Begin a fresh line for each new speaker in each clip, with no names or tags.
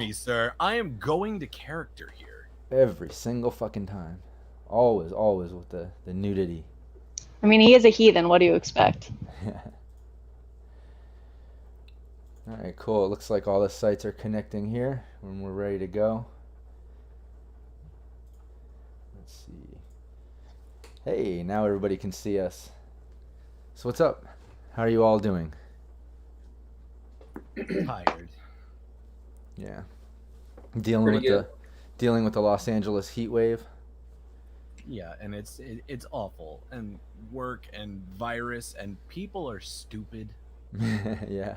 me, sir. I am going to character here.
Every single fucking time. Always with the nudity.
I mean, he is a heathen. What do you expect?
Alright, cool. It looks like all the sites are connecting here when we're ready to go. Let's see. Hey, now everybody can see us. So what's up? How are you all doing?
Tired.
Yeah. Dealing
Pretty
with
good.
dealing with the Los Angeles heat wave.
Yeah, and it's awful. And work and virus and people are stupid.
Yeah.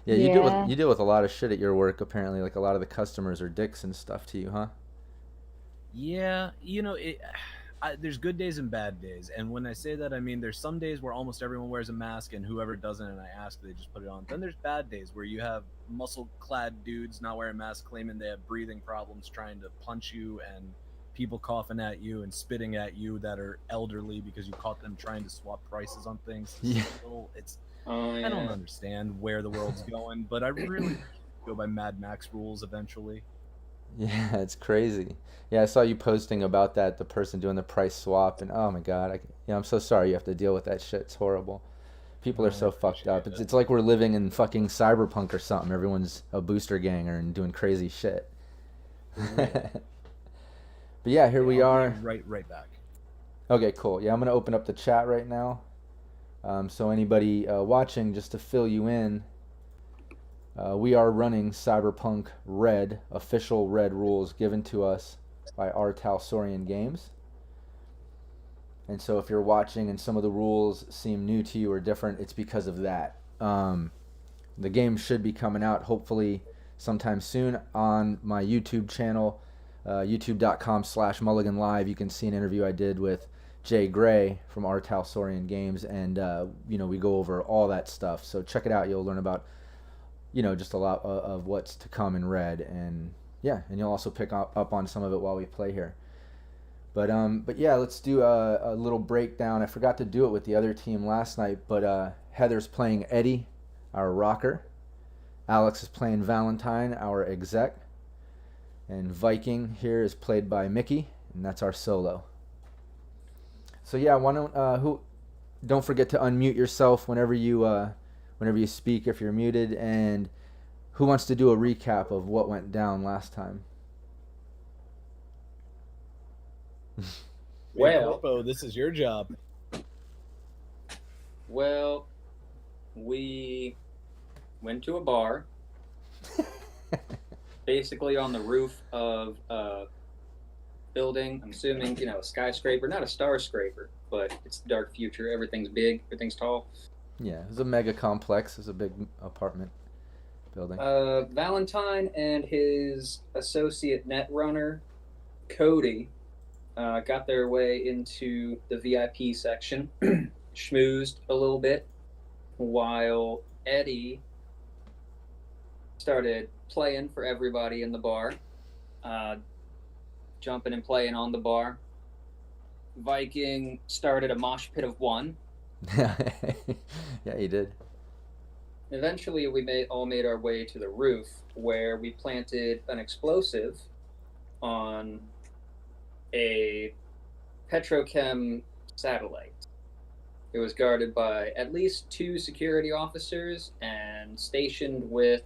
Yeah, you deal with a lot of shit at your work apparently. Like a lot of the customers are dicks and stuff to you, huh?
Yeah, there's good days and bad days. And when I say that, I mean there's some days where almost everyone wears a mask and whoever doesn't and I ask, they just put it on. Then there's bad days where you have muscle-clad dudes not wearing masks claiming they have breathing problems trying to punch you and people coughing at you and spitting at you that are elderly because you caught them trying to swap prices on things.
Yeah.
It's
Oh,
I don't
yeah.
understand where the world's going, but I really go by Mad Max rules eventually.
Yeah, it's crazy. Yeah, I saw you posting about that, the person doing the price swap, and oh my God, I'm so sorry you have to deal with that shit. It's horrible. People are
I
so fucked
appreciate
up. It's
it.
it's like we're living in fucking Cyberpunk or something. Everyone's a booster ganger and doing crazy shit. But yeah, here we
I'll
are.
be right back.
Okay, cool. Yeah, I'm gonna open up the chat right now. So anybody watching, just to fill you in, we are running Cyberpunk RED, official RED rules given to us by R. Talsorian Games. And so if you're watching and some of the rules seem new to you or different, it's because of that. The game should be coming out hopefully sometime soon on my YouTube channel, youtube.com/Mulligan Live. You can see an interview I did with Jay Gray from R. Talsorian Games, and we go over all that stuff. So check it out. You'll learn about just a lot of what's to come in Red, and yeah, and you'll also pick up on some of it while we play here. But yeah, let's do a little breakdown. I forgot to do it with the other team last night, but Heather's playing Eddie, our rocker. Alex is playing Valentine, our exec. And Viking here is played by Mickey, and that's our solo. So yeah, don't forget to unmute yourself whenever you speak if you're muted. And who wants to do a recap of what went down last time?
Well,
Corpo, this is your job.
well, we went to a bar, basically on the roof of a building. I'm assuming, a skyscraper, not a star scraper, but it's the dark future. Everything's big, everything's tall.
Yeah, it was a mega complex. It was a big apartment building.
Valentine and his associate netrunner, Cody, got their way into the VIP section, schmoozed a little bit, while Eddie started playing for everybody in the bar, jumping and playing on the bar. Viking started a mosh pit of one.
Yeah, he did.
Eventually, we all made our way to the roof, where we planted an explosive on a petrochem satellite. It was guarded by at least 2 security officers and stationed with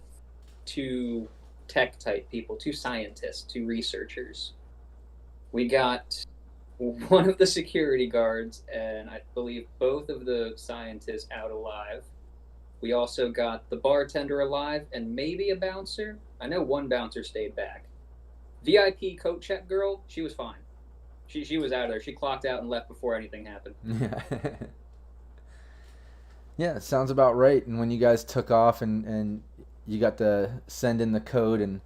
2 tech-type people, 2 scientists, 2 researchers. We got one of the security guards and I believe both of the scientists out alive. We also got the bartender alive and maybe a bouncer. I know one bouncer stayed back. VIP coat check girl, she was fine. She was out of there. She clocked out and left before anything happened.
Yeah. Yeah, it sounds about right. And when you guys took off and you got to send in the code and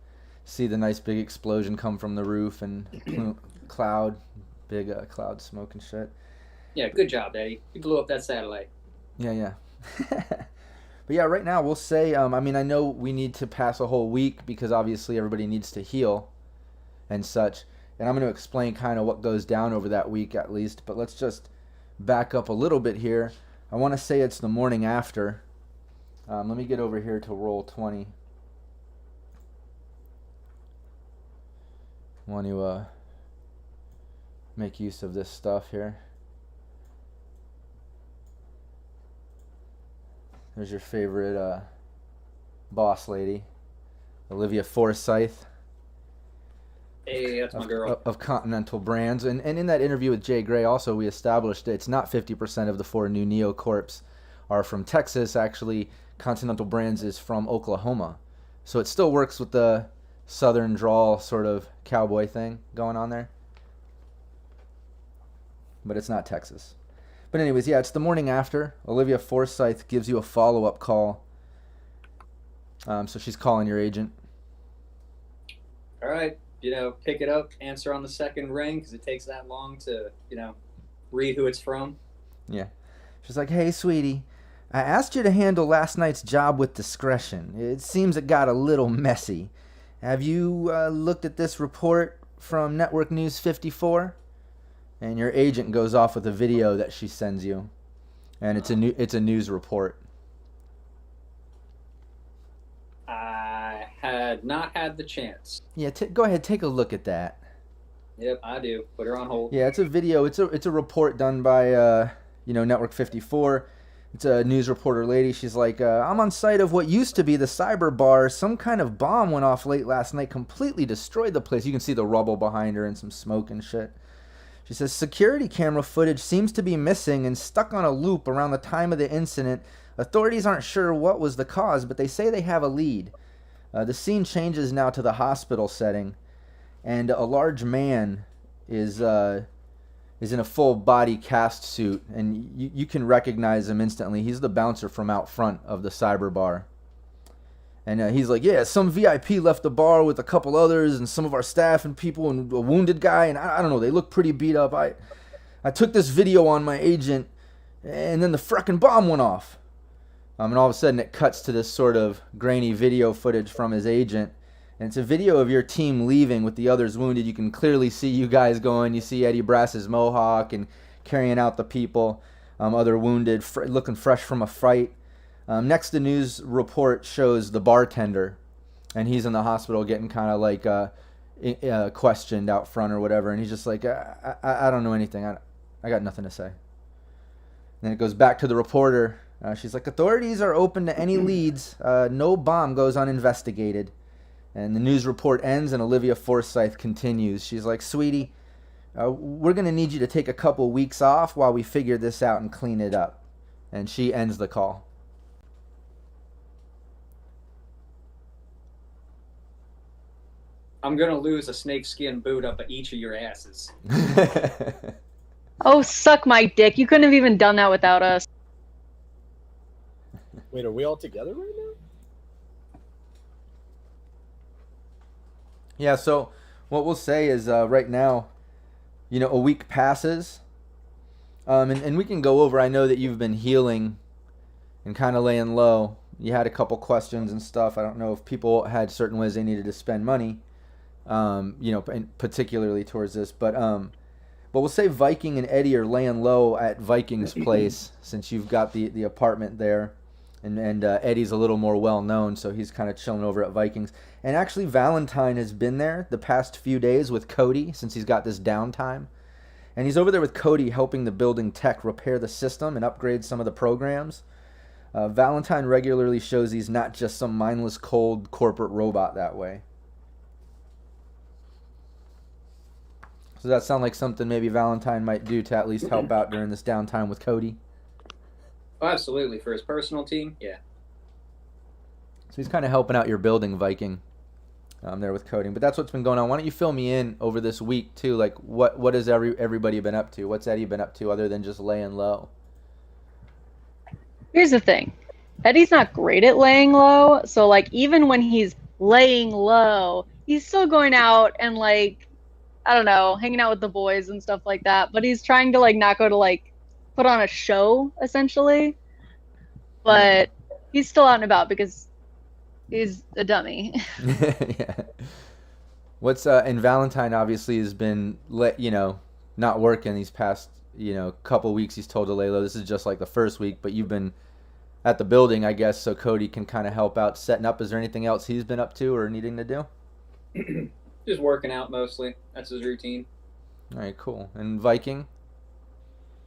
see the nice big explosion come from the roof and cloud, big cloud smoke and shit.
Yeah, good job, Eddie. You blew up that satellite.
Yeah. But yeah, right now we'll say, I know we need to pass a whole week because obviously everybody needs to heal and such. And I'm going to explain kind of what goes down over that week at least. But let's just back up a little bit here. I want to say it's the morning after. Let me get over here to roll 20. want to make use of this stuff here. There's your favorite boss lady, Olivia Forsythe.
Hey, that's my girl.
Of Continental Brands. And in that interview with Jay Gray also, we established that it's not 50% of the 4 new Neocorps are from Texas. Actually, Continental Brands is from Oklahoma. So it still works with the southern drawl sort of cowboy thing going on there. But it's not Texas. But anyways, yeah, it's the morning after. Olivia Forsythe gives you a follow-up call. So she's calling your agent.
All right, pick it up, answer on the second ring because it takes that long to, read who it's from.
Yeah. She's like, hey, sweetie, I asked you to handle last night's job with discretion. It seems it got a little messy. Have you looked at this report from Network News 54? And your agent goes off with a video that she sends you, and it's a news report.
I had not had the chance.
Yeah, go ahead, take a look at that.
Yep, I do. Put her on hold.
Yeah, it's a video. It's a report done by Network 54. It's a news reporter lady. She's like, I'm on site of what used to be the cyber bar. Some kind of bomb went off late last night, completely destroyed the place. You can see the rubble behind her and some smoke and shit. She says, security camera footage seems to be missing and stuck on a loop around the time of the incident. Authorities aren't sure what was the cause, but they say they have a lead. The scene changes now to the hospital setting, and a large man is in a full body cast suit, and you can recognize him instantly. He's the bouncer from out front of the cyber bar. And he's like, yeah, some VIP left the bar with a couple others and some of our staff and people and a wounded guy. And I don't know, they look pretty beat up. I took this video on my agent, and then the frickin' bomb went off. And all of a sudden it cuts to this sort of grainy video footage from his agent. And it's a video of your team leaving with the others wounded. You can clearly see you guys going. You see Eddie Brass's mohawk and carrying out the people, other wounded, looking fresh from a fight. Next, the news report shows the bartender, and he's in the hospital getting kind of like questioned out front or whatever, and he's just like, I don't know anything. I got nothing to say. And then it goes back to the reporter. She's like, authorities are open to any leads. No bomb goes uninvestigated. And the news report ends, and Olivia Forsythe continues. She's like, sweetie, we're going to need you to take a couple weeks off while we figure this out and clean it up. And she ends the call.
I'm going to lose a snakeskin boot up at each of your asses.
Oh, suck my dick. You couldn't have even done that without us.
Wait, are we all together right now?
Yeah, so what we'll say is right now, a week passes, and we can go over, I know that you've been healing and kind of laying low. You had a couple questions and stuff. I don't know if people had certain ways they needed to spend money, particularly towards this, but we'll say Viking and Eddie are laying low at Viking's place since you've got the apartment there. And Eddie's a little more well-known, so he's kind of chilling over at Vikings. And actually, Valentine has been there the past few days with Cody since he's got this downtime. And he's over there with Cody helping the building tech repair the system and upgrade some of the programs. Valentine regularly shows he's not just some mindless, cold corporate robot that way. So does that sound like something maybe Valentine might do to at least help out during this downtime with Cody?
Oh, absolutely. For his personal team, yeah.
So he's kind of helping out your building, Viking, there with coding. But that's what's been going on. Why don't you fill me in over this week, too? Like, what has everybody been up to? What's Eddie been up to other than just laying low?
Here's the thing. Eddie's not great at laying low. So, like, even when he's laying low, he's still going out and, like, I don't know, hanging out with the boys and stuff like that. But he's trying to, like, not go to, like, put on a show, essentially. But he's still out and about because he's a dummy.
Yeah. What's and Valentine obviously has been not working these past couple weeks. He's told to lay low. This is just like the first week, but you've been at the building, I guess, so Cody can kind of help out setting up. Is there anything else he's been up to or needing to do?
Just working out mostly. That's his routine.
All right, cool. And Viking?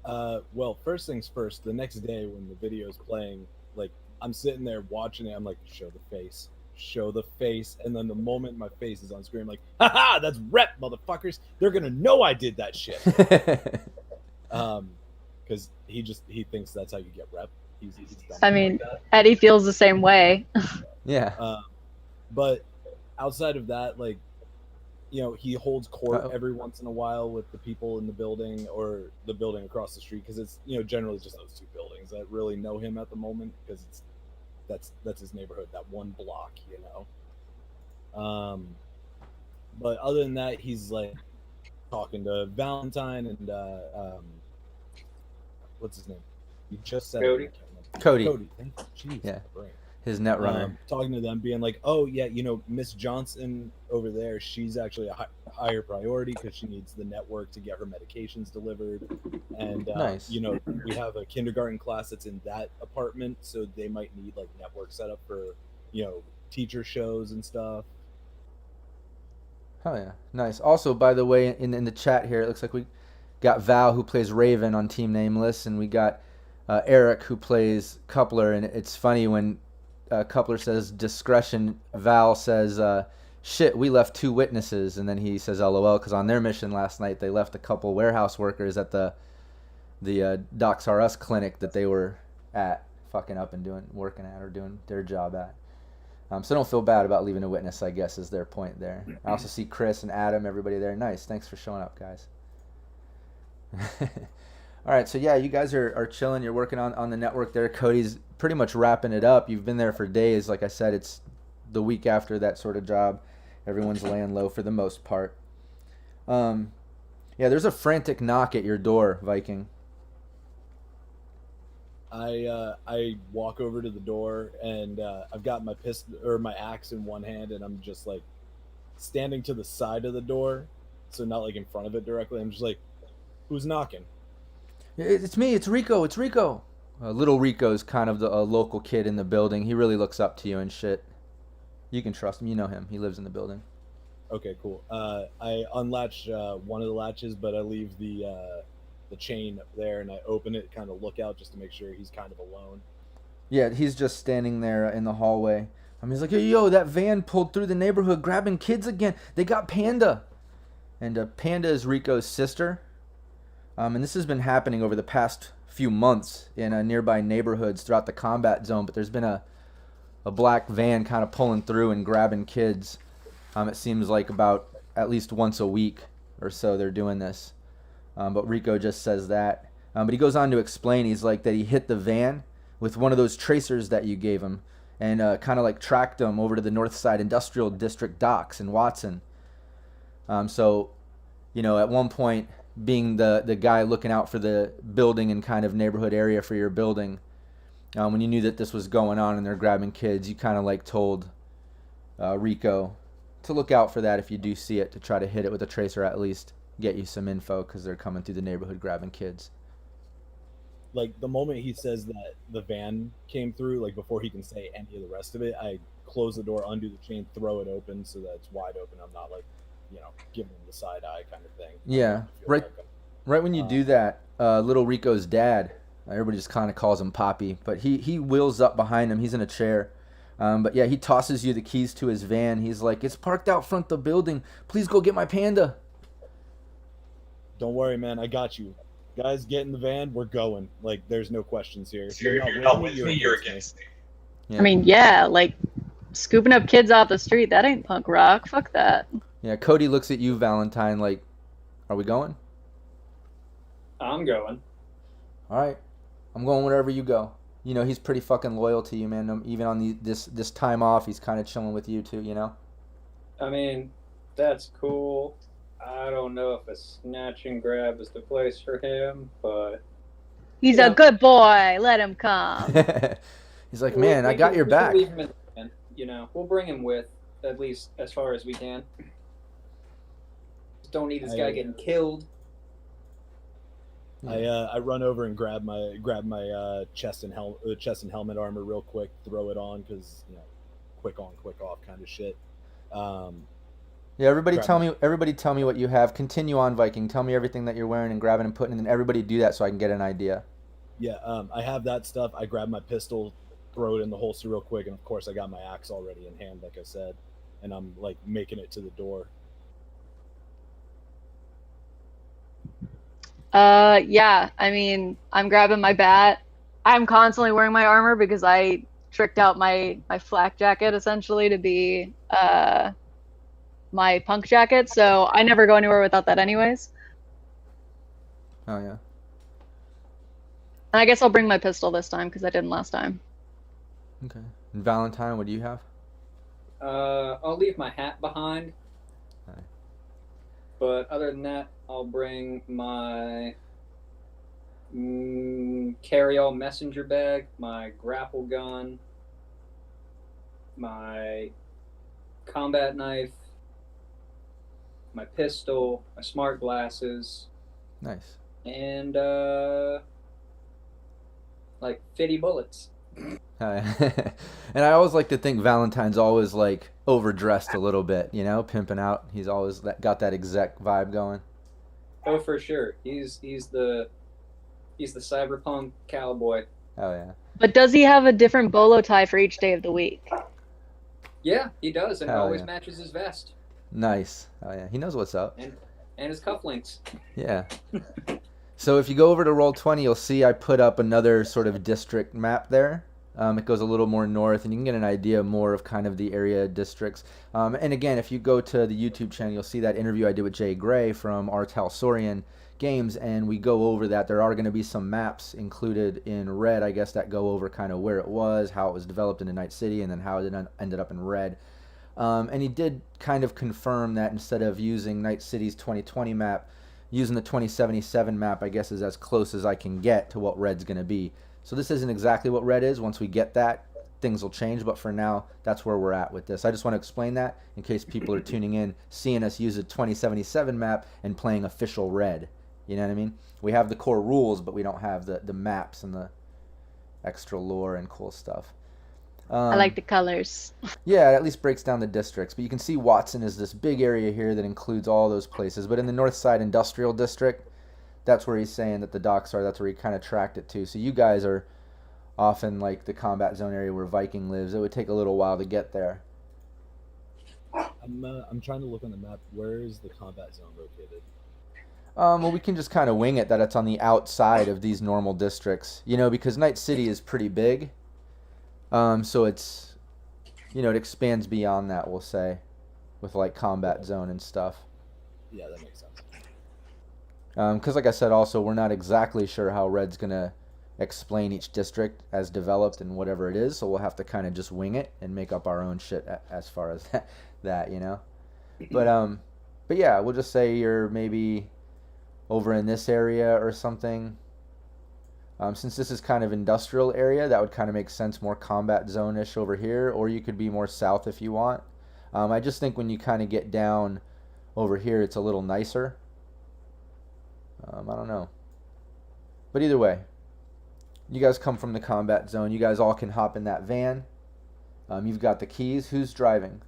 Well, first things first. The next day when the video's playing, like I'm sitting there watching it, I'm like, show the face, and then the moment my face is on screen, I'm like, haha, that's rep, motherfuckers. They're gonna know I did that shit. Because he thinks that's how you get rep. He's dumb
I mean, Eddie feels the same way.
Yeah.
But outside of that, like, you know, he holds court every once in a while with the people in the building or the building across the street, because it's, you know, generally just those two buildings that really know him at the moment, because that's his neighborhood, that one block, you know. But other than that, he's like talking to Valentine and what's his name? You just said
Cody.
it.
Cody.
Thank you. Jeez,
Yeah.
brain.
His net runner.
Talking to them, being like, oh yeah, you know, Miss Johnson over there, she's actually a higher priority because she needs the network to get her medications delivered. And
Nice.
you know, we have a kindergarten class that's in that apartment, so they might need like network setup for, you know, teacher shows and stuff.
Oh yeah, nice. Also, by the way, in the chat here, it looks like we got Val, who plays Raven on Team Nameless, and we got Eric, who plays Coupler. And it's funny when Coupler says discretion, Val says, shit, we left 2 witnesses, and then he says LOL, because on their mission last night, they left a couple warehouse workers at the Docs R Us clinic that they were at, fucking up and working at or doing their job at. So don't feel bad about leaving a witness, I guess, is their point there. I also see Chris and Adam, everybody there. Nice. Thanks for showing up, guys. All right, so yeah, you guys are chilling. You're working on the network there. Cody's pretty much wrapping it up. You've been there for days. Like I said, it's the week after that sort of job. Everyone's laying low for the most part. Yeah, there's a frantic knock at your door, Viking.
I walk over to the door, and I've got my pistol or my axe in one hand, and I'm just like standing to the side of the door, so not like in front of it directly. I'm just like, who's knocking?
It's me. It's Rico. It's Rico. Little Rico's kind of the local kid in the building. He really looks up to you and shit. You can trust him. You know him. He lives in the building.
Okay, cool. I unlatch one of the latches, but I leave the chain there, and I open it, kind of look out just to make sure he's kind of alone.
Yeah, he's just standing there in the hallway. He's like, yo, that van pulled through the neighborhood grabbing kids again. They got Panda. And Panda is Rico's sister. And this has been happening over the past few months in nearby neighborhoods throughout the combat zone, but there's been a black van kind of pulling through and grabbing kids. It seems like about at least once a week or so they're doing this. But Rico just says that. But he goes on to explain, he's like that he hit the van with one of those tracers that you gave him and kind of like tracked them over to the North Side Industrial District docks in Watson. So, you know, at one point, being the guy looking out for the building and kind of neighborhood area for your building, when you knew that this was going on and they're grabbing kids, you kind of like told Rico to look out for that if you do see it, to try to hit it with a tracer, at least get you some info, because they're coming through the neighborhood grabbing kids.
Like the moment he says that the van came through, like before he can say any of the rest of it, I close the door, undo the chain, throw it open so that it's wide open. I'm not like, you know, giving him the side eye kind of thing.
Yeah, right when you do that, little Rico's dad, everybody just kind of calls him Poppy, but he wheels up behind him. He's in a chair. But yeah, he tosses you the keys to his van. He's like, it's parked out front the building. Please go get my Panda.
Don't worry, man. I got you. Guys, get in the van. We're going. Like, there's no questions here. If
You're not with me, you're against me.
Yeah.
I mean, yeah, like scooping up kids off the street, that ain't punk rock. Fuck that.
Yeah, Cody looks at you, Valentine, like, are we going?
I'm going.
All right. I'm going wherever you go. You know, he's pretty fucking loyal to you, man. Even on this time off, he's kind of chilling with you, too, you know?
I mean, that's cool. I don't know if a snatch and grab is the place for him, but...
He's a good boy. Let him come.
He's like, man, I got your back.
Leave him in the van, you know, we'll bring him with, at least as far as we can. Just don't need this guy getting killed.
I run over and grab my chest and helmet armor real quick, throw it on, because, you know, quick on, quick off kind of shit.
Yeah, Yeah, everybody
grab
tell
my-
me. Everybody tell me what you have. Continue on, Viking. Tell me everything that you're wearing and grabbing and putting, and then everybody do that so I can get an idea.
Yeah, I have that stuff. I grab my pistol, throw it in the holster real quick, and of course I got my axe already in hand, like I said, and I'm like making it to the door.
Yeah, I mean, I'm grabbing my bat. I'm constantly wearing my armor because I tricked out my flak jacket essentially to be my punk jacket, so I never go anywhere without that anyways.
Oh yeah.
And I guess I'll bring my pistol this time because I didn't last time.
Okay. And Valentine, what do you have?
I'll leave my hat behind.
Alright.
But other than that, I'll bring my carry-all messenger bag, my grapple gun, my combat knife, my pistol, my smart glasses,
Nice.
and like 50 bullets.
And I always like to think Valentine's always like overdressed a little bit, you know, pimping out. He's always got that exec vibe going.
Oh, for sure. He's the cyberpunk cowboy.
Oh yeah.
But does he have a different bolo tie for each day of the week?
Yeah, he does, and it
Hell
always
yeah.
matches his vest
Nice. Oh yeah. He knows what's up.
and his cufflinks.
Yeah. So if you go over to Roll20, you'll see I put up another sort of district map there. It goes a little more north, and you can get an idea more of kind of the area districts. And again, if you go to the YouTube channel, you'll see that interview I did with Jay Gray from Saurian Games, and we go over that. There are going to be some maps included in Red, I guess, that go over kind of where it was, how it was developed into Night City, and then how it ended up in Red. And he did kind of confirm that instead of using Night City's 2020 map, using the 2077 map, I guess, is as close as I can get to what Red's going to be. So this isn't exactly what Red is. Once we get that, things will change. But for now, that's where we're at with this. I just want to explain that in case people are tuning in, seeing us use a 2077 map and playing official Red. You know what I mean? We have the core rules, but we don't have the maps and the extra lore and cool stuff.
I like the colors.
Yeah, it at least breaks down the districts. But you can see Watson is this big area here that includes all those places. But in the North Side Industrial District, that's where he's saying that the docks are. That's where he kind of tracked it to. So you guys are often like the combat zone area where Viking lives. It would take a little while to get there.
I'm trying to look on the map. Where is the combat zone located?
Well, we can just kind of wing it that it's on the outside of these normal districts. You know, because Night City is pretty big. So it's, you know, it expands beyond that, we'll say, with like combat zone and stuff.
Yeah, that makes sense.
Because like I said, also, we're not exactly sure how Red's going to explain each district as developed and whatever it is, so we'll have to kind of just wing it and make up our own shit as far as that, you know? But yeah, we'll just say you're maybe over in this area or something. Since this is kind of industrial area, that would kind of make sense, more combat zone-ish over here, or you could be more south if you want. I just think when you kind of get down over here, it's a little nicer. I don't know. But either way, you guys come from the combat zone. You guys all can hop in that van. You've got the keys. Who's driving?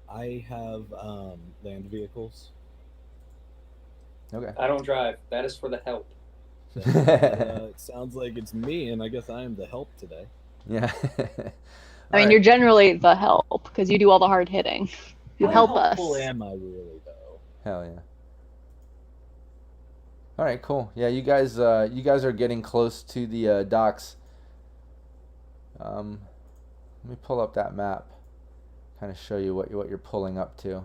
I have land vehicles.
Okay.
I don't drive. That is for the help.
So, it sounds like it's me, and I guess I am the help today.
Yeah.
I mean, you're generally the help because you do all the hard hitting. You
How
help us.
helpful am I really, though?
Hell yeah. All right, cool. Yeah, you guys are getting close to the docks. Let me pull up that map, kind of show you what you're pulling up to.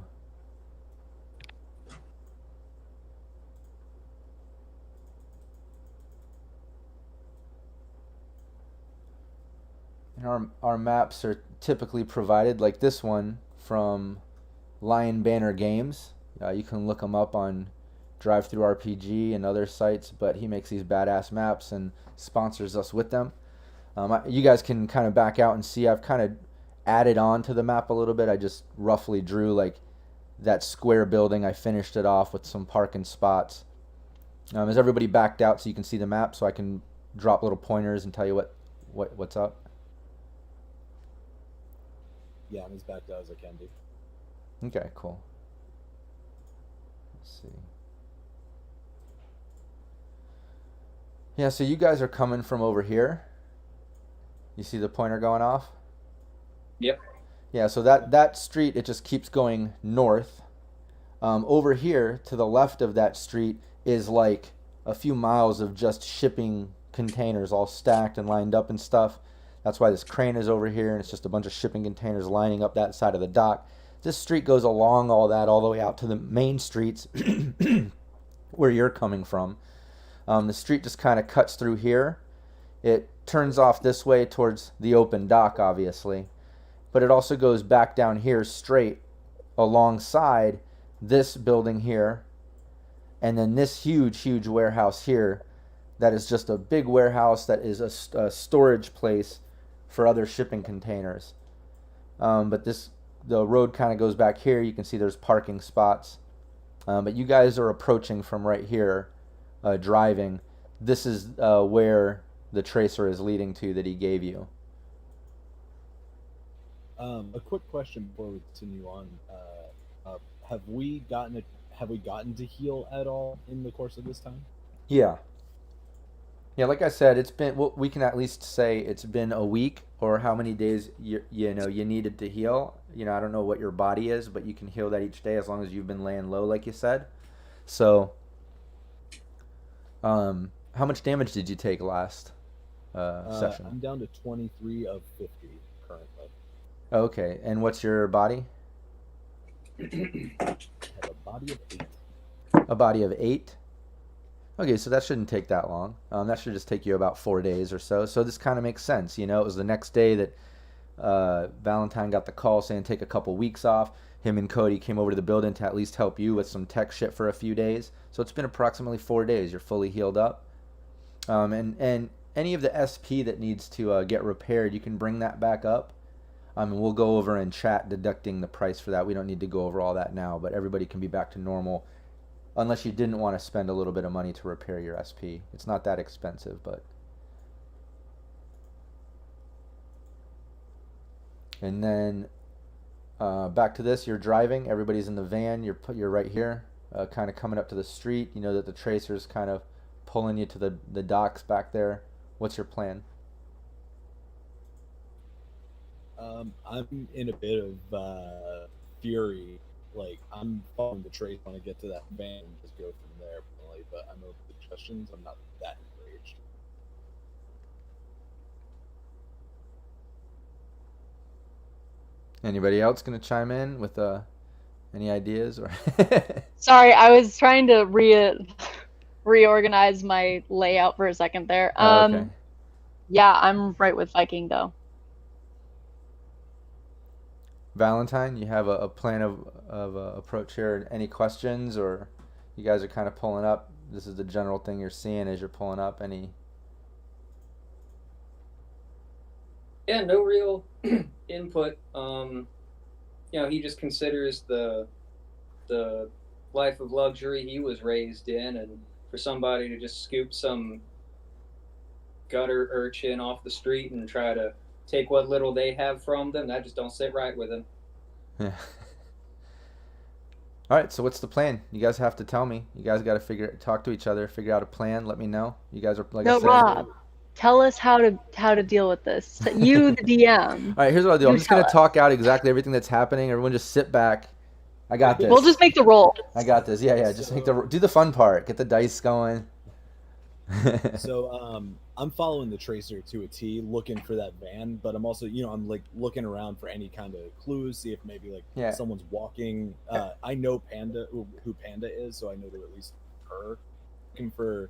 And our maps are typically provided, like this one, from Lion Banner Games. You can look them up on Drive-Thru RPG and other sites, but he makes these badass maps and sponsors us with them. You guys can kind of back out and see I've kind of added on to the map a little bit. I just roughly drew like that square building. I finished it off with some parking spots. Has everybody backed out so you can see the map, so I can drop little pointers and tell you what's up?
Yeah, I'm as backed out as I can be.
Okay, cool. Let's see. Yeah, so you guys are coming from over here. You see the pointer going off?
Yep.
Yeah, so that street, it just keeps going north. Over here, to the left of that street, is like a few miles of just shipping containers all stacked and lined up and stuff. That's why this crane is over here, and it's just a bunch of shipping containers lining up that side of the dock. This street goes along all that, all the way out to the main streets where you're coming from. The street just kind of cuts through here. It turns off this way towards the open dock, obviously. But it also goes back down here straight alongside this building here. And then this huge, huge warehouse here that is just a big warehouse that is a storage place for other shipping containers. But the road kind of goes back here. You can see there's parking spots. But you guys are approaching from right here, driving. This is where the tracer is leading to that he gave you.
A quick question before we continue on. Have we gotten to heal at all in the course of this time?
Yeah. Yeah, like I said, it's been. Well, we can at least say it's been a week, or how many days you needed to heal. I don't know what your body is, but you can heal that each day as long as you've been laying low, like you said. So, how much damage did you take last session?
I'm down to 23 of 50 currently.
Okay, and what's your body?
I have a body of 8.
A body of 8? Okay, so that shouldn't take that long. That should just take you about 4 days or so. So this kind of makes sense. It was the next day that Valentine got the call saying take a couple weeks off. Him and Cody came over to the building to at least help you with some tech shit for a few days. So it's been approximately 4 days. You're fully healed up. And any of the SP that needs to get repaired, you can bring that back up. And we'll go over and chat deducting the price for that. We don't need to go over all that now, but everybody can be back to normal. Unless you didn't want to spend a little bit of money to repair your SP. It's not that expensive, but... And then back to this, you're driving. Everybody's in the van. You're right here, kind of coming up to the street. You know that the tracer's kind of pulling you to the docks back there. What's your plan?
I'm in a bit of fury. Like, I'm following the trace when I get to that van and just go from there. But I'm open to suggestions. I'm not that enraged.
Anybody else going to chime in with any ideas? Or
Sorry, I was trying to reorganize my layout for a second there.
Okay.
Yeah, I'm right with Viking though.
Valentine, you have a plan of approach here. Any questions, or you guys are kind of pulling up? This is the general thing you're seeing as you're pulling up. Any?
Yeah, no real input. He just considers the life of luxury he was raised in, and for somebody to just scoop some gutter urchin off the street and try to take what little they have from them, that just don't sit right with him.
Yeah. All right, so what's the plan? You guys have to tell me. You guys got to talk to each other, figure out a plan. Let me know. You guys are like
No,
I said.
Rob, tell us how to deal with this. You, the DM.
All right, here's what I'll do.
You
I'm just gonna
tell us.
talk out exactly everything that's happening. Everyone, just sit back. I got this.
We'll just make the roll.
I got this. Yeah. Just do the fun part. Get the dice going.
So I'm following the tracer to a T, looking for that van, but I'm also, I'm like looking around for any kind of clues, see if maybe like someone's walking. I know Panda, who Panda is, so I know to at least her. Looking for,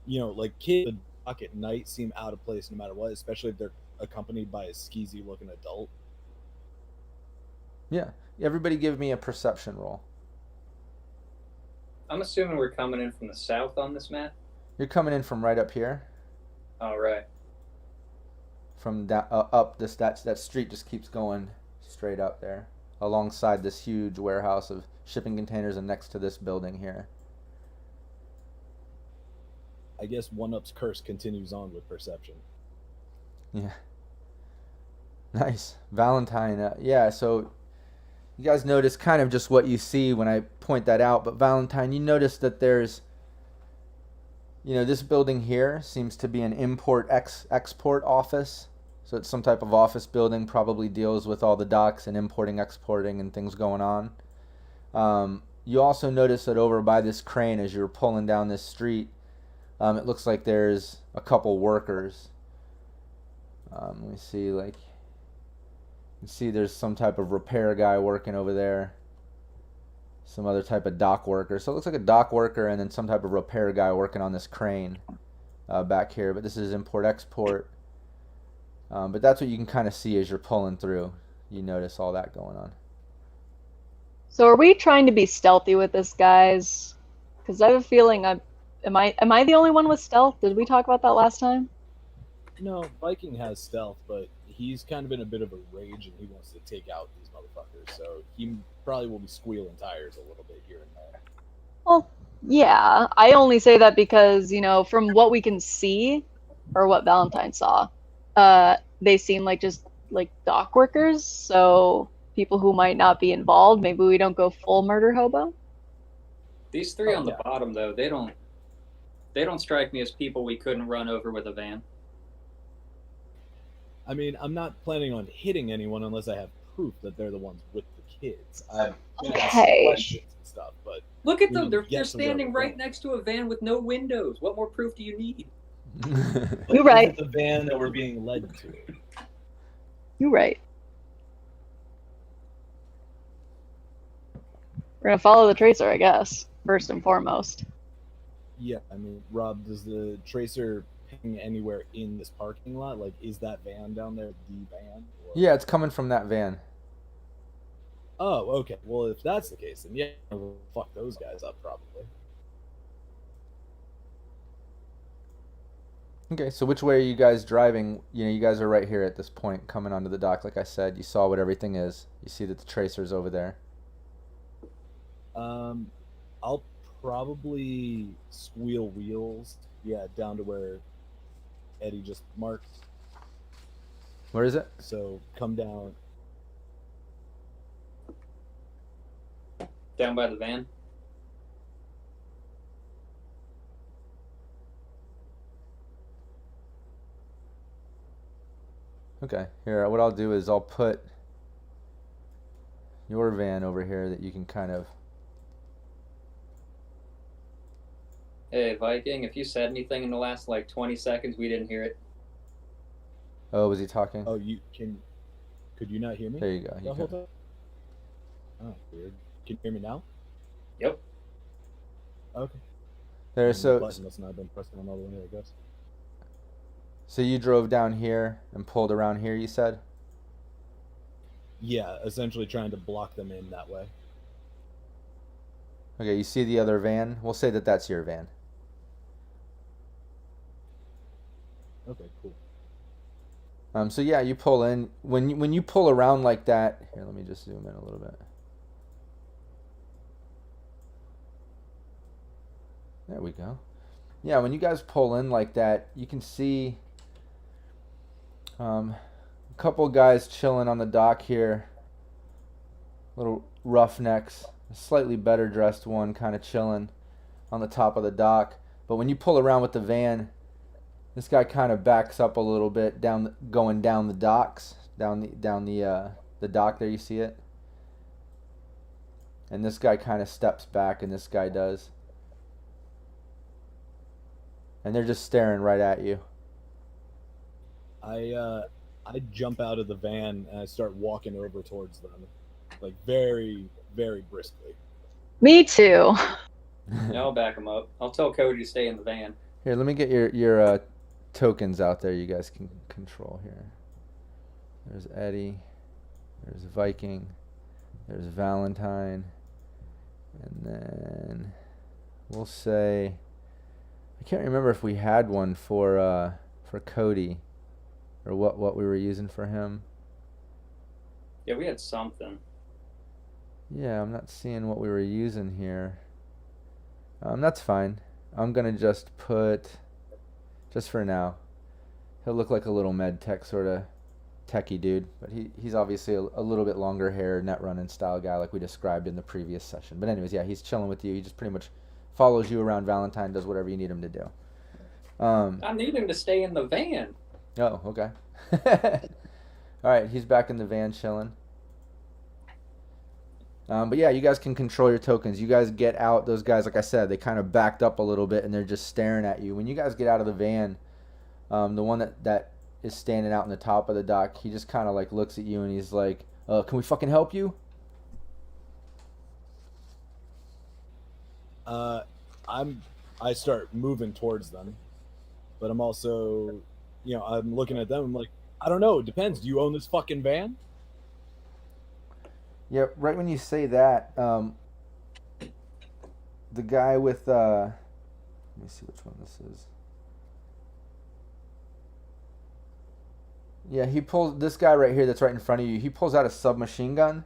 like kids at night seem out of place no matter what, especially if they're accompanied by a skeezy looking adult.
Yeah. Everybody give me a perception roll.
I'm assuming we're coming in from the south on this map.
You're coming in from right up here.
All right.
From that up that street just keeps going straight up there, alongside this huge warehouse of shipping containers and next to this building here.
I guess One Up's curse continues on with perception.
Yeah. Nice. Valentine. Yeah, so you guys notice kind of just what you see when I point that out. But Valentine, you notice that there's, this building here seems to be an export office. So it's some type of office building, probably deals with all the docks and importing, exporting, and things going on. You also notice that over by this crane, as you're pulling down this street, it looks like there's a couple workers. Let me see, you can see there's some type of repair guy working over there. Some other type of dock worker. So it looks like a dock worker and then some type of repair guy working on this crane back here. But this is import-export. But that's what you can kind of see as you're pulling through. You notice all that going on.
So are we trying to be stealthy with this, guys? Because I have a feeling am I the only one with stealth? Did we talk about that last time?
No, Viking has stealth, but he's kind of in a bit of a rage and he wants to take out these motherfuckers. So he probably will be squealing tires a little bit here and there.
Well, yeah. I only say that because, from what we can see, or what Valentine saw, they seem like just like dock workers. So people who might not be involved. Maybe we don't go full murder hobo.
These three on the bottom, though, they don't strike me as people we couldn't run over with a van.
I mean, I'm not planning on hitting anyone unless I have proof that they're the ones with the kids. I'm gonna ask questions and stuff, but
look at them. They're standing right next to a van with no windows. What more proof do you need?
You're right.
The van that we're being led to.
You're right. We're gonna follow the tracer, I guess, first and foremost.
Yeah, I mean, Rob, does the tracer ping anywhere in this parking lot? Like, is that van down there the van? Or...
Yeah, it's coming from that van.
Oh, okay. Well, if that's the case, then yeah, we'll fuck those guys up probably.
Okay, so which way are you guys driving? You guys are right here at this point, coming onto the dock. Like I said, you saw what everything is. You see that the tracer's over there.
I'll probably squeal wheels. Yeah, down to where Eddie just marked.
Where is it?
So come down.
Down by the van.
Okay, here, what I'll do is I'll put your van over here that you can kind of...
Hey, Viking, if you said anything in the last, 20 seconds, we didn't hear it.
Oh, was he talking?
Oh, could you not hear me?
There you go.
The whole time? Oh, weird. Can you hear me now?
Yep.
Okay.
There,
The button must not have been pressed on all the way, I guess.
So you drove down here and pulled around here, you said?
Yeah, essentially trying to block them in that way.
Okay, you see the other van? We'll say that that's your van.
Okay, cool.
So yeah, you pull in. When you pull around like that, here, let me just zoom in a little bit. There we go. Yeah, when you guys pull in like that, you can see a couple guys chilling on the dock here. Little roughnecks. A slightly better dressed one kind of chilling on the top of the dock. But when you pull around with the van, this guy kind of backs up a little bit going down the docks, down the dock there. You see it, and this guy kind of steps back, and this guy does, and they're just staring right at you.
I jump out of the van and I start walking over towards them, very, very briskly.
Me too.
No, I'll back him up. I'll tell Cody to stay in the van.
Here, let me get your tokens out there. You guys can control here. There's Eddie. There's Viking. There's Valentine. And then we'll say, I can't remember if we had one for Cody, or what we were using for him.
Yeah, we had something.
Yeah, I'm not seeing what we were using here. That's fine. I'm gonna just put, just for now, he'll look like a little med tech sort of techie dude, but he's obviously a little bit longer hair, net running style guy like we described in the previous session. But anyways, yeah, he's chilling with you. He just pretty much follows you around Valentine, does whatever you need him to do.
I need him to stay in the van.
Oh, okay. All right, he's back in the van chilling. But yeah, you guys can control your tokens. You guys get out. Those guys, like I said, they kind of backed up a little bit and they're just staring at you. When you guys get out of the van, the one that is standing out in the top of the dock, he just kind of like looks at you and he's like, can we fucking help you?
I start moving towards them, but I'm also, I'm looking at them. I'm like, I don't know. It depends. Do you own this fucking van?
Yeah, right when you say that, the guy with, let me see which one this is. Yeah, he pulls, this guy right here that's right in front of you, he pulls out a submachine gun,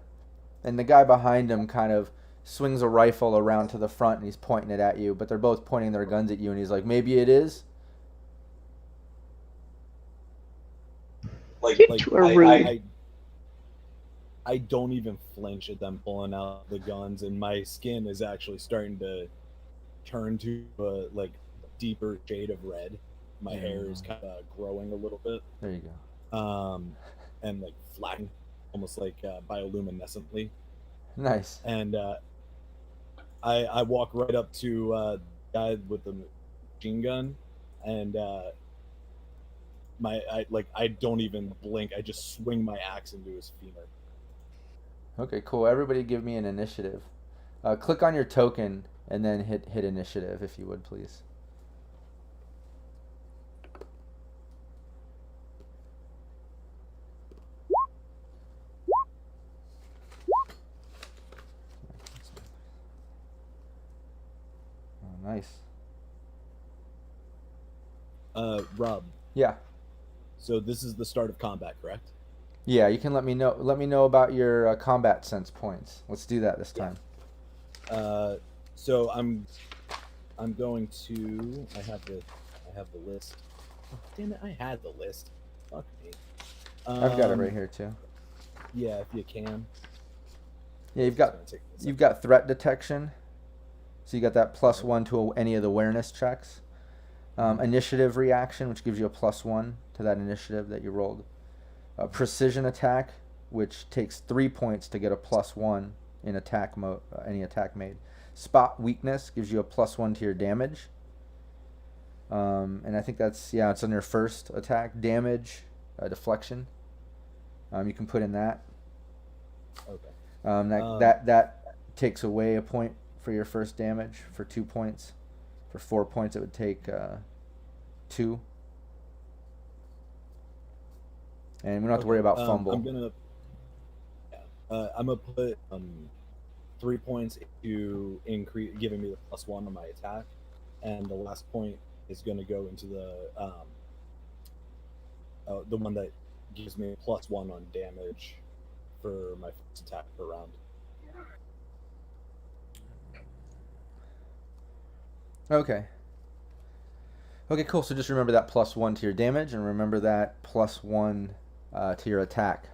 and the guy behind him kind of swings a rifle around to the front and he's pointing it at you, but they're both pointing their guns at you, and he's like, maybe it is?
I don't even flinch at them pulling out the guns, and my skin is actually starting to turn to a deeper shade of red. My hair is kind of growing a little bit.
There you go.
And flattening, almost bioluminescently.
Nice.
And I walk right up to the guy with the machine gun, and I don't even blink. I just swing my axe into his femur.
Okay, cool. Everybody give me an initiative. Click on your token and then hit initiative, if you would, please. Oh, nice.
Rob.
Yeah. So
this is the start of combat, correct?
Yeah, you can let me know about your combat sense points. Let's do that this time.
So I'm going to. I have the list. Oh, damn it! I had the list. Fuck me.
I've got it right here too.
Yeah, if you can.
Yeah, you've got threat detection. So you got that +1 to any of the awareness checks. Initiative reaction, which gives you a +1 to that initiative that you rolled. Precision attack, which takes 3 points to get a +1 in attack mode, any attack made. Spot weakness gives you a +1 to your damage. And I think it's on your first attack. Damage, deflection. You can put in that.
Okay.
That takes away a point for your first damage for 2 points. For 4 points, it would take 2. And we don't have to worry about fumble.
I'm gonna put 3 points into increase, giving me the +1 on my attack, and the last point is gonna go into the one that gives me a +1 on damage for my first attack per round.
Okay, cool. So just remember that +1 to your damage, and remember that +1 to your attack.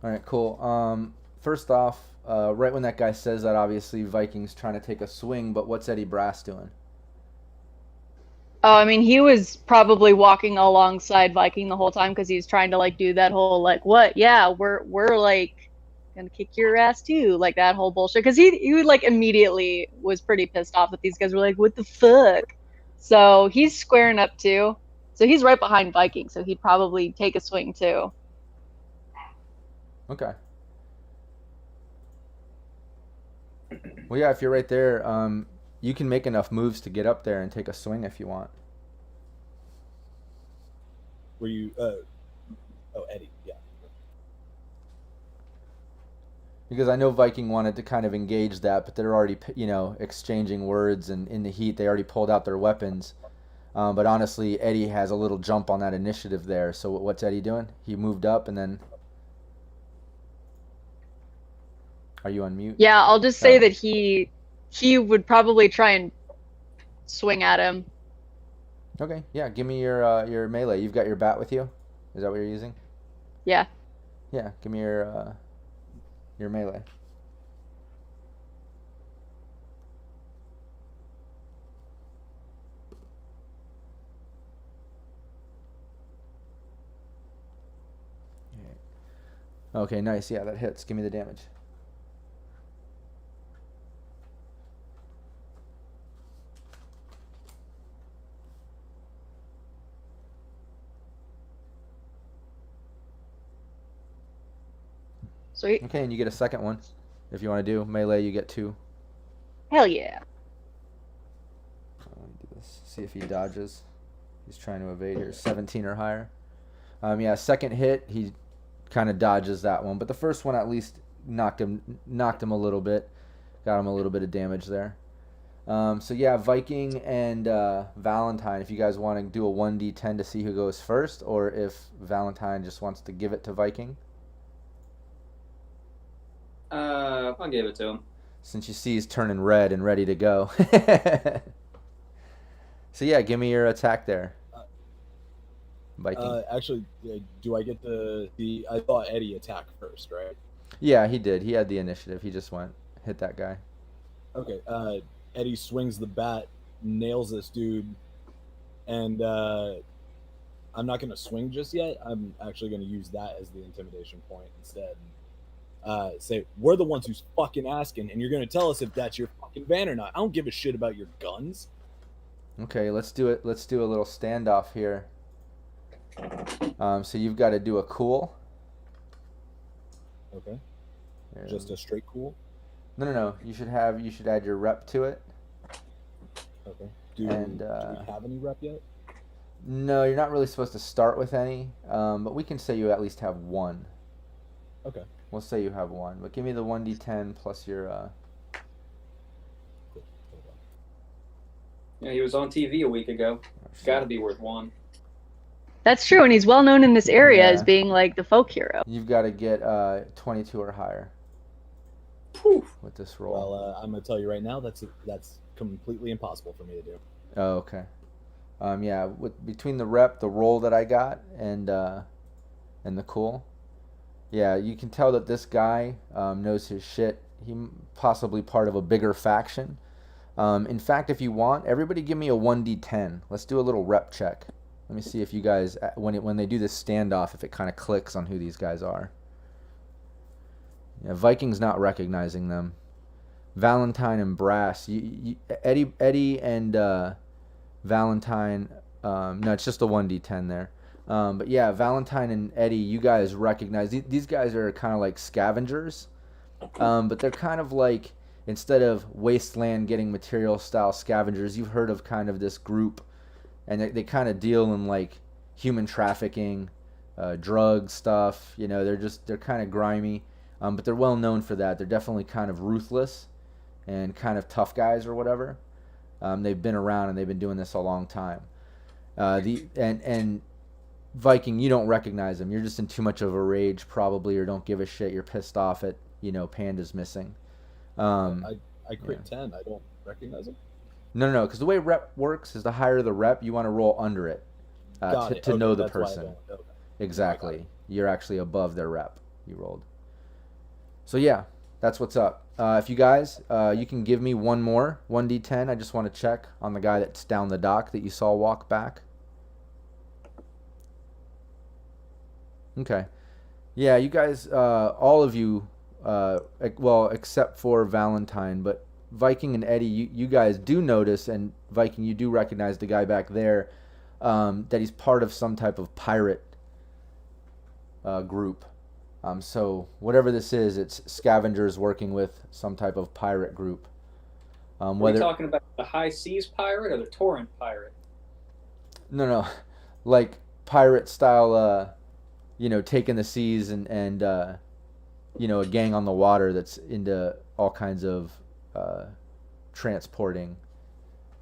All right, cool. First off, right when that guy says that, obviously Viking's trying to take a swing, but what's Eddie Brass doing?
Oh, I mean, he was probably walking alongside Viking the whole time because he's trying to do that whole what? Yeah, we're gonna kick your ass too, that whole bullshit. Because he immediately was pretty pissed off that these guys were what the fuck. So he's squaring up too. So he's right behind Viking, so he'd probably take a swing too.
Okay. Well, yeah, if you're right there, you can make enough moves to get up there and take a swing if you want.
Were you? Eddie, yeah.
Because I know Viking wanted to kind of engage that, but they're already, exchanging words, and in the heat, they already pulled out their weapons. But honestly, Eddie has a little jump on that initiative there. So what's Eddie doing? He moved up, and then... Are you on mute?
Yeah, I'll just say that he would probably try and swing at him.
Okay, yeah. Give me your melee. You've got your bat with you. Is that what you're using?
Yeah.
Yeah. Give me your melee. Okay, nice. Yeah, that hits. Give me the damage.
Sweet.
Okay, and you get a second one. If you want to do melee, you get 2.
Hell yeah.
Let me do this. See if he dodges. He's trying to evade here. 17 or higher. Yeah, second hit, he kind of dodges that one, but the first one at least knocked him a little bit. Got him a little bit of damage there. So yeah, Viking and Valentine, if you guys want to do a 1d10 to see who goes first, or if Valentine just wants to give it to Viking.
I'll give it to him.
Since you see he's turning red and ready to go. So yeah, give me your attack there, Viking.
Actually, do I get to see? I thought Eddie attacked first, right?
Yeah, he did. He had the initiative. He just hit that guy.
Okay. Eddie swings the bat, nails this dude, and I'm not going to swing just yet. I'm actually going to use that as the intimidation point instead. Say, we're the ones who's fucking asking, and you're going to tell us if that's your fucking van or not. I don't give a shit about your guns.
Okay, let's do it. Let's do a little standoff here. So you've got to do a cool.
Okay. Just a straight cool?
No. You should add your rep to it.
Okay. Do we have any rep yet?
No, you're not really supposed to start with any, but we can say you at least have 1.
Okay.
We'll say you have 1, but give me the 1d10 plus your.
Cool.
Yeah, he was on TV a week ago. Got to be worth 1.
That's true, and he's well known in this area
Yeah.
as being like the folk hero.
You've got to get 22 or higher.
Whew.
With this roll.
Well, I'm going to tell you right now, that's completely impossible for me to do.
Oh, okay. Yeah, between the rep, the roll that I got, and the cool. Yeah, you can tell that this guy knows his shit. He possibly part of a bigger faction. In fact, if you want, everybody give me a 1d10. Let's do a little rep check. Let me see if you guys, when they do this standoff, if it kind of clicks on who these guys are. Yeah, Viking's not recognizing them. Valentine and Brass. Eddie and Valentine. No, it's just a 1d10 there. But yeah, Valentine and Eddie, you guys recognize these guys are kind of like scavengers, but they're kind of like, instead of wasteland getting material style scavengers, you've heard of kind of this group, and they kind of deal in like human trafficking, drug stuff. You know, they're kind of grimy, but they're well known for that. They're definitely kind of ruthless and kind of tough guys or whatever. They've been around and they've been doing this a long time. And Viking, you don't recognize him. You're just in too much of a rage probably, or don't give a shit. You're pissed off at, Panda's missing.
I crit 10. I don't recognize him?
No, because the way rep works is the higher the rep, you want to roll under it to know the
that's why I
person.
don't. Okay.
Exactly. You're actually above their rep you rolled. So yeah, that's what's up. If you guys, you can give me one more 1d10. I just want to check on the guy that's down the dock that you saw walk back. Okay. Yeah, you guys, all of you, well, except for Valentine, but Viking and Eddie, you guys do notice, and Viking, you do recognize the guy back there, that he's part of some type of pirate group. So whatever this is, it's scavengers working with some type of pirate group.
Are we talking about the high seas pirate or the torrent pirate?
No, like pirate style, taking the seas and a gang on the water that's into all kinds of transporting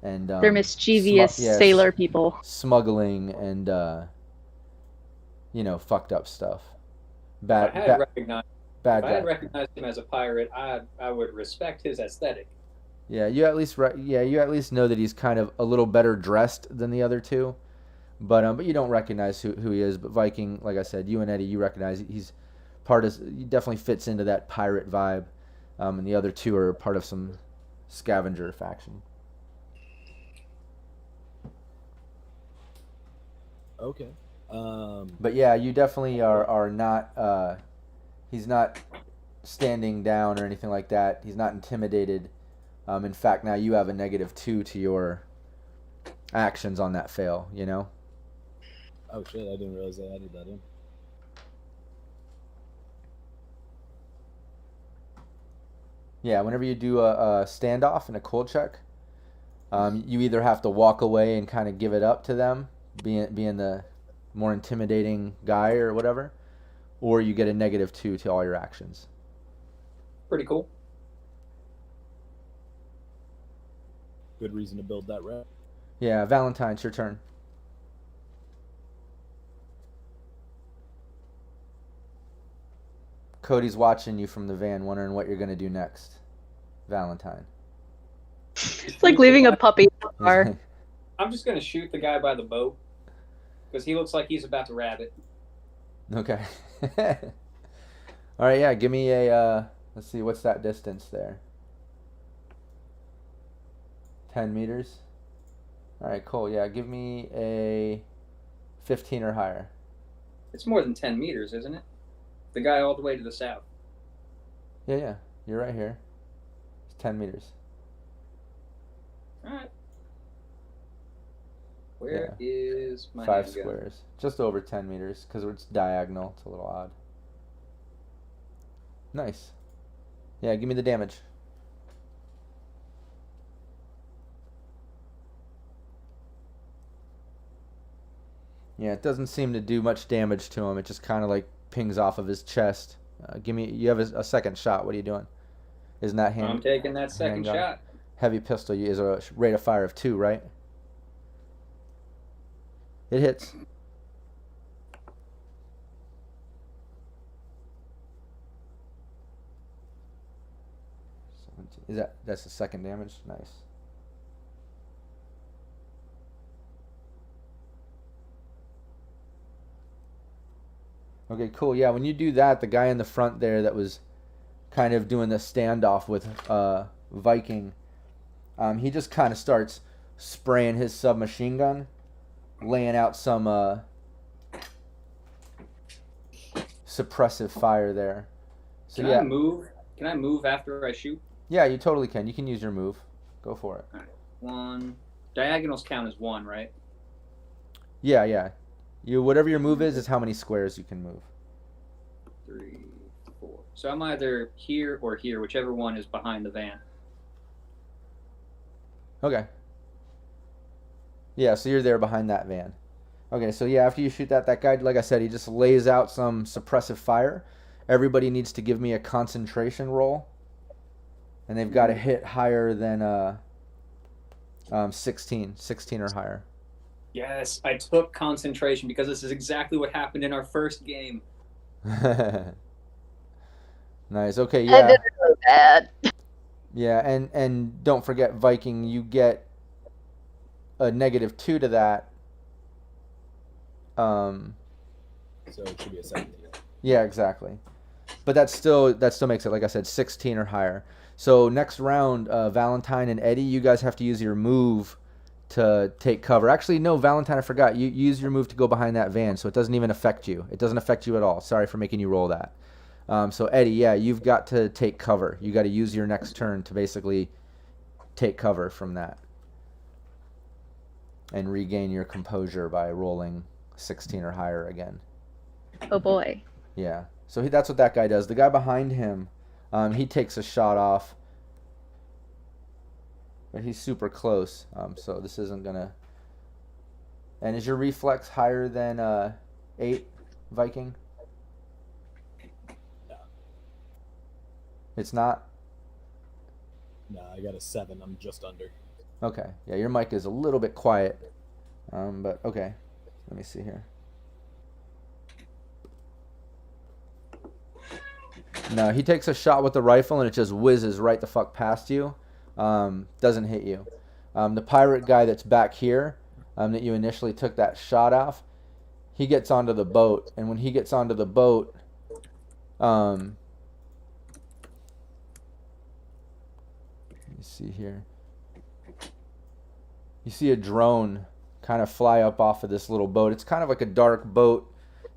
and
They're mischievous sailor people.
Smuggling and fucked up stuff.
If I had recognized him as a pirate, I would respect his aesthetic.
Yeah, you at least know that he's kind of a little better dressed than the other two, but you don't recognize who he is. But Viking, like I said, you and Eddie, you recognize he's he definitely fits into that pirate vibe, and the other two are part of some scavenger faction.
Okay.
But yeah, you definitely are not. He's not standing down or anything like that. He's not intimidated. In fact, now you have a -2 to your actions on that fail. You know.
Oh shit! I didn't realize I added that in.
Yeah, whenever you do a standoff and a cool check, you either have to walk away and kind of give it up to them, being the more intimidating guy or whatever, or you get a -2 to all your actions.
Pretty cool.
Good reason to build that rep.
Yeah, Valentine, it's your turn. Cody's watching you from the van, wondering what you're gonna do next. Valentine.
It's like leaving a puppy in the car.
I'm just gonna shoot the guy by the boat because he looks like he's about to rabbit.
Okay. All right, yeah. Give me a. Let's see, what's that distance there? 10 meters. All right, cool. Yeah, give me a 15 or higher.
It's more than 10 meters, isn't it? The guy all the way to the south.
Yeah. You're right here. It's 10 meters.
All right. Where is my
5
handgun?
squares. Just over 10 meters because it's diagonal. It's a little odd. Nice. Yeah, give me the damage. Yeah, it doesn't seem to do much damage to him. It just kind of like pings off of his chest. You have a second shot. What are you doing? Isn't that hand?
I'm taking that second
handgun?
shot.
Heavy pistol is a rate of fire of 2, right? It hits. That's the second damage? Nice. Okay, cool. Yeah, when you do that, the guy in the front there that was kind of doing the standoff with Viking, he just kind of starts spraying his submachine gun, laying out some suppressive fire there. So
Can I move? Can I move after I shoot?
Yeah, you totally can. You can use your move. Go for it.
All right. 1. Diagonals count as 1, right?
Yeah. Whatever your move is how many squares you can move.
3, 4. So I'm either here or here, whichever one is behind the van.
Okay. Yeah, so you're there behind that van. Okay, so yeah, after you shoot that guy, like I said, he just lays out some suppressive fire. Everybody needs to give me a concentration roll. And they've got to hit higher than 16 or higher.
Yes, I took concentration because this is exactly what happened in our first game.
Nice. Okay,
That
yeah.
did really bad.
Yeah, and don't forget, Viking, you get a -2 to that.
So it should be a 17.
Yeah, exactly. But that still makes it, like I said, 16 or higher. So next round, Valentine and Eddie, you guys have to use your move to take cover. Actually, no, Valentine, I forgot. You use your move to go behind that van, so it doesn't even affect you. It doesn't affect you at all. Sorry for making you roll that. So Eddie, yeah, you've got to take cover. You got to use your next turn to basically take cover from that and regain your composure by rolling 16 or higher again.
Oh boy.
Yeah. So that's what that guy does. The guy behind him, he takes a shot off, but he's super close. So this isn't gonna. And is your reflex higher than 8, Viking?
No.
It's not.
No, I got a 7. I'm just under.
Okay. Yeah, your mic is a little bit quiet, but okay. Let me see here. No, he takes a shot with the rifle and it just whizzes right the fuck past you. doesn't hit you. The pirate guy that's back here, that you initially took that shot off, he gets onto the boat, and when he gets onto the boat, let me see here. You see a drone kind of fly up off of this little boat. It's kind of like a dark boat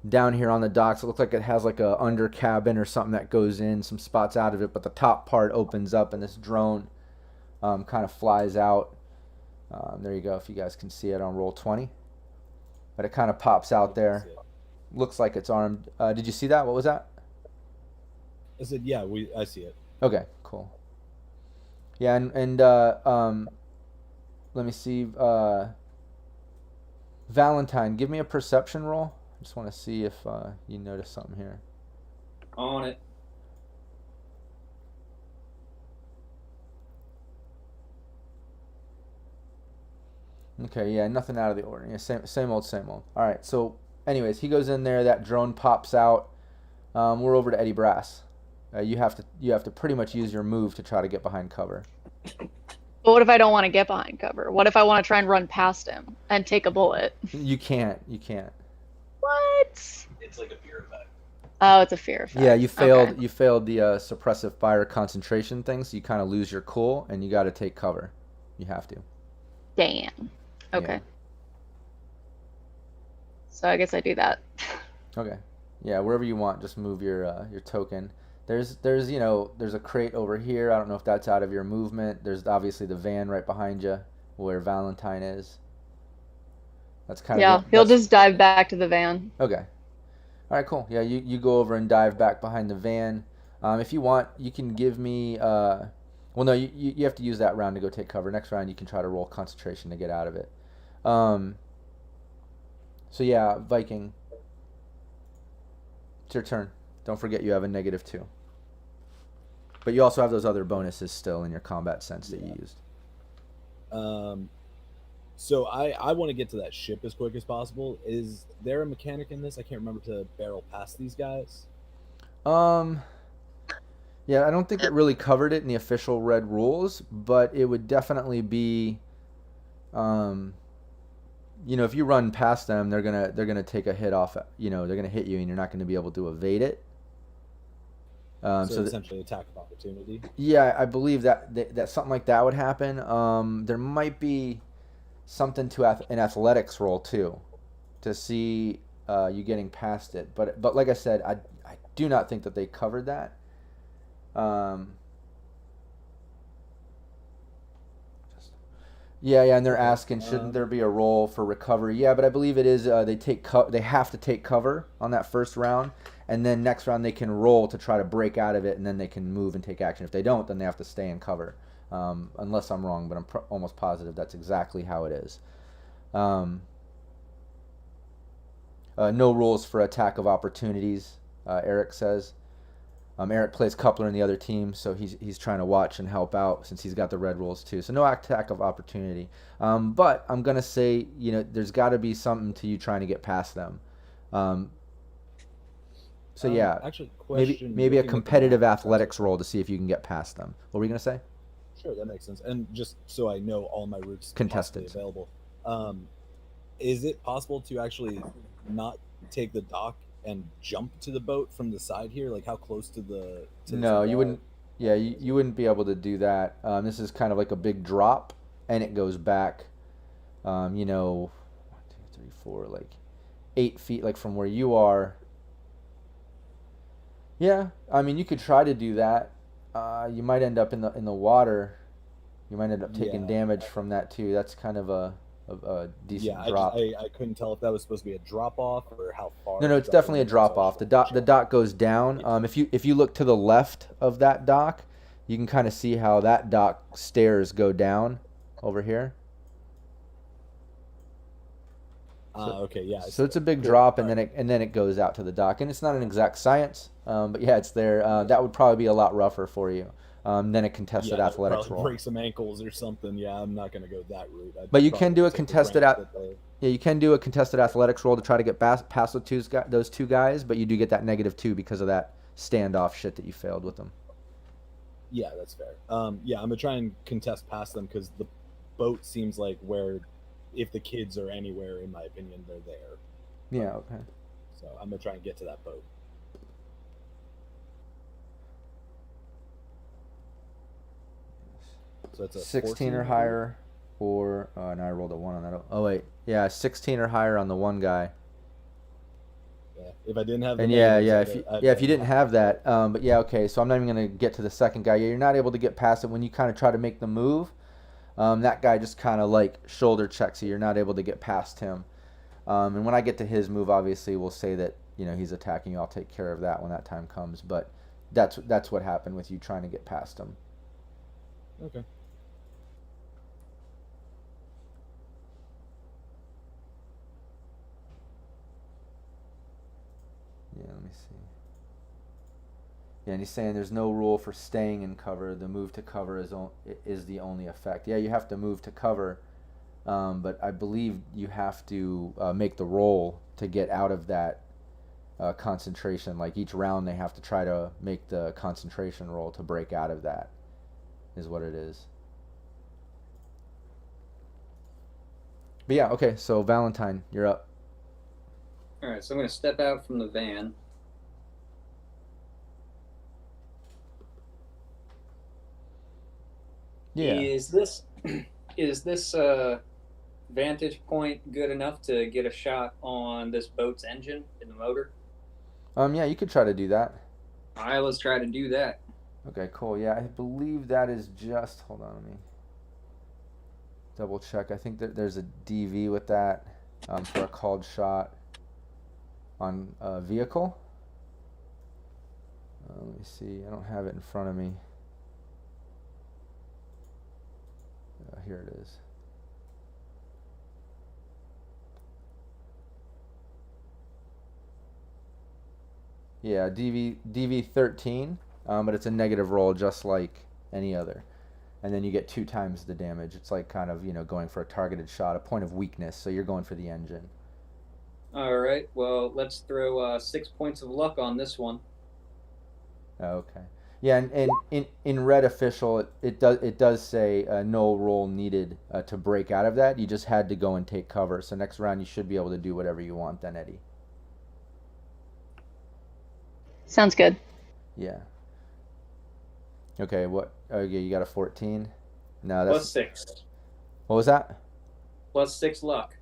down here on the docks. It looks like it has like a under cabin or something that goes in, some spots out of it, but the top part opens up and this drone kind of flies out. There you go, if you guys can see it on roll 20. But it kind of pops out there. Looks like it's armed. Did you see that? What was that?
I said, yeah, I see it.
Okay, cool. Yeah, and let me see. Valentine, give me a perception roll. I just want to see if you notice something here.
On it.
Okay, yeah, nothing out of the ordinary. Yeah, same old, same old. All right, so anyways, he goes in there. That drone pops out. We're over to Eddie Brass. You have to pretty much use your move to try to get behind cover.
But what if I don't want to get behind cover? What if I want to try and run past him and take a bullet?
You can't.
What?
It's like a fear effect.
Oh, it's a fear effect.
Yeah, you failed.
Okay.
You failed the suppressive fire concentration thing, so you kind of lose your cool, and you got to take cover. You have to.
Damn. Okay.
Yeah.
So I guess I do that.
Okay. Yeah, wherever you want, just move your token. There's a crate over here. I don't know if that's out of your movement. There's obviously the van right behind you where Valentine is. That's kind of
he'll just dive back to the van.
Okay. All right, cool. Yeah, you go over and dive back behind the van. If you want, you can give me well, no, you have to use that round to go take cover. Next round you can try to roll concentration to get out of it. So yeah, Viking. It's your turn. Don't forget you have a -2. But you also have those other bonuses still in your combat sense that you used.
So I want to get to that ship as quick as possible. Is there a mechanic in this? I can't remember to barrel past these guys.
Yeah, I don't think it really covered it in the official red rules, but it would definitely be if you run past them, they're gonna take a hit off. They're gonna hit you, and you're not gonna be able to evade it.
So essentially, attack of opportunity.
Yeah, I believe that something like that would happen. There might be something to an athletics roll too, to see you getting past it. But like I said, I do not think that they covered that. Yeah, and they're asking, shouldn't there be a roll for recovery? Yeah, but I believe it is. They have to take cover on that first round, and then next round they can roll to try to break out of it, and then they can move and take action. If they don't, then they have to stay in cover. Unless I'm wrong, but I'm almost positive that's exactly how it is. No rules for attack of opportunities, Eric says. Eric plays coupler in the other team, so he's trying to watch and help out since he's got the red rules too. So no attack of opportunity. But I'm going to say, there's got to be something to you trying to get past them. So yeah,
actually,
maybe a competitive athletics roll to see if you can get past them. What were you going to say?
Sure, that makes sense. And just so I know all my routes
contested
available, is it possible to actually not take the dock and jump to the boat from the side here? Like how close to the
No, you wouldn't. Yeah, you wouldn't be able to do that. This is kind of like a big drop, and it goes back 1, 2, 3, 4, like 8 feet, like from where you are. Yeah, I mean you could try to do that. You might end up in the water. You might end up taking damage from that too. That's kind of a decent drop.
I couldn't tell if that was supposed to be a drop off or how far.
No, it's definitely a drop off. The dock goes down. If you look to the left of that dock, you can kind of see how that dock stairs go down over here.
Okay, yeah.
So it's a big drop, and then it goes out to the dock, and it's not an exact science, but yeah, it's there. That would probably be a lot rougher for you than a contested athletics roll.
Break some ankles or something. Yeah, I'm not gonna go that route.
But you can do a contested you can do a contested athletics roll to try to get past those two guys, but you do get that -2 because of that standoff shit that you failed with them.
Yeah, that's fair. Yeah, I'm gonna try and contest past them because the boat seems like where, if the kids are anywhere, in my opinion, they're there.
Yeah, okay.
So I'm gonna try and get to that boat. So that's a
16
14,
or
I believe?
higher, or and I rolled a 1 on that. Oh wait, yeah, 16 or higher on the one guy.
Yeah. If I didn't have the
And
negatives,
if you didn't have that, but yeah, okay. So I'm not even gonna get to the second guy. Yeah, you're not able to get past it when you kind of try to make the move. That guy just kind of like shoulder checks you. You're not able to get past him. And when I get to his move, obviously we'll say that he's attacking you. I'll take care of that when that time comes. But that's what happened with you trying to get past him.
Okay.
Yeah, let me see. Yeah, and he's saying there's no rule for staying in cover. The move to cover is the only effect. Yeah, you have to move to cover, but I believe you have to make the roll to get out of that concentration. Like each round, they have to try to make the concentration roll to break out of that, is what it is. But yeah, okay, so Valentine, you're up.
All right, so I'm going to step out from the van.
Yeah.
Is this vantage point good enough to get a shot on this boat's engine in the motor?
Yeah, you could try to do that.
All right, let's try to do that.
Okay, cool. Yeah, I believe that is just. Hold on, let me double check. I think that there's a DV with that for a called shot on a vehicle. Let me see. I don't have it in front of me. Here it is. Yeah, DV 13, but it's a negative roll just like any other. And then you get 2 times the damage. It's like kind of, going for a targeted shot, a point of weakness, so you're going for the engine.
All right, well, let's throw 6 points of luck on this one.
Okay. Yeah, and in red official, it does say no roll needed to break out of that. You just had to go and take cover. So next round you should be able to do whatever you want then, Eddie.
Sounds good.
Yeah. Okay, what? Okay, you got a 14? No, that's...
Plus 6.
What was that?
Plus 6 luck.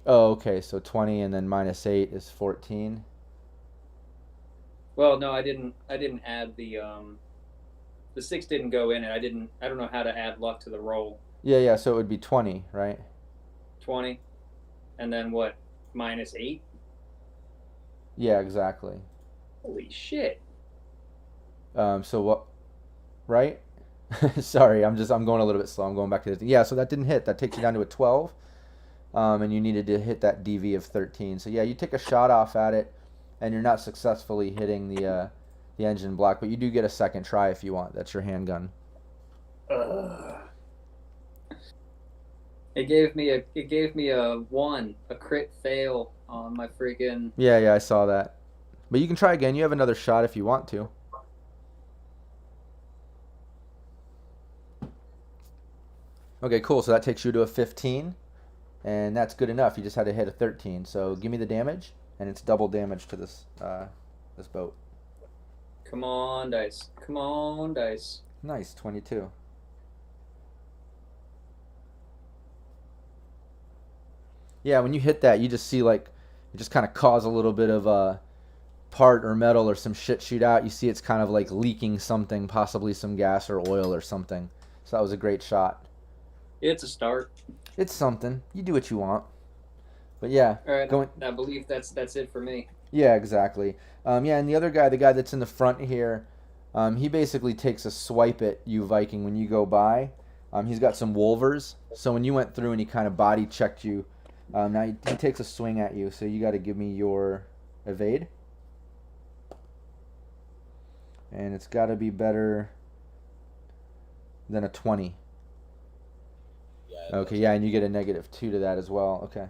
Oh, okay, so 20 and then minus 8 is 14.
Well, no, I didn't add the 6 didn't go in it. I don't know how to add luck to the roll.
Yeah, so it would be 20, right?
20. And then what? Minus 8?
Yeah, exactly.
Holy shit.
So what, right? Sorry, I'm going a little bit slow. I'm going back to the... Yeah, so that didn't hit. That takes you down to a 12. And you needed to hit that DV of 13. So yeah, you take a shot off at it, and you're not successfully hitting the engine block, but you do get a second try if you want. That's your handgun.
It gave me a 1, a crit fail on my freaking...
Yeah, I saw that. But you can try again. You have another shot if you want to. Okay, cool. So that takes you to a 15, and that's good enough. You just had to hit a 13. So give me the damage, and it's double damage to this this boat.
Come on, dice. Come on, dice.
Nice, 22. Yeah, when you hit that, you just see like it just kind of cause a little bit of part or metal or some shit shoot out. You see it's kind of like leaking something, possibly some gas or oil or something. So that was a great shot.
It's a start.
It's something. You do what you want. But yeah.
All right. I believe that's it for me.
Yeah, exactly. Yeah, and the other guy, the guy that's in the front here, he basically takes a swipe at you, Viking, when you go by. He's got some Wolvers. So when you went through and he kind of body checked you, now he takes a swing at you. So you got to give me your evade. And it's got to be better than a 20. Okay, yeah, and you get a -2 to that as well. Okay.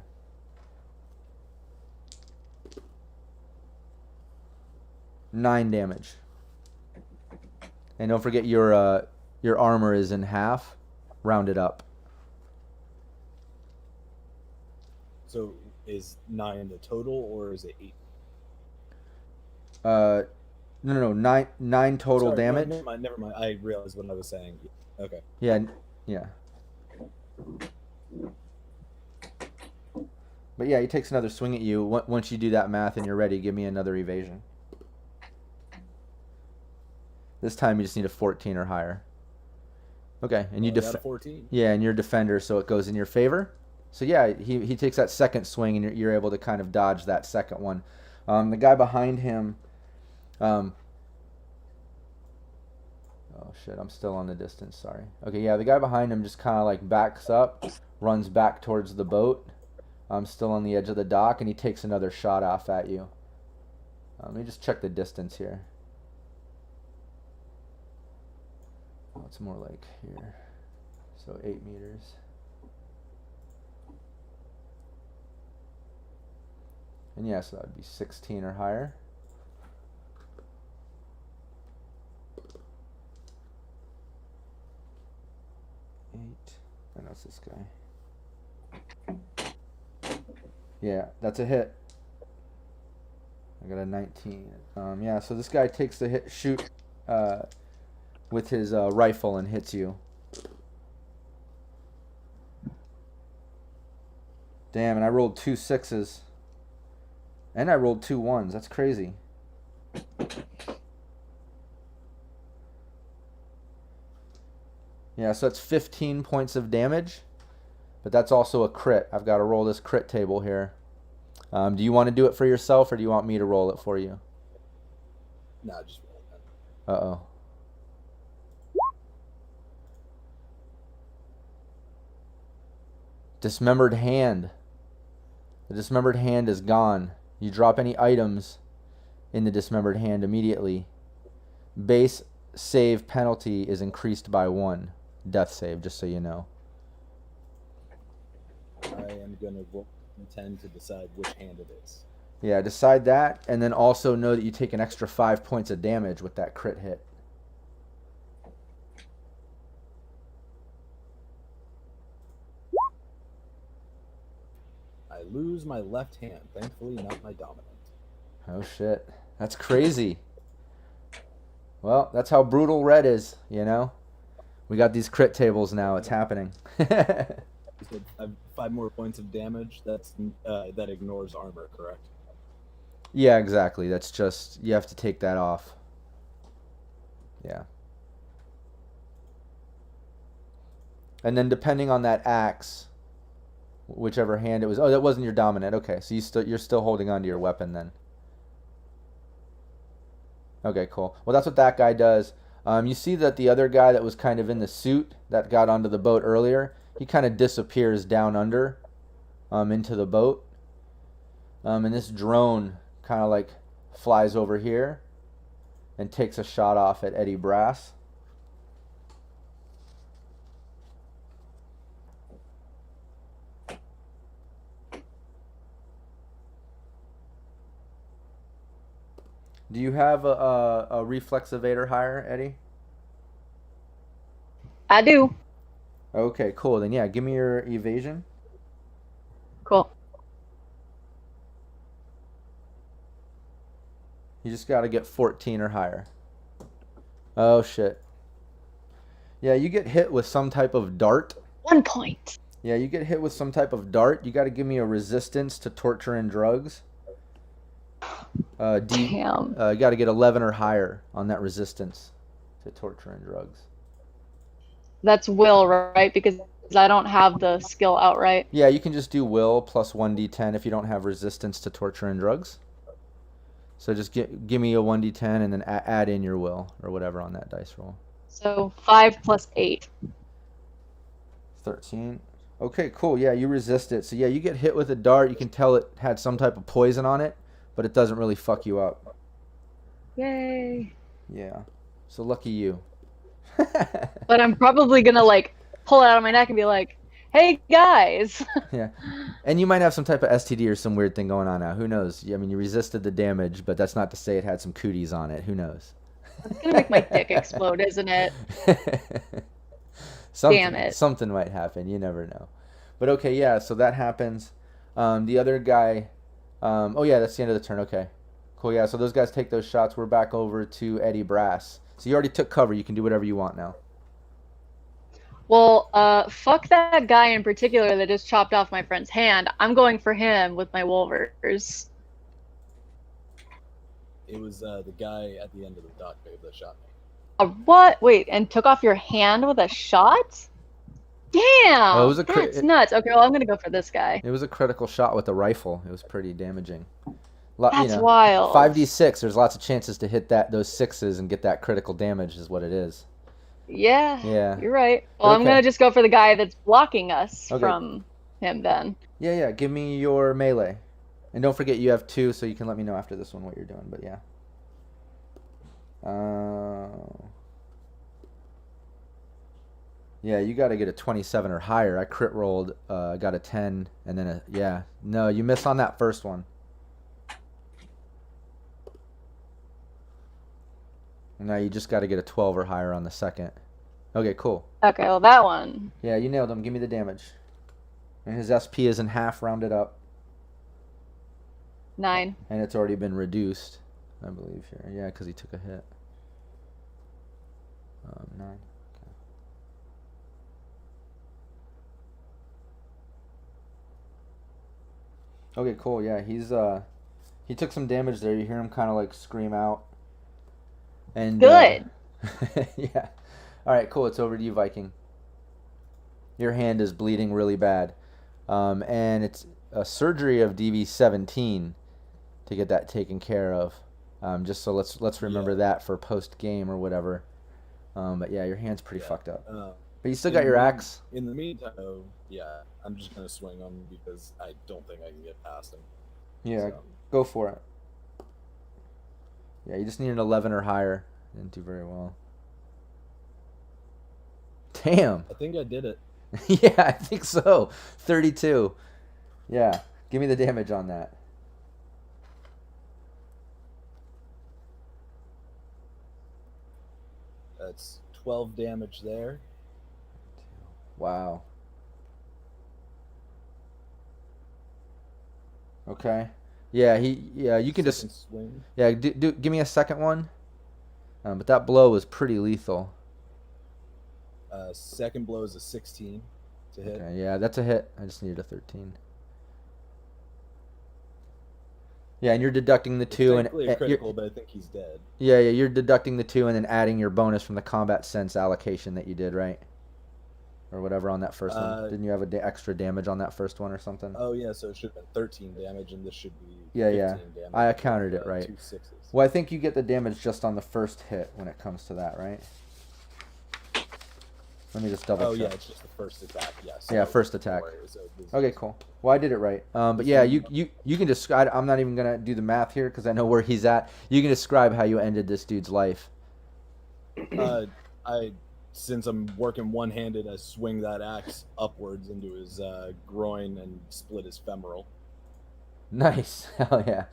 Nine damage. And don't forget your armor is in half, rounded up.
So is 9 the total, or is it 8?
No, 9 total
Sorry,
damage.
No, never mind. I realized what I was saying. Okay.
Yeah. But yeah, he takes another swing at you. Once you do that math and you're ready, give me another evasion. This time you just need a 14 or higher. Okay, and you
got a 14.
Yeah, and you're a defender, so it goes in your favor. So yeah, he takes that second swing, and you're able to kind of dodge that second one. The guy behind him. Oh shit, I'm still on the distance. Sorry. Okay, yeah, the guy behind him just kind of like backs up, runs back towards the boat. I'm still on the edge of the dock, and he takes another shot off at you. Let me just check the distance here. Oh, it's more like here. So 8 meters. And yeah, so that would be 16 or higher. I know it's this guy. Yeah, that's a hit. I got a 19. Yeah, so this guy takes the shoot with his rifle and hits you. Damn, and I rolled 2 6s. And I rolled 2 1s. That's crazy. Yeah, so that's 15 points of damage. But that's also a crit. I've got to roll this crit table here. Do you want to do it for yourself, or do you want me to roll it for you?
No, just roll it.
Uh-oh. Dismembered hand. The dismembered hand is gone. You drop any items in the dismembered hand immediately. Base save penalty is increased by 1. Death save, just so you know.
I am going to roll 10 to decide which hand it is.
Yeah, decide that, and then also know that you take an extra 5 points of damage with that crit hit.
I lose my left hand. Thankfully, not my dominant.
Oh, shit. That's crazy. Well, that's how brutal Red is, you know? We got these crit tables now. It's happening.
You said 5 more points of damage. That's that ignores armor, correct?
Yeah, exactly. That's just, you have to take that off. Yeah. And then depending on that axe, whichever hand it was. Oh, that wasn't your dominant. Okay, so you're still holding on to your weapon then. Okay, cool. Well, that's what that guy does. You see that the other guy that was kind of in the suit that got onto the boat earlier, he kind of disappears down under into the boat. And this drone kind of like flies over here and takes a shot off at Eddie Brass. Do you have a reflex evader higher, Eddie?
I do.
Okay, cool. Then yeah, give me your evasion.
Cool.
You just got to get 14 or higher. Oh shit. Yeah, you get hit with some type of dart.
1 point.
Yeah, you get hit with some type of dart. You got to give me a resistance to torture and drugs.
Damn.
You got to get 11 or higher on that resistance to torture and drugs.
That's will, right? Because I don't have the skill outright.
Yeah, you can just do will plus 1d10 if you don't have resistance to torture and drugs. So just give me a 1d10 and then add in your will or whatever on that dice roll.
So 5 plus 8.
13. Okay, cool. Yeah, you resist it. So yeah, you get hit with a dart. You can tell it had some type of poison on it, but it doesn't really fuck you up.
Yay.
Yeah. So lucky you.
But I'm probably going to like pull it out of my neck and be like, hey guys.
Yeah. And you might have some type of STD or some weird thing going on now. Who knows? I mean, you resisted the damage, but that's not to say it had some cooties on it. Who knows?
It's gonna make my dick explode, isn't it? Damn it.
Something might happen. You never know. But okay, yeah. So that happens. The other guy. Oh yeah, that's the end of the turn. Okay, cool. Yeah. So those guys take those shots. We're back over to Eddie Brass. So you already took cover. You can do whatever you want now.
Well, fuck that guy in particular that just chopped off my friend's hand. I'm going for him with my Wolvers.
It was the guy at the end of the dock babe that shot me.
What? Wait, and took off your hand with a shot? Damn!
Well, it was
that's nuts. Okay, well, I'm gonna go for this guy.
It was a critical shot with a rifle. It was pretty damaging.
That's wild.
5d6. There's lots of chances to hit those sixes and get that critical damage. Is what it is.
Yeah. You're right. Well, I'm gonna just go for the guy that's blocking us from him then.
Yeah. Give me your melee, and don't forget you have 2, so you can let me know after this one what you're doing. But yeah. Yeah, you got to get a 27 or higher. I crit rolled, got a 10, and then no, you miss on that first one. Now you just got to get a 12 or higher on the second. Okay, cool.
Okay, well that one.
Yeah, you nailed him. Give me the damage. And his SP is in half, rounded up.
9.
And it's already been reduced, I believe here. Yeah, because he took a hit. 9. Okay, cool. Yeah, he took some damage there. You hear him kind of like scream out. And
good.
Yeah. All right, cool. It's over to you, Viking. Your hand is bleeding really bad, and it's a surgery of DV17 to get that taken care of. Just so let's remember that for post game or whatever. But yeah, your hand's pretty fucked up. But you still got your axe.
In the meantime, I'm just gonna swing him because I don't think I can get past him.
Yeah, go for it. Yeah, you just need an 11 or higher. Didn't do very well. Damn.
I think I did it.
Yeah, I think so. 32. Yeah, give me the damage on that.
That's 12 damage there.
Wow. Okay. Yeah, you can
Second
just
swing.
Yeah, give me a second one. But that blow was pretty lethal.
Second blow is a 16 to hit.
Okay, yeah, that's a hit. I just needed a 13. Yeah, and you're deducting the 2 and
a critical, but I think he's dead.
Yeah, you're deducting the 2 and then adding your bonus from the combat sense allocation that you did, right? Or whatever on that first one. Didn't you have extra damage on that first one or something?
Oh yeah, so it should have been 13 damage, and this should be 15 damage.
I accounted it right.
2 6s.
Well, I think you get the damage just on the first hit when it comes to that, right? Let me just double check.
Oh yeah, it's just the first attack. Yes.
Yeah, first attack. Okay, cool. Well, I did it right. But yeah, you can describe. I'm not even gonna do the math here because I know where he's at. You can describe how you ended this dude's life.
Since I'm working one-handed, I swing that axe upwards into his groin and split his femoral.
Nice. Hell yeah.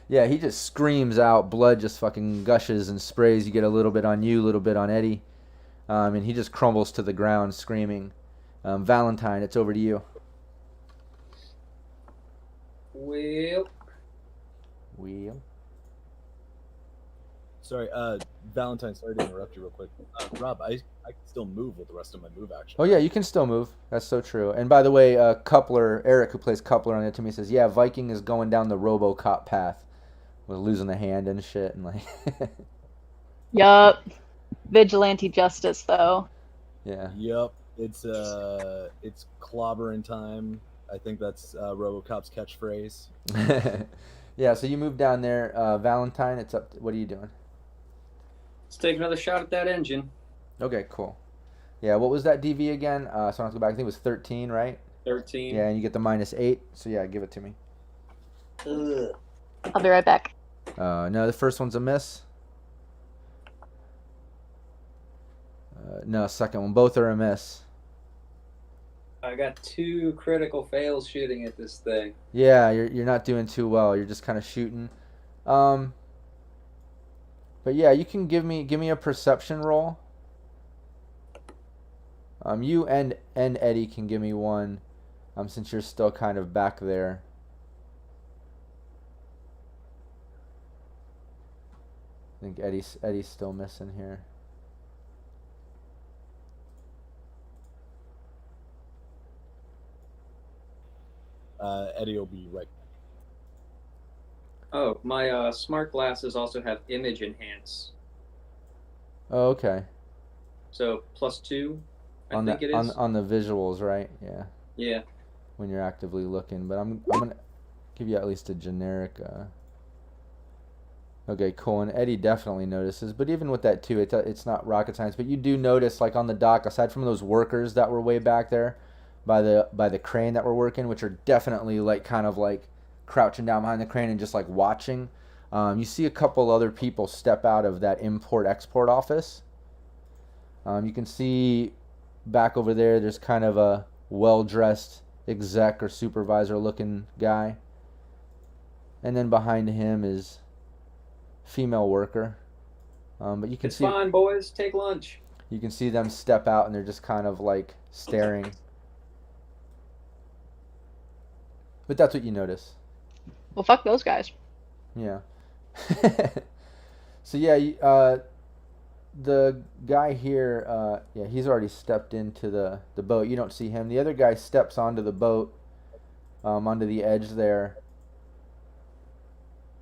Yeah, he just screams out. Blood just fucking gushes and sprays. You get a little bit on you, a little bit on Eddie. And he just crumbles to the ground screaming. Valentine, it's over to you.
Well.
Sorry, Valentine, sorry to interrupt you real quick. Rob, I can still move with the rest of my move action.
Oh, yeah, you can still move. That's so true. And by the way, Coupler, Eric, who plays Coupler on it to me, says, yeah, Viking is going down the RoboCop path with losing the hand and shit. And like,
yup. Vigilante justice, though.
Yeah.
Yep. It's clobbering time. I think that's RoboCop's catchphrase.
Yeah, so you move down there. Valentine, it's up. What are you doing?
Let's take another shot at that engine.
Okay, cool. Yeah, what was that DV again? So I have to go back. I think it was 13, right?
13.
Yeah, and you get the -8. So yeah, give it to me.
Ugh.
I'll be right back.
No, the first one's a miss. No, second one. Both are a miss.
I got 2 critical fails shooting at this thing.
Yeah, you're not doing too well. You're just kind of shooting. But yeah, you can give me a perception roll. You and Eddie can give me one, since you're still kind of back there. I think Eddie's still missing here.
Eddie will be right.
Oh, my smart glasses also have image enhance.
Oh, okay.
So +2, I
On
think
the
it is.
on the visuals, right? Yeah.
Yeah.
When you're actively looking, but I'm gonna give you at least a generic. Okay, cool. And Eddie definitely notices, but even with that too, it's not rocket science. But you do notice, like on the dock, aside from those workers that were way back there, by the crane that were working, which are definitely like kind of like crouching down behind the crane and just like watching. You see a couple other people step out of that import-export office. You can see back over there, there's kind of a well-dressed exec or supervisor-looking guy. And then behind him is female worker. But you can see...
It's fine, boys. Take lunch.
You can see them step out and they're just kind of like staring. But that's what you notice.
Well, fuck those guys.
Yeah. So yeah, the guy here, yeah, he's already stepped into the boat. You don't see him. The other guy steps onto the boat, onto the edge there,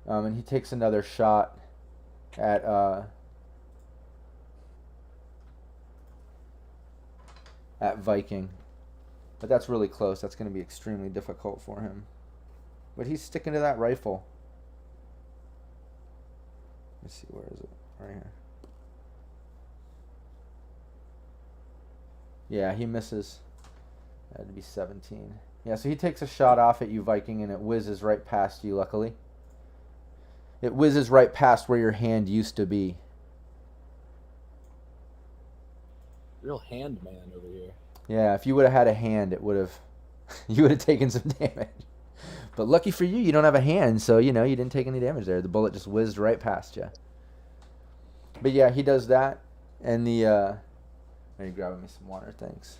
and he takes another shot at Viking. But that's really close. That's going to be extremely difficult for him. But he's sticking to that rifle. Let's see, where is it? Right here. Yeah, he misses. That'd be 17. Yeah, so he takes a shot off at you, Viking, and it whizzes right past you, luckily. It whizzes right past where your hand used to be.
Real hand man over here.
Yeah, if you would have had a hand, it would have... you would have taken some damage. But lucky for you, you don't have a hand, so, you know, you didn't take any damage there. The bullet just whizzed right past you. But yeah, he does that, and the... Are you grabbing me some water? Thanks.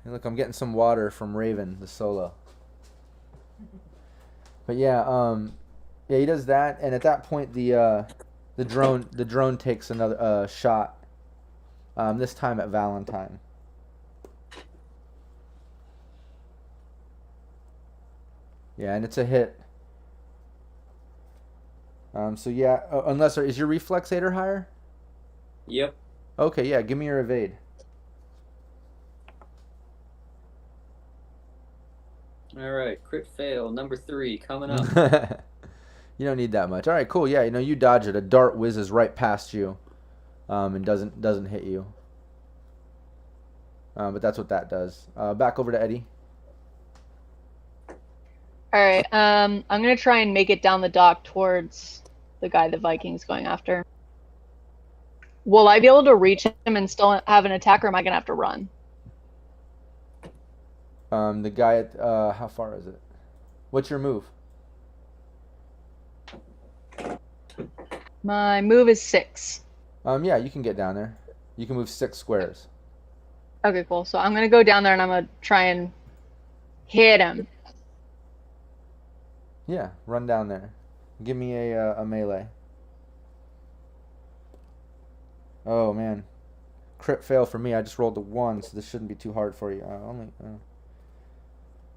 Hey, look, I'm getting some water from Raven, the solo. But yeah, yeah, he does that, and at that point, the drone takes another shot. This time at Valentine. Yeah, and it's a hit. So yeah, unless is your reflex 8 or higher?
Yep.
Okay, yeah, give me your evade.
All right, crit fail number 3 coming up.
You don't need that much. All right, cool. Yeah, you know, you dodge it. A dart whizzes right past you, and doesn't hit you. But that's what that does. Back over to Eddie.
All right. I'm gonna try and make it down the dock towards the guy the Viking's going after. Will I be able to reach him and still have an attack, or am I gonna have to run?
The guy at how far is it? What's your move?
My move is 6.
Yeah, you can get down there. You can move 6 squares.
Okay, cool. So I'm gonna go down there and I'm gonna try and hit him.
Yeah, run down there. Give me a melee. Oh man, crit fail for me. I just rolled a 1, so this shouldn't be too hard for you.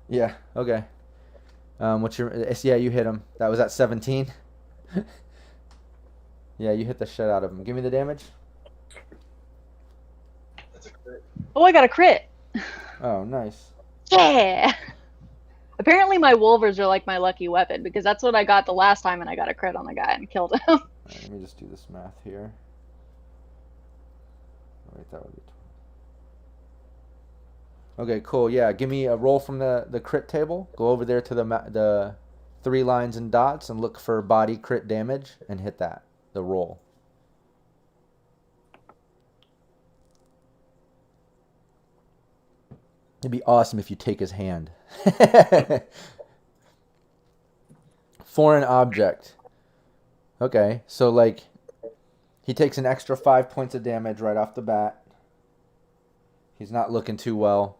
Yeah, okay. What's your? Yeah, you hit him. That was at 17. Yeah, you hit the shit out of him. Give me the damage.
That's a crit.
Oh, I got a crit.
Oh, nice.
Yeah. Apparently my Wolvers are like my lucky weapon, because that's what I got the last time and I got a crit on the guy and killed him.
All right, let me just do this math here. Wait, that would be 20. Okay, cool. Yeah, give me a roll from the crit table. Go over there to the 3 lines and dots and look for body crit damage and hit that, the roll. It'd be awesome if you take his hand. Foreign object. Okay, so like he takes an extra 5 points of damage right off the bat. He's not looking too well.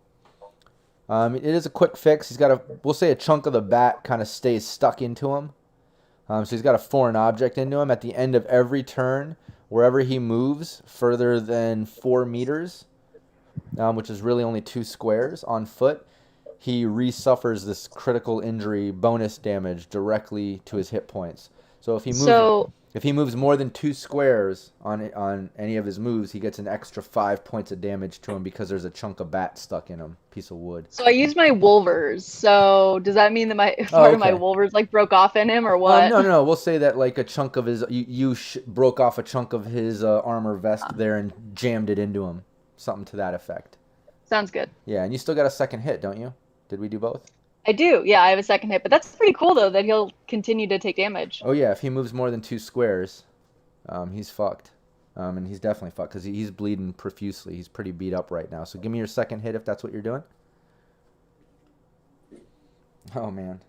It is a quick fix. He's got we'll say a chunk of the bat kind of stays stuck into him. So he's got a foreign object into him. At the end of every turn, wherever he moves further than 4 meters, which is really only 2 squares on foot, he resuffers this critical injury bonus damage directly to his hit points. So if he moves more than 2 squares on any of his moves, he gets an extra 5 points of damage to him because there's a chunk of bat stuck in him, piece of wood.
So I used my Wolvers. So does that mean that part of my Wolvers like broke off in him or what?
No. We'll say that like a chunk of his broke off a chunk of his armor vest there and jammed it into him, something to that effect.
Sounds good.
Yeah, and you still got a second hit, don't you? Did we do both?
I do. Yeah, I have a second hit, but that's pretty cool though that he'll continue to take damage.
Oh yeah, if he moves more than 2 squares, he's fucked. And he's definitely fucked because he's bleeding profusely. He's pretty beat up right now. So give me your second hit if that's what you're doing. Oh man.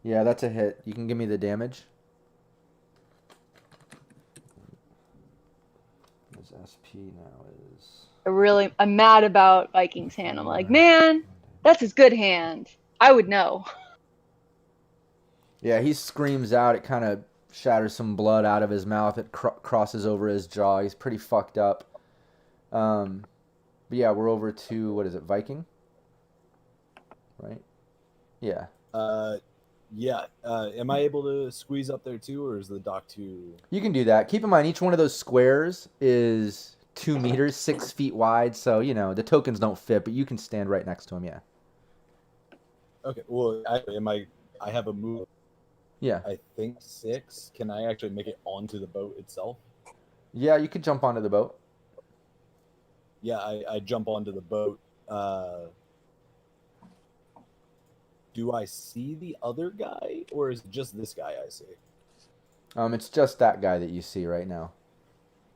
Yeah, that's a hit. You can give me the damage. His SP now is...
I'm mad about Viking's hand. I'm like, man, that's his good hand. I would know.
Yeah, he screams out. It kind of shatters some blood out of his mouth. It crosses over his jaw. He's pretty fucked up. But yeah, we're over to, what is it, Viking? Right? Yeah.
Yeah. Am I able to squeeze up there too, or is the dock too...
You can do that. Keep in mind, each one of those squares is 2 meters, 6 feet wide. So, you know, the tokens don't fit, but you can stand right next to him, yeah.
Okay, well, I have a move.
Yeah.
I think 6. Can I actually make it onto the boat itself?
Yeah, you could jump onto the boat.
Yeah, I jump onto the boat. Do I see the other guy, or is it just this guy I see?
It's just that guy that you see right now.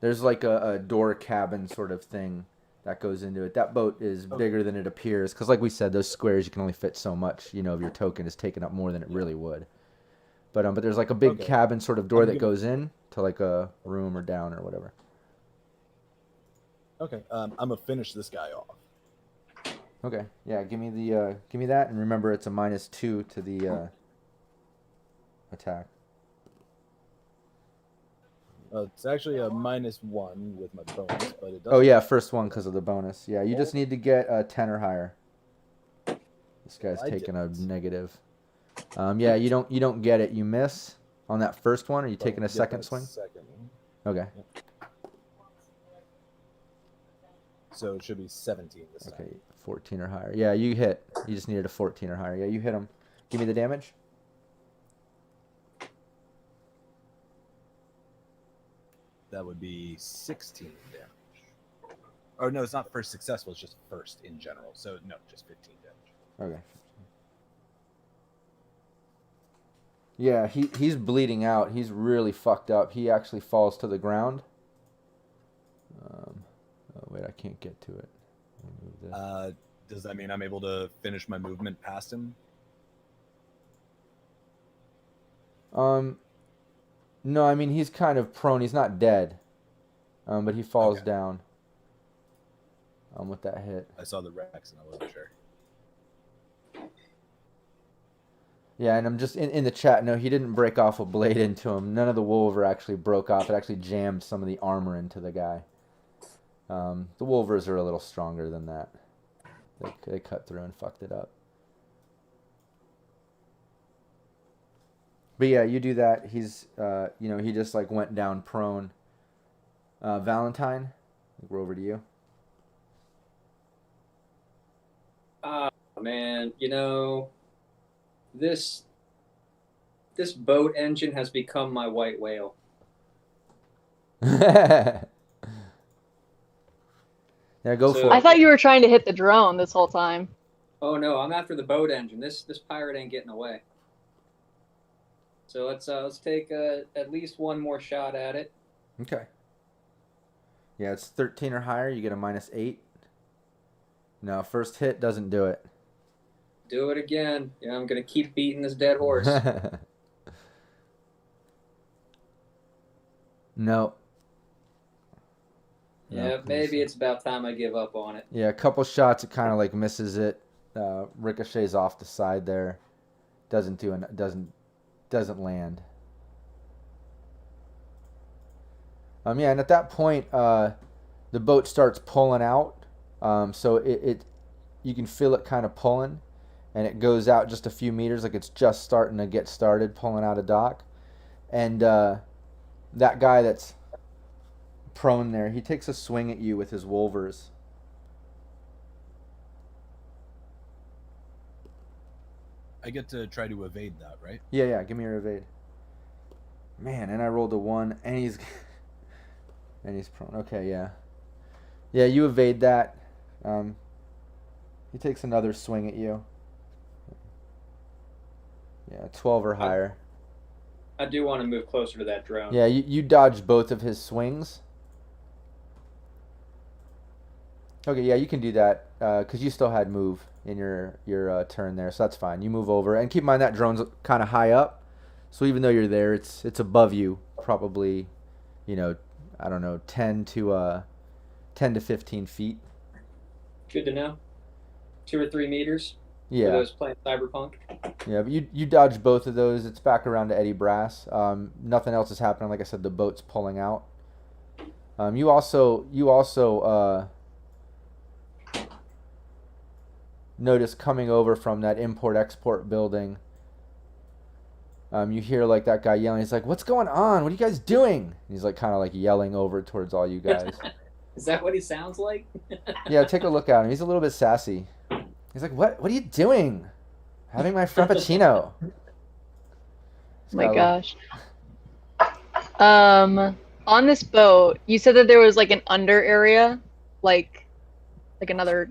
There's like a door cabin sort of thing that goes into it. That boat is bigger than it appears, because like we said, those squares, you can only fit so much, you know, of your token is taken up more than it really would. But there's like a big cabin sort of door that goes in to like a room or down or whatever.
Okay, I'm gonna finish this guy off.
Okay, yeah, give me that, and remember it's a -2 to the attack.
It's actually a -1 with my bonus, but it doesn't...
Oh yeah, first one because of the bonus. Yeah, you just need to get a 10 or higher. This guy's taking a negative. Yeah, you don't get it. You miss on that first one. Are you taking a second swing?
Second.
Okay.
Yep. So it should be 17 this time.
Okay, 14 or higher. Yeah, you hit. You just needed a 14 or higher. Yeah, you hit him. Give me the damage.
That would be 16 damage. Or no, it's not first successful. It's just first in general. So no, just 15 damage.
Okay. Yeah, he's bleeding out. He's really fucked up. He actually falls to the ground. Oh wait, I can't get to it.
Does that mean I'm able to finish my movement past him?
No, I mean he's kind of prone. He's not dead, but he falls down. With that hit.
I saw the Rex and I wasn't sure.
Yeah, and I'm just in the chat. No, he didn't break off a blade into him. None of the Wolver actually broke off. It actually jammed some of the armor into the guy. The Wolvers are a little stronger than that. They cut through and fucked it up. But yeah, you do that. He's, he just like went down prone. Valentine, we're over to you.
Man, this boat engine has become my white whale.
Yeah, go for it.
I thought you were trying to hit the drone this whole time.
Oh no, I'm after the boat engine. This pirate ain't getting away. So let's take at least one more shot at it.
Okay. Yeah, it's 13 or higher. You get a -8. No, first hit doesn't do it.
Do it again. Yeah, I'm gonna keep beating this dead horse.
No.
Yeah, maybe it's about time I give up on it.
Yeah, a couple shots, it kind of like misses it. Ricochets off the side there. Doesn't land. Yeah, and at that point, the boat starts pulling out. So you can feel it kind of pulling, and it goes out just a few meters, like it's just starting to get started pulling out of dock. And that guy that's prone there, he takes a swing at you with his Wolvers.
I get to try to evade that, right?
Yeah, give me your evade. Man, and I rolled a 1, and he's prone. Okay, yeah, you evade that. He takes another swing at you. Yeah, 12 or higher.
I do want to move closer to that drone.
Yeah, you dodged both of his swings. Okay, yeah, you can do that because you still had move in your turn there, so that's fine. You move over, and keep in mind that drone's kind of high up, so even though you're there, it's above you, probably, I don't know, 10 to 15 feet.
Good to know. 2 or 3 meters.
Yeah.
For those playing Cyberpunk.
Yeah, but you dodged both of those. It's back around to Eddie Brass. Nothing else is happening. Like I said, the boat's pulling out. You also notice coming over from that import-export building. You hear like that guy yelling. He's like, "What's going on? What are you guys doing?" And he's like kind of like yelling over towards all you guys.
Is that what he sounds like?
Yeah, take a look at him. He's a little bit sassy. He's like, "What are you doing? Having my frappuccino."
Oh my gosh. On this boat, you said that there was like an under area, like another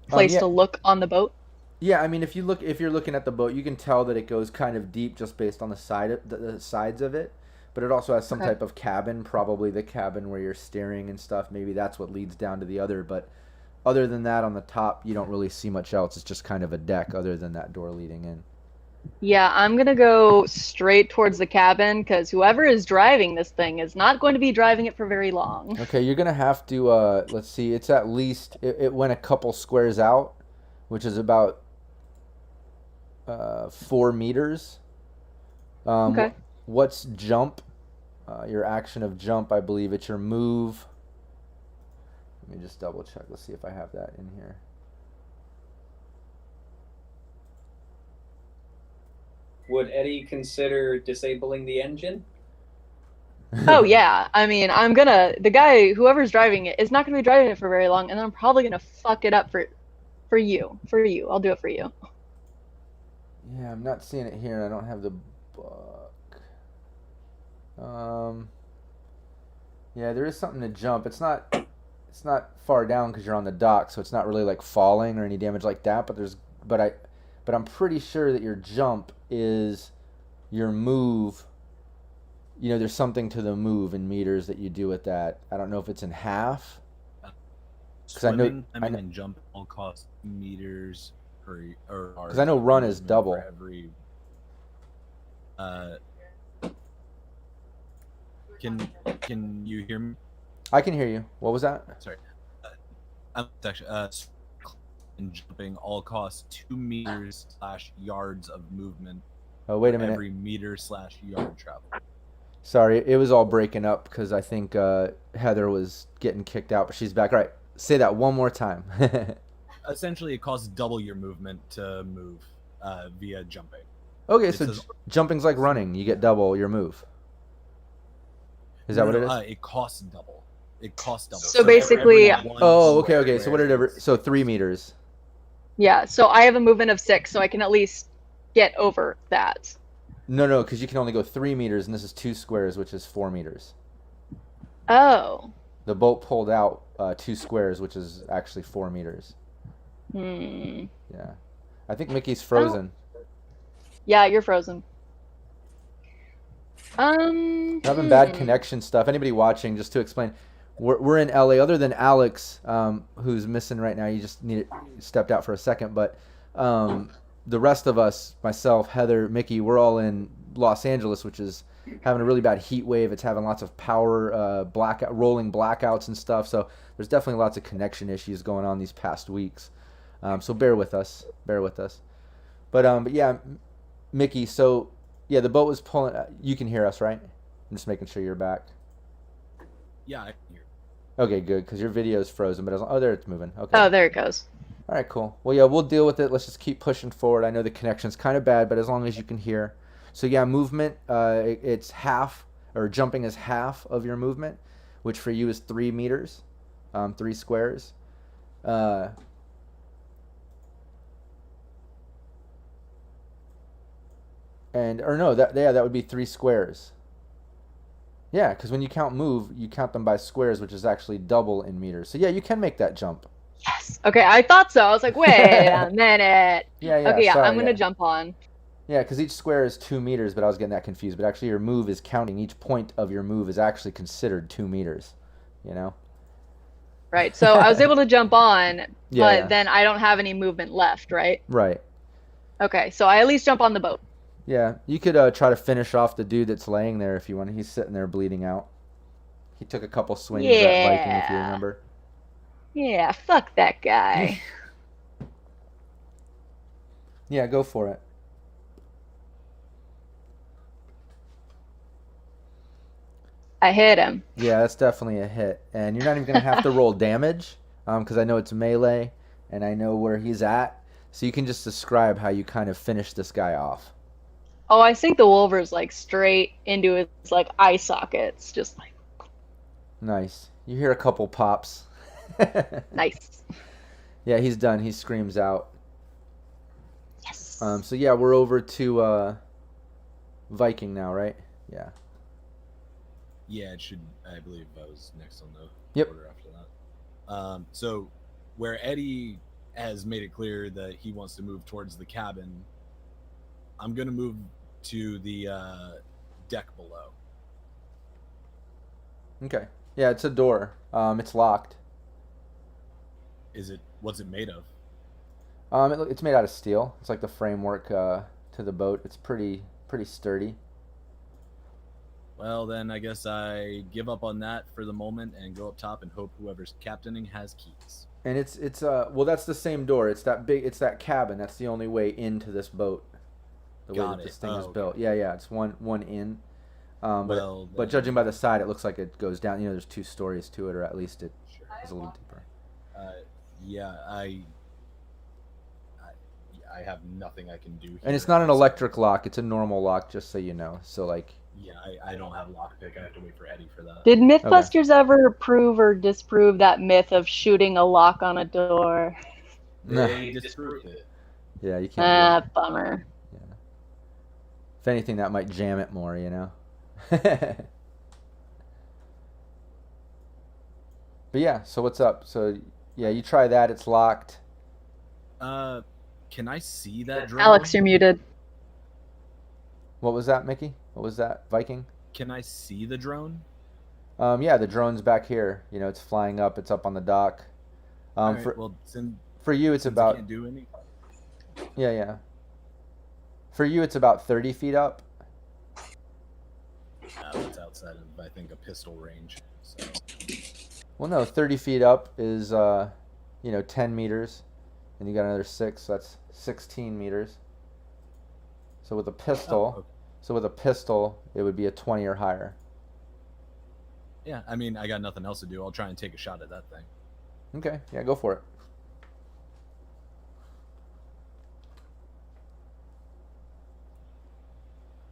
place to look on the boat.
Yeah, I mean, if you're looking at the boat, you can tell that it goes kind of deep just based on the sides of it. But it also has some type of cabin, probably the cabin where you're steering and stuff. Maybe that's what leads down to the other. But other than that, on the top, you don't really see much else. It's just kind of a deck other than that door leading in.
Yeah, I'm going to go straight towards the cabin because whoever is driving this thing is not going to be driving it for very long.
Okay, you're going to have to, let's see, it's at least, it went a couple squares out, which is about 4 meters.
Okay.
What's jump? Your action of jump, I believe it's your move. Let me just double check. Let's see if I have that in here.
Would Eddie consider disabling the engine?
Oh yeah, I mean, the guy, whoever's driving it, is not gonna be driving it for very long, and then I'm probably gonna fuck it up for you. I'll do it for you.
Yeah, I'm not seeing it here. I don't have the book. Yeah, there is something to jump. It's not far down because you're on the dock, so it's not really like falling or any damage like that. But I'm pretty sure that your jump is your move. There's something to the move in meters that you do with that. I don't know if it's in half.
Swimming, and jump all cost meters per, or
because I know run is double.
Every, can you hear me?
I can hear you. What was that?
Sorry. I'm actually and jumping all costs 2 meters / yards of movement.
Oh, wait a minute.
Every meter / yard travel.
Sorry, it was all breaking up because I think Heather was getting kicked out, but she's back. All right, say that one more time.
Essentially, it costs double your movement to move via jumping.
Okay, so jumping's like running. You get double your move. Is that what it is?
It costs double.
So basically...
Oh, okay. So whatever. So 3 meters.
Yeah, so I have a movement of 6, so I can at least get over that.
No, because you can only go 3 meters, and this is 2 squares, which is 4 meters.
Oh.
The boat pulled out 2 squares, which is actually 4 meters.
Yeah.
I think Mickey's frozen.
Oh. Yeah, you're frozen. We're
having bad connection stuff. Anybody watching, just to explain, we're in LA. Other than Alex, who's missing right now, stepped out for a second. But the rest of us, myself, Heather, Mickey, we're all in Los Angeles, which is having a really bad heat wave. It's having lots of power rolling blackouts and stuff. So there's definitely lots of connection issues going on these past weeks. So bear with us. But yeah, Mickey. So yeah, the boat was pulling. You can hear us, right? I'm just making sure you're back.
Yeah, I can hear.
Okay, good, because your video is frozen. But there it's moving. Okay.
Oh, there it goes.
All right, cool. Well, yeah, we'll deal with it. Let's just keep pushing forward. I know the connection's kind of bad, but as long as you can hear. So yeah, movement. It's half, or jumping is half of your movement, which for you is 3 meters, 3 squares. That would be 3 squares. Yeah, because when you count move, you count them by squares, which is actually double in meters. So yeah, you can make that jump.
Yes. Okay, I thought so. I was like, wait a minute.
Yeah.
Okay, yeah,
sorry,
I'm gonna jump on.
Yeah, because each square is 2 meters, but I was getting that confused. But actually, your move is counting. Each point of your move is actually considered 2 meters. You know.
Right. So I was able to jump on,
Yeah.
but then I don't have any movement left, right?
Right.
Okay, so I at least jump on the boat.
Yeah, you could try to finish off the dude that's laying there if you want. He's sitting there bleeding out. He took a couple swings at Viking, if you remember.
Yeah, fuck that guy.
Yeah, go for it.
I hit him.
Yeah, that's definitely a hit. And you're not even going to have to roll damage, because I know it's melee, and I know where he's at. So you can just describe how you kind of finish this guy off.
Oh, I think the Wolver's like straight into his like eye sockets, just like.
Nice. You hear a couple pops.
Nice.
Yeah, he's done. He screams out.
Yes.
So yeah, we're over to Viking now, right? Yeah.
Yeah, it should. I believe I was next on the
Yep.
order after that. So where Eddie has made it clear that he wants to move towards the cabin, I'm gonna move to the deck below.
Okay. Yeah, it's a door. It's locked.
What's it made of?
It's made out of steel. It's like the framework to the boat. It's pretty sturdy.
Well, then I guess I give up on that for the moment and go up top and hope whoever's captaining has keys.
And it's well, that's the same door. It's that cabin. That's the only way into this boat. The way that this thing is built. Yeah, it's one in. But judging by the side, it looks like it goes down. You know, there's 2 stories to it, or at least it is a little deeper.
Yeah, I have nothing I can do here.
And it's not an electric lock. It's a normal lock, just so you know. So like.
Yeah, I don't have lockpick. I have to wait for Eddie for that.
Did Mythbusters ever prove or disprove that myth of shooting a lock on a door?
They disproved it.
Yeah, you can't.
Bummer.
Yeah. If anything, that might jam it more, you know. But yeah, so what's up? So yeah, you try that. It's locked.
Can I see that drone?
Alex, you're muted.
What was that, Mickey? What was that, Viking?
Can I see the drone?
Yeah, the drone's back here. You know, it's flying up. It's up on the dock.
Right,
for you, it's about.
Can't do any.
Yeah. For you, it's about 30 feet up.
That's outside of, I think, a pistol range. So.
Well, no, 30 feet up is 10 meters, and you got another 6. So that's 16 meters. So with a pistol. It would be a 20 or higher.
Yeah, I mean, I got nothing else to do. I'll try and take a shot at that thing.
Okay, yeah, go for it.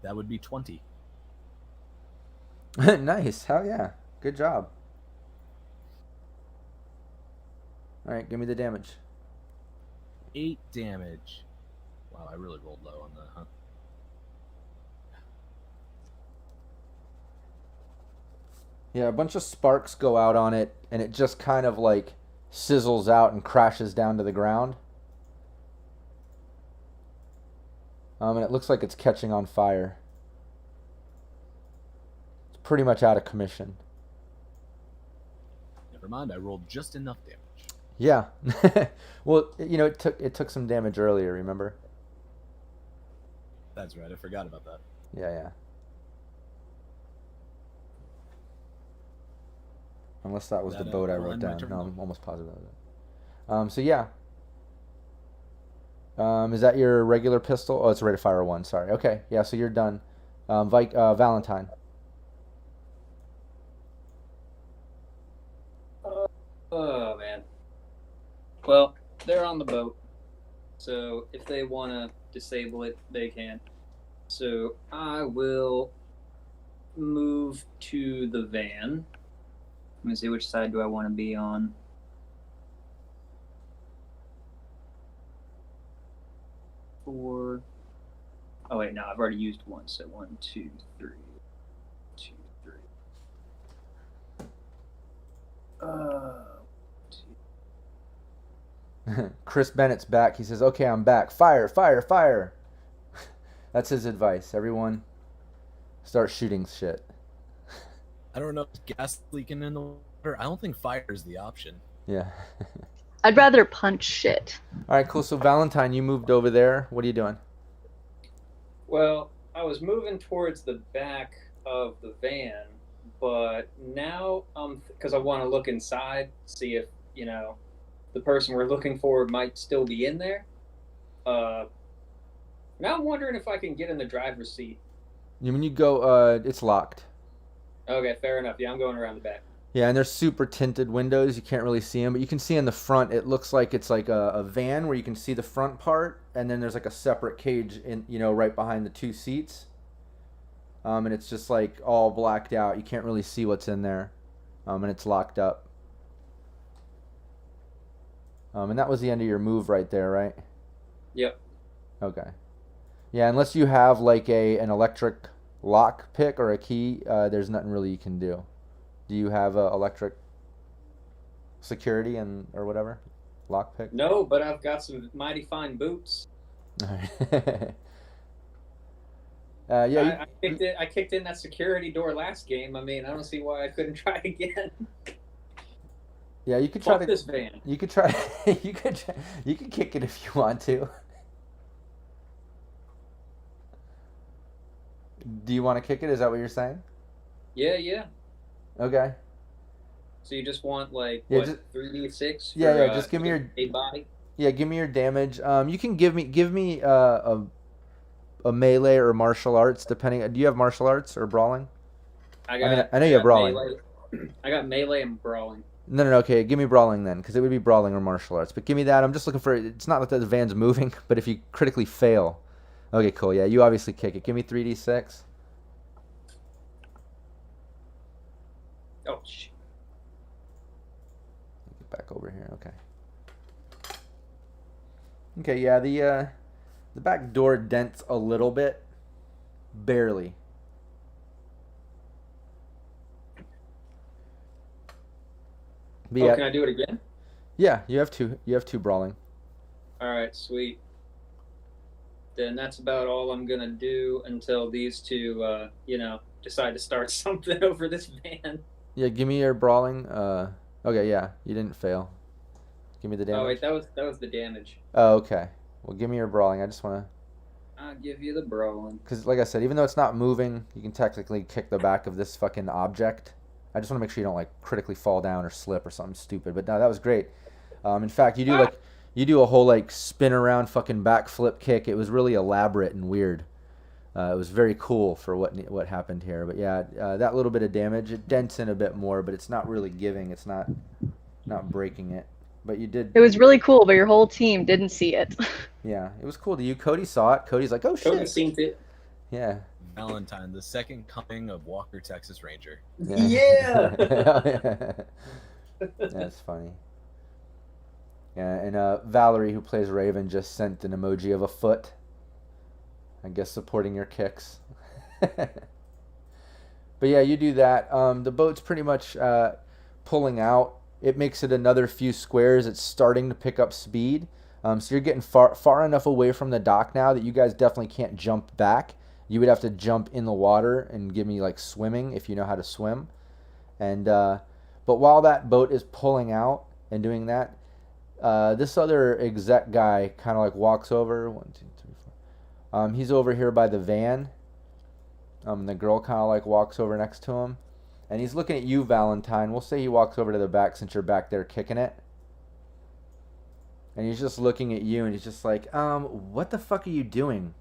That would be 20.
Nice. Hell yeah. Good job. All right, give me the damage.
8 damage. Wow, I really rolled low on that, huh?
Yeah, a bunch of sparks go out on it, and it just kind of like sizzles out and crashes down to the ground. And it looks like it's catching on fire. It's pretty much out of commission.
Never mind, I rolled just enough damage.
Yeah. Well, it took some damage earlier, remember?
That's right, I forgot about that.
Yeah. Unless that was the boat I wrote down. No, I'm almost positive of it. So yeah. Is that your regular pistol? Oh, it's a rate of fire 1. Sorry. Okay. Yeah. So you're done. Valentine.
Oh man. Well, they're on the boat, so if they want to disable it, they can. So I will move to the van. Let me see, which side do I want to be on? Four. Oh wait, no, I've already used one. So 1, 2, 3, 2, 3.
Chris Bennett's back. He says, "Okay, I'm back. Fire, fire, fire." That's his advice. Everyone, start shooting shit.
I don't know if gas leaking in the water. I don't think fire is the option.
Yeah.
I'd rather punch shit.
All right, cool. So Valentine, you moved over there. What are you doing?
Well, I was moving towards the back of the van, but now because I want to look inside, see if the person we're looking for might still be in there. Now I'm wondering if I can get in the driver's seat.
When you go, it's locked.
Okay, fair enough. Yeah, I'm going around the back.
Yeah, and there's super tinted windows. You can't really see them, but you can see in the front. It looks like it's like a van where you can see the front part, and then there's like a separate cage in right behind the 2 seats. And it's just like all blacked out. You can't really see what's in there, and it's locked up. And that was the end of your move right there, right?
Yep.
Okay. Yeah, unless you have like an electric lock pick or a key, there's nothing really you can do. Do you have electric security or whatever? Lock pick?
No, but I've got some mighty fine boots.
Yeah.
I kicked in that security door last game. I mean, I don't see why I couldn't try again.
Yeah, you could try
this van.
You could try. You could kick it if you want to. Do you want to kick it? Is that what you're saying?
Yeah.
Okay.
So you just want 3d6?
Yeah. Just give me your
body.
Yeah, give me your damage. You can give me a melee or martial arts depending. Do you have martial arts or brawling?
I
know you have brawling.
I got melee and brawling.
No. Okay, give me brawling then, because it would be brawling or martial arts. But give me that. I'm just looking for. It's not that the van's moving, but if you critically fail. Okay, cool. Yeah, you obviously kick it. Give me 3d6.
Oh shit.
Get back over here. Okay. Okay. Yeah. The back door dents a little bit, barely.
But can I do it again?
Yeah, you have two. You have 2 brawling.
All right, sweet. Then that's about all I'm gonna do until these 2, decide to start something over this van.
Yeah, give me your brawling. Okay, yeah, you didn't fail. Give me the damage.
Oh wait, that was the damage.
Oh, okay. Well, give me your brawling. I just want to.
I'll give you the brawling.
Because, like I said, even though it's not moving, you can technically kick the back of this fucking object. I just want to make sure you don't critically fall down or slip or something stupid. But no, that was great. In fact, you do a whole spin around fucking backflip kick. It was really elaborate and weird. It was very cool for what happened here. But yeah, that little bit of damage, it dents in a bit more, but it's not really giving. It's not breaking it. But you did.
It was really cool, but your whole team didn't see it.
Yeah, it was cool to you. Cody saw it. Cody's like, oh shit.
Cody seen it.
Yeah.
Valentine, the second coming of Walker, Texas Ranger.
Yeah.
That's funny. Yeah, and Valerie, who plays Raven, just sent an emoji of a foot. I guess supporting your kicks. But yeah, you do that. The boat's pretty much pulling out. It makes it another few squares. It's starting to pick up speed. So you're getting far enough away from the dock now that you guys definitely can't jump back. You would have to jump in the water and give me swimming if you know how to swim. And But while that boat is pulling out and doing that, this other exec guy kind of like walks over. 1, 2, 3, 4. He's over here by the van. The girl kind of like walks over next to him. And he's looking at you, Valentine. We'll say he walks over to the back since you're back there kicking it. And he's just looking at you and he's just like, what the fuck are you doing?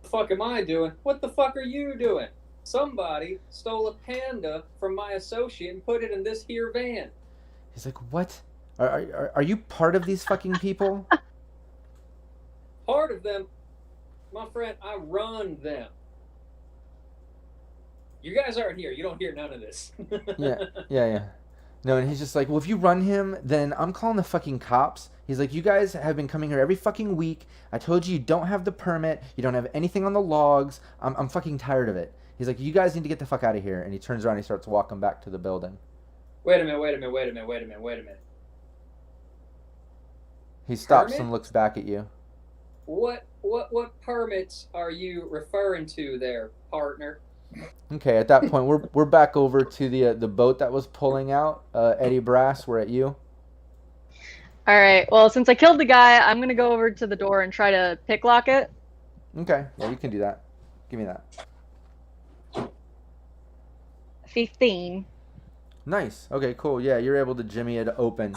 What the fuck am I doing? What the fuck are you doing? Somebody stole a panda from my associate and put it in this here van.
He's like, what? Are you part of these fucking people?
Part of them? My friend, I run them. You guys aren't here. You don't hear none of this.
Yeah. No, and he's just like, well, if you run him, then I'm calling the fucking cops. He's like, you guys have been coming here every fucking week. I told you don't have the permit. You don't have anything on the logs. I'm fucking tired of it. He's like, you guys need to get the fuck out of here. And he turns around and he starts walking back to the building.
Wait a minute.
He stops
Permit?
and looks back at you.
What permits are you referring to there, partner?
Okay, at that point, we're back over to the boat that was pulling out. Eddie Brass, we're at you.
All right. Well, since I killed the guy, I'm gonna go over to the door and try to picklock it.
Okay, yeah, you can do that. Give me that.
15.
Nice. Okay, cool. Yeah, you're able to jimmy it open.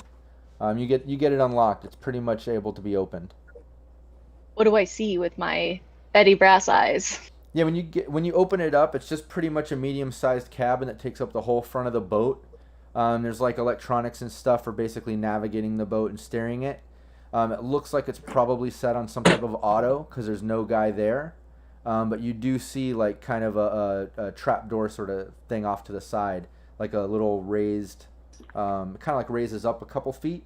You get it unlocked. It's pretty much able to be opened.
What do I see with my Eddie Brass eyes?
Yeah, when you open it up, it's just pretty much a medium-sized cabin that takes up the whole front of the boat. There's like electronics and stuff for basically navigating the boat and steering it. It looks like it's probably set on some type of auto because there's no guy there. But you do see like kind of a trapdoor sort of thing off to the side, like a little raised, kind of like raises up a couple feet.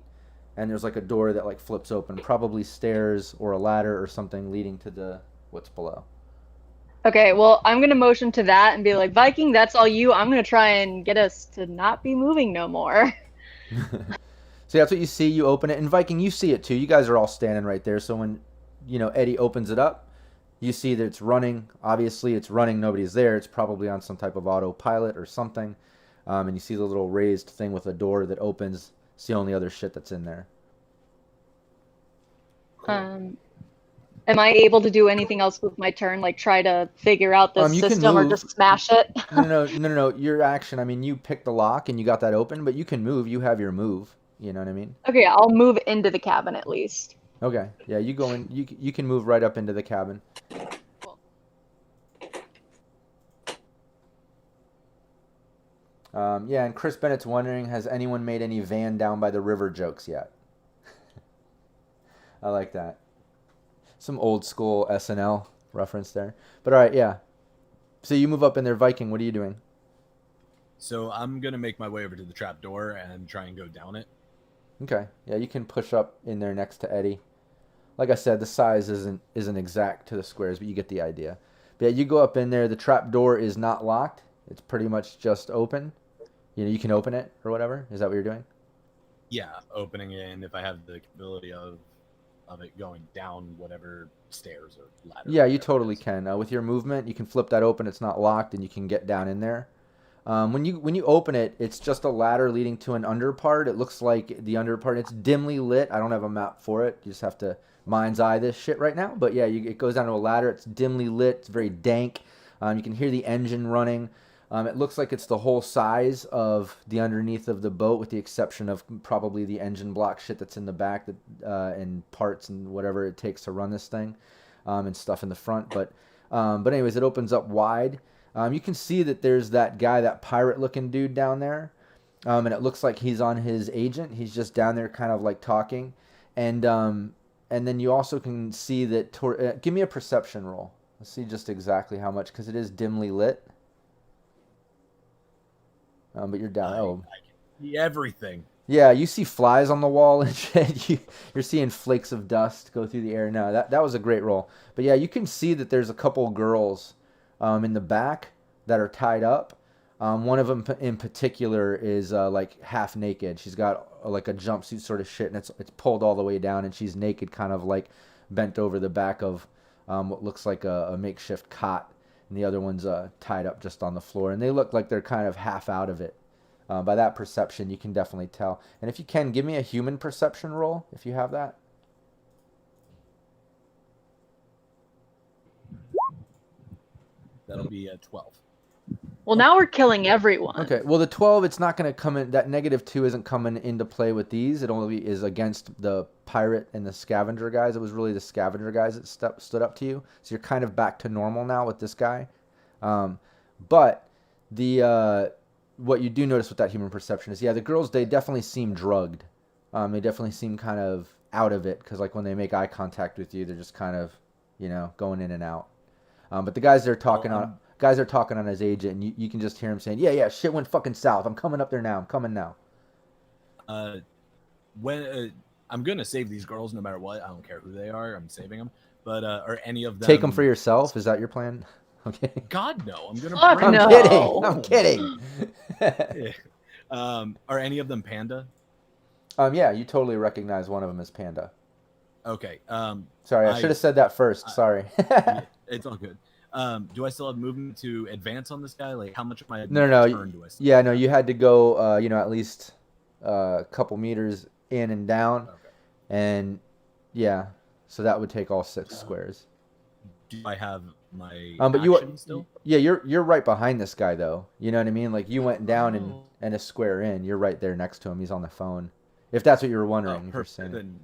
And there's like a door that like flips open, probably stairs or a ladder or something leading to what's below.
Okay, well, I'm gonna motion to that and be like, Viking, that's all you. I'm gonna try and get us to not be moving no more.
So that's what you see. You open it, and Viking, you see it too. You guys are all standing right there. So when Eddie opens it up, you see that it's running. Obviously, it's running. Nobody's there. It's probably on some type of autopilot or something. And you see the little raised thing with a door that opens. It's the only other shit that's in there.
Am I able to do anything else with my turn, like try to figure out the system or just smash it?
No. Your action. I mean, you picked the lock and you got that open, but you can move. You have your move. You know what I mean?
Okay, I'll move into the cabin at least.
Okay. Yeah, you go in. You can move right up into the cabin.
Cool.
Yeah, and Chris Bennett's wondering, has anyone made any van down by the river jokes yet? I like that. Some old school SNL reference there. But all right, yeah. So you move up in there, Viking. What are you doing?
So I'm gonna make my way over to the trap door and try and go down it.
Okay. Yeah, you can push up in there next to Eddie. Like I said, the size isn't exact to the squares, but you get the idea. But yeah, you go up in there. The trap door is not locked. It's pretty much just open. You can open it or whatever. Is that what you're doing?
Yeah, opening it, and if I have the capability of it going down whatever stairs or ladder.
Yeah, you totally can. With your movement, you can flip that open. It's not locked, and you can get down in there. When you open it, it's just a ladder leading to an under part. It looks like the under part. It's dimly lit. I don't have a map for it. You just have to mind's eye this shit right now. But yeah, it goes down to a ladder. It's dimly lit. It's very dank. You can hear the engine running. It looks like it's the whole size of the underneath of the boat, with the exception of probably the engine block shit that's in the back, and parts and whatever it takes to run this thing, and stuff in the front. But anyways, it opens up wide. You can see that there's that guy, that pirate-looking dude down there, and it looks like he's on his agent. He's just down there, kind of like talking, and then you also can see that. Give me a perception roll. Let's see just exactly how much, because it is dimly lit. But you're down.
I can see everything.
Yeah, you see flies on the wall and shit. You're seeing flakes of dust go through the air. No, that was a great roll. But yeah, you can see that there's a couple girls in the back that are tied up. One of them in particular is like half naked. She's got like a jumpsuit sort of shit, and it's pulled all the way down, and she's naked, kind of like bent over the back of what looks like a makeshift cot. and the other one's tied up just on the floor, and they look like they're kind of half out of it. By that perception, you can definitely tell. And if you can, give me a human perception roll, if you have that.
That'll be a 12.
Well, now we're killing everyone.
Okay, well, the 12, it's not going to come in. That -2 isn't coming into play with these. It only is against the pirate and the scavenger guys. It was really the scavenger guys that stood up to you. So you're kind of back to normal now with this guy. But the what you do notice with that human perception is, yeah, the girls, they definitely seem drugged. They definitely seem kind of out of it, because like when they make eye contact with you, they're just kind of, you know, going in and out. But the guys they're talking on. Guys are talking on his agent, and you can just hear him saying, yeah, shit went fucking south. I'm coming up there now. I'm coming now.
When I'm going to save these girls no matter what. I don't care who they are. I'm saving them. But are any of them...
Take them for yourself? Is that your plan? Okay.
God, no. I'm going to
Fuck
bring
no.
I'm kidding.
Are any of them Panda?
Yeah, you totally recognize one of them as Panda.
Okay.
Sorry, I should have said that first. Sorry.
It's all good. Do I still have movement to advance on this guy? Like, how much of my
No.
turn do I still
Yeah, no, you had to go, at least a couple meters in and down.
Okay.
And, yeah, so that would take all 6 squares.
Do I have my
But
action still?
Yeah, you're right behind this guy, though. You know what I mean? Like, you went down and a square in. You're right there next to him. He's on the phone. If that's what you were wondering.
Then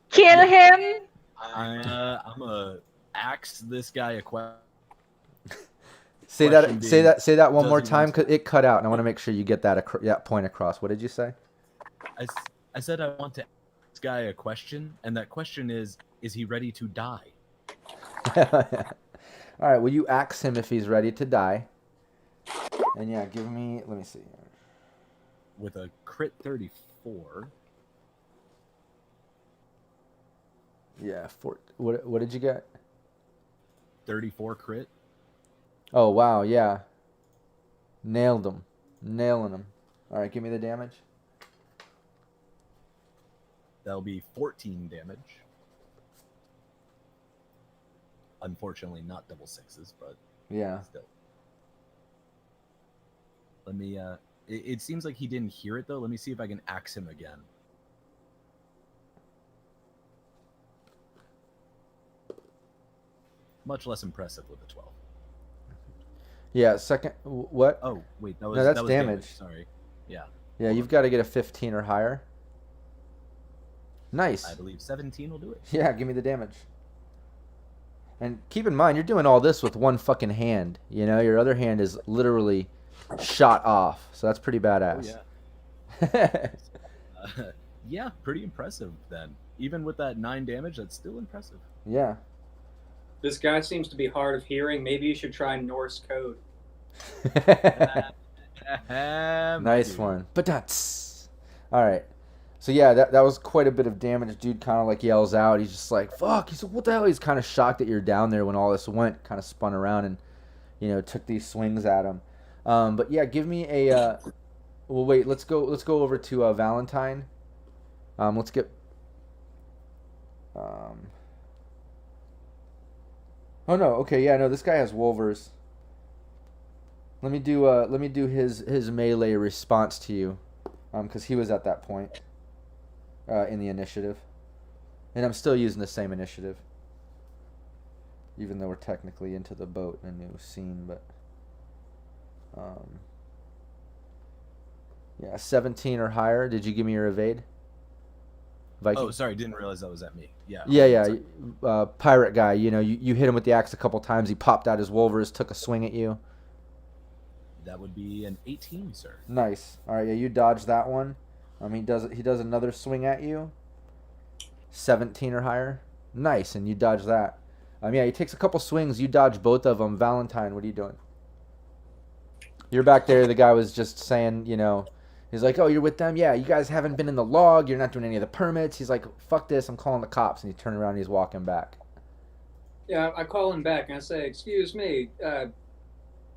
Kill him!
I'm a axe this guy a question.
Say that one more
does he
time,
want
because it cut out, and I want to make sure you get that point across. What did you say?
I said I want to ask this guy a question, and that question is he ready to die?
All right, well, you ask him if he's ready to die. And yeah, let me see.
With a crit 34.
Yeah, what did you get?
34 crit.
Oh, wow, yeah. Nailed him. Nailing him. All right, give me the damage.
That'll be 14 damage. Unfortunately, not double sixes, but
yeah.
Still. Let me, it seems like he didn't hear it, though. Let me see if I can axe him again. Much less impressive with a 12.
Yeah, second, what?
Oh, wait,
that's
that was
damage.
Sorry. Yeah.
Yeah, you've got to get a 15 or higher. Nice.
I believe 17 will do it.
Yeah, give me the damage. And keep in mind, you're doing all this with one fucking hand. You know, your other hand is literally shot off. So that's pretty badass.
Oh, yeah. Yeah, pretty impressive then. Even with that 9 damage, that's still impressive.
Yeah.
This guy seems to be hard of hearing. Maybe you should try Norse code.
Nice one. But all right. So yeah, that was quite a bit of damage. Dude kind of like yells out. He's just like, fuck. He's like, what the hell? He's kind of shocked that you're down there when all this went. Kind of spun around and, took these swings at him. But yeah, give me a, well, wait, let's go over to Valentine. Let's get, oh no, okay, yeah, no, this guy has Wolvers. Let me do his melee response to you, because he was at that point in the initiative, and I'm still using the same initiative, even though we're technically into the boat in a new scene. But yeah, 17 or higher. Did you give me your evade? Viking?
Oh, sorry, didn't realize that was at me. Yeah.
Yeah. Pirate guy. You hit him with the axe a couple times. He popped out his Wolvers, took a swing at you.
That would be an 18, sir.
Nice. All right, yeah, you dodge that one. He does another swing at you. 17 or higher. Nice, and you dodge that. Yeah, he takes a couple swings. You dodge both of them. Valentine, what are you doing? You're back there. The guy was just saying, he's like, oh, you're with them? Yeah, you guys haven't been in the log. You're not doing any of the permits. He's like, fuck this. I'm calling the cops. And he turned around and he's walking back.
Yeah, I call him back and I say, excuse me,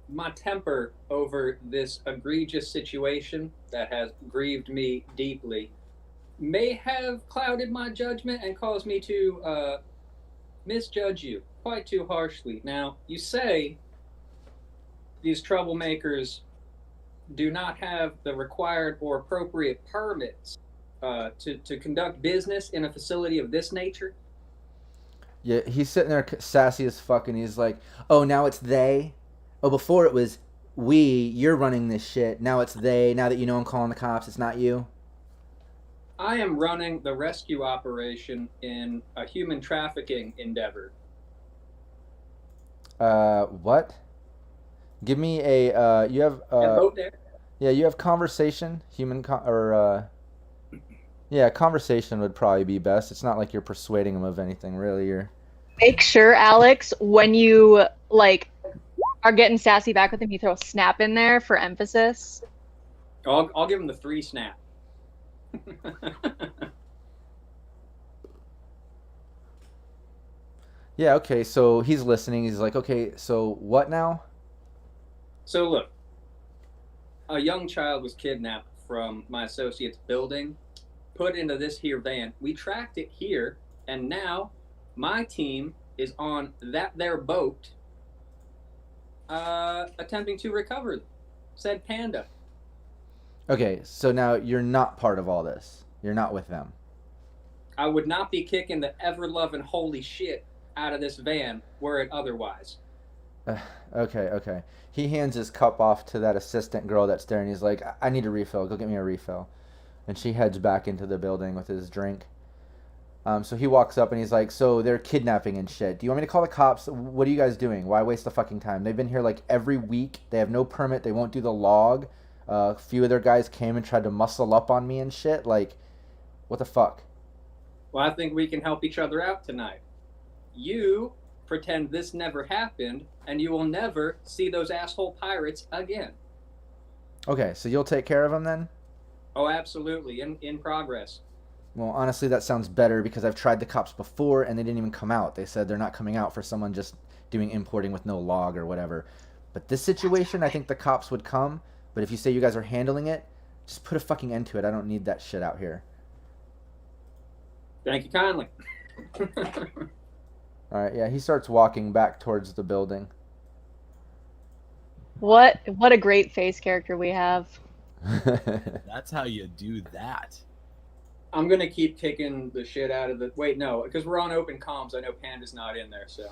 my temper over this egregious situation that has grieved me deeply may have clouded my judgment and caused me to misjudge you quite too harshly. Now, you say these troublemakers do not have the required or appropriate permits to conduct business in a facility of this nature.
Yeah, he's sitting there sassy as fuck, and he's like, "Oh, now it's they. Oh, before it was we. You're running this shit. Now it's they. Now that you know I'm calling the cops, it's not you."
I am running the rescue operation in a human trafficking endeavor.
What? Give me a you have
Vote there.
Yeah, you have conversation, yeah, conversation would probably be best. It's not like you're persuading them of anything, really. You're
Make sure, Alex, when you like are getting sassy back with him, you throw a snap in there for emphasis.
I'll give him the 3 snap.
Yeah, okay, so he's listening. He's like, "Okay, so what now?"
So look, a young child was kidnapped from my associate's building, put into this here van. We tracked it here, and now my team is on that there boat attempting to recover said panda.
Okay, so now you're not part of all this. You're not with them.
I would not be kicking the ever-loving holy shit out of this van were it otherwise.
Okay. He hands his cup off to that assistant girl that's there, and he's like, "I need a refill. Go get me a refill." And she heads back into the building with his drink. So he walks up and he's like, "So they're kidnapping and shit. Do you want me to call the cops? What are you guys doing? Why waste the fucking time? They've been here like every week. They have no permit. They won't do the log. A few of their guys came and tried to muscle up on me and shit. Like, what the fuck?"
Well, I think we can help each other out tonight. You pretend this never happened, and you will never see those asshole pirates again.
Okay, so you'll take care of them then?
Oh, absolutely. In progress.
Well, honestly, that sounds better because I've tried the cops before and they didn't even come out. They said they're not coming out for someone just doing importing with no log or whatever. But this situation, I think the cops would come. But if you say you guys are handling it, just put a fucking end to it. I don't need that shit out here.
Thank you kindly.
All right, yeah, he starts walking back towards the building.
What a great face character we have.
That's how you do that.
I'm going to keep kicking the shit out of the... Wait, no, because we're on open comms. I know Panda's not in there, so...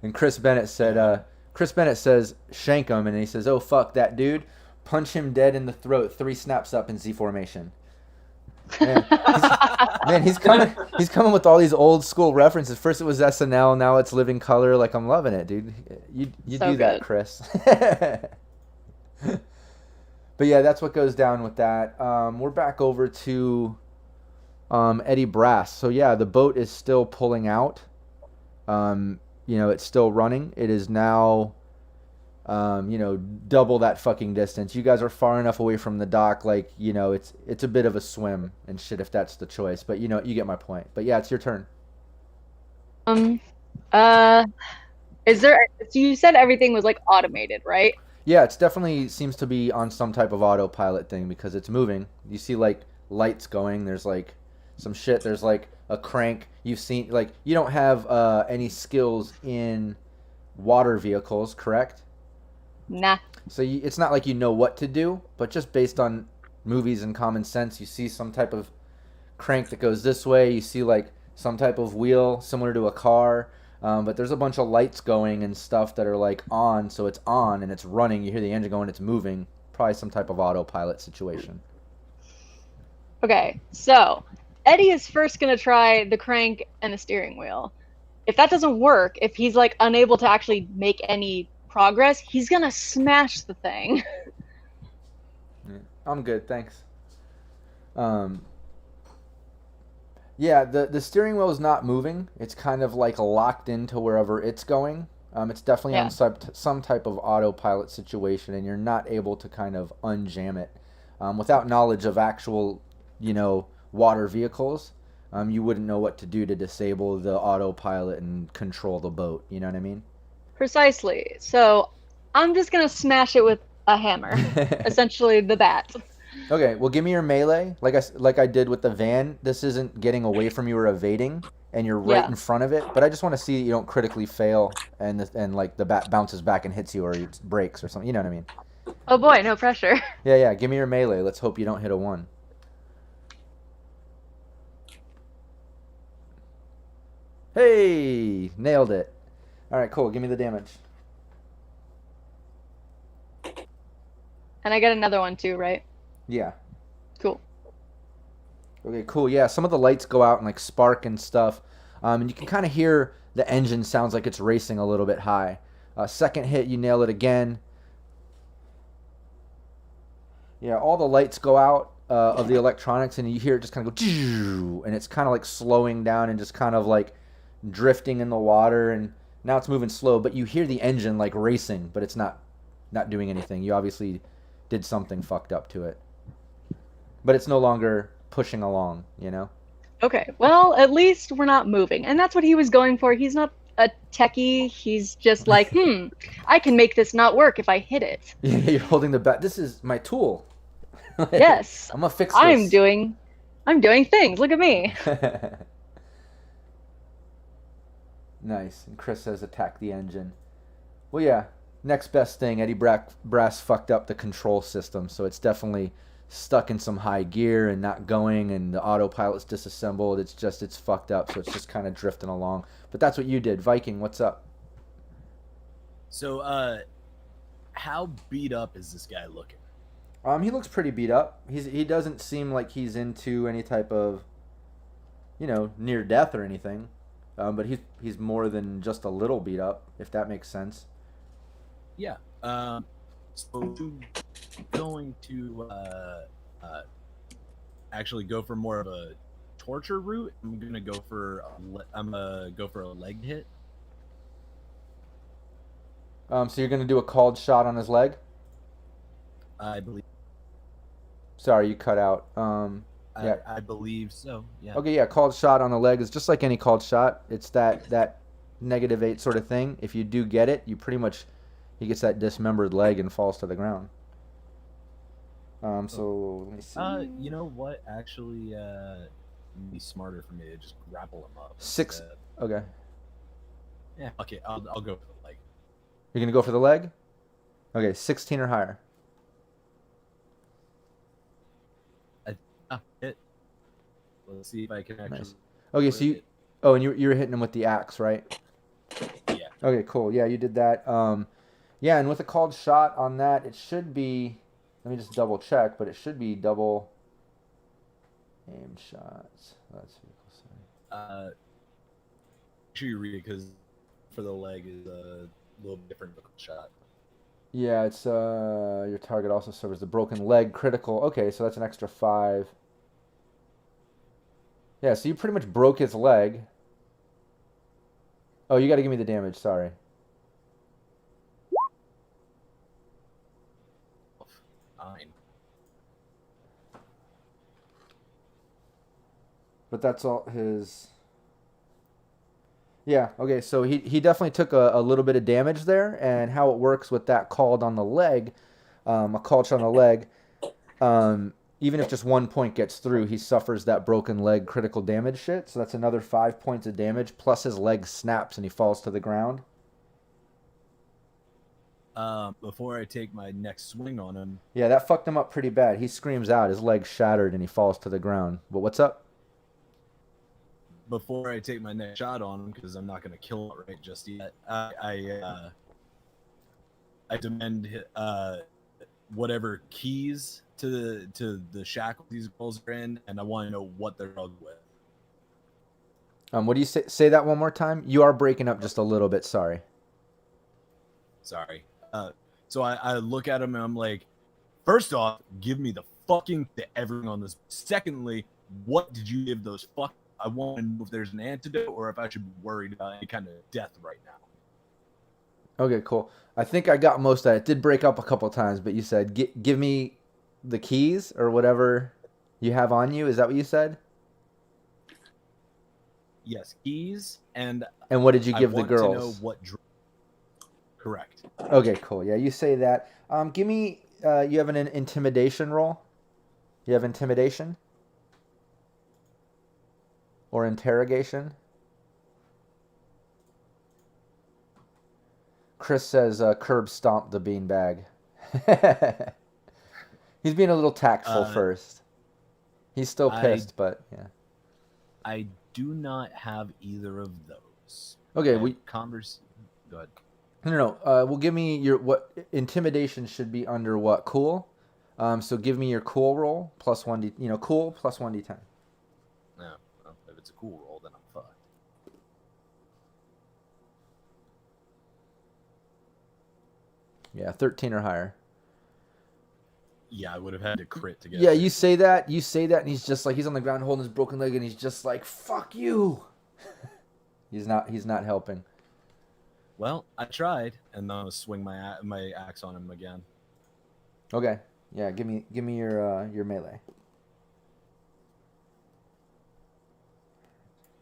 And Chris Bennett says, "Shank him," and he says, "Oh, fuck that dude. Punch him dead in the throat. 3 snaps up in Z formation." Man, he's coming with all these old school references. First it was SNL, now it's Living Color. Like, I'm loving it, dude. You
So
do that,
good.
Chris. But yeah, that's what goes down with that. We're back over to Eddie Brass. So yeah, the boat is still pulling out. It's still running. It is now double that fucking distance. You guys are far enough away from the dock, like, it's a bit of a swim and shit if that's the choice. But you get my point. But yeah, it's your turn.
Is there? So you said everything was like automated, right?
Yeah, it's definitely seems to be on some type of autopilot thing because it's moving. You see like lights going. There's like some shit. There's like a crank. You've seen like you don't have any skills in water vehicles, correct?
Nah.
So it's not like you know what to do, but just based on movies and common sense, you see some type of crank that goes this way. You see like some type of wheel similar to a car. But there's a bunch of lights going and stuff that are like on, so it's on and it's running. You hear the engine going, it's moving. Probably some type of autopilot situation.
Okay, so Eddie is first gonna try the crank and the steering wheel. If that doesn't work, if he's like unable to actually make any progress, he's gonna smash the thing.
Yeah, I'm good, thanks. Yeah, the steering wheel is not moving. It's kind of like locked into wherever it's going. It's definitely on some type of autopilot situation, and you're not able to kind of unjam it. Without knowledge of actual, water vehicles, you wouldn't know what to do to disable the autopilot and control the boat. You know what I mean?
Precisely. So I'm just gonna smash it with a hammer, essentially the bat.
Okay, well, give me your melee. Like I did with the van, this isn't getting away from you or evading. and you're right
Yeah.
in front of it. But I just want to see you don't critically fail and like the bat bounces back and hits you or it breaks or something. You know what I mean?
Oh boy, no pressure.
Yeah. Give me your melee. Let's hope you don't hit a 1. Hey, nailed it. All right, cool. Give me the damage.
And I get another one too, right?
Yeah.
Cool.
Okay, cool. Yeah, some of the lights go out and like spark and stuff, and you can kind of hear the engine sounds like it's racing a little bit high. Second hit, you nail it again. Yeah, all the lights go out of the electronics, and you hear it just kind of go, and it's kind of like slowing down and just kind of like drifting in the water, and now it's moving slow, but you hear the engine like racing, but it's not doing anything. You obviously did something fucked up to it, but it's no longer pushing along, you know?
Okay, well, at least we're not moving. And that's what he was going for. He's not a techie. He's just like, I can make this not work if I hit it.
Yeah, you're holding the bat. This is my tool.
Yes.
I'm gonna fix this.
I'm doing things. Look at me.
Nice. And Chris says attack the engine. Well, yeah. Next best thing, Eddie Brass fucked up the control system, so it's definitely stuck in some high gear and not going, and the autopilot's disassembled. It's fucked up, so it's just kind of drifting along. But that's what you did. Viking, what's up?
So, how beat up is this guy looking?
He looks pretty beat up. He doesn't seem like he's into any type of, near death or anything. But he's more than just a little beat up, if that makes sense.
Yeah. So going to actually go for more of a torture route. I'm gonna go for a leg hit.
So you're gonna do a called shot on his leg?
I believe.
Sorry, you cut out. Yeah.
I believe so. Yeah.
Okay, yeah, called shot on the leg is just like any called shot. It's that -8 sort of thing. If you do get it, he gets that dismembered leg and falls to the ground. So let me see.
You know what? Actually, it'd be smarter for me to just grapple him up.
6.
Instead.
Okay.
Yeah. Okay. I'll go for the leg.
You're gonna go for the leg? Okay, 16 or higher.
Hit. Let's see if I can actually.
Nice. Okay, so you. Oh, and you were hitting him with the axe, right?
Yeah.
Okay, cool. Yeah, you did that. Yeah, and with a called shot on that, it should be. Let me just double check, but it should be double aim shots. Let's see.
Make sure you read it because for the leg is a little different shot.
Yeah, it's your target also suffers the broken leg critical. Okay, so that's an extra 5. Yeah, so you pretty much broke his leg. Oh, you got to give me the damage. Sorry.
Fine.
But that's all his. Yeah, okay, so he definitely took a little bit of damage there, and how it works with that called on the leg, a called shot on the leg, even if just 1 point gets through, he suffers that broken leg critical damage shit, so that's another 5 points of damage, plus his leg snaps and he falls to the ground.
Before I take my next swing on him.
Yeah, that fucked him up pretty bad. He screams out, his leg's shattered, and he falls to the ground. But what's up?
Before I take my next shot on him, because I'm not going to kill it right just yet, I demand whatever keys to the shackles these girls are in, and I want to know what they're drugged with.
What do you say? Say that one more time. You are breaking up just a little bit. Sorry.
So I look at him and I'm like, first off, give me the fucking to everything on this. Secondly, what did you give those fuck? I want to know if there's an antidote or if I should be worried about any kind of death right now.
Okay, cool. I think I got most of it. It did break up a couple times, but you said, give me the keys or whatever you have on you. Is that what you said?
Yes, keys and
what did you give the girls?
To know what correct.
Okay, cool. Yeah, you say that. Give me. You have an intimidation roll. You have intimidation or interrogation. Chris says curb stomp the beanbag. He's being a little tactful first. He's still pissed, but yeah.
I do not have either of those.
Okay,
Go ahead.
No. Well, give me what intimidation should be under what? Cool. So give me your cool roll plus 1d. Cool plus 1d10.
No, well, if it's a cool roll, then I'm fucked.
Yeah, 13 or higher.
Yeah, I would have had to crit to get.
Yeah, you say that, and he's just like, he's on the ground holding his broken leg, and he's just like, "Fuck you." He's not helping.
Well, I tried, and then I'm gonna swing my axe on him again.
Okay. Yeah, give me your melee.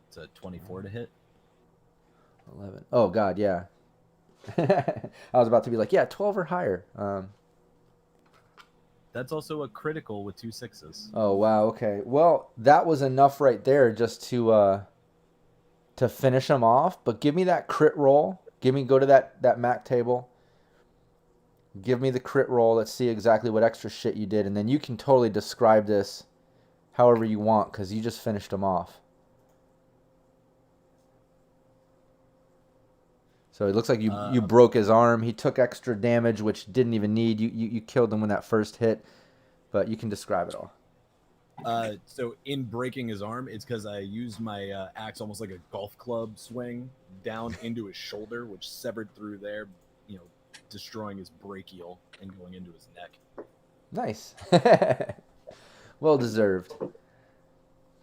It's a 24 to hit.
11. Oh God, yeah. I was about to be like, yeah, 12 or higher.
That's also a critical with 2 6s.
Oh wow. Okay. Well, that was enough right there just to finish him off. But give me that crit roll. Go to that Mac table. Give me the crit roll. Let's see exactly what extra shit you did, and then you can totally describe this however you want, because you just finished him off. So it looks like you broke his arm. He took extra damage, which didn't even need. You killed him when that first hit, but you can describe it all.
So in breaking his arm, it's because I used my axe almost like a golf club swing down into his shoulder, which severed through there, destroying his brachial and going into his neck.
Nice. Well deserved.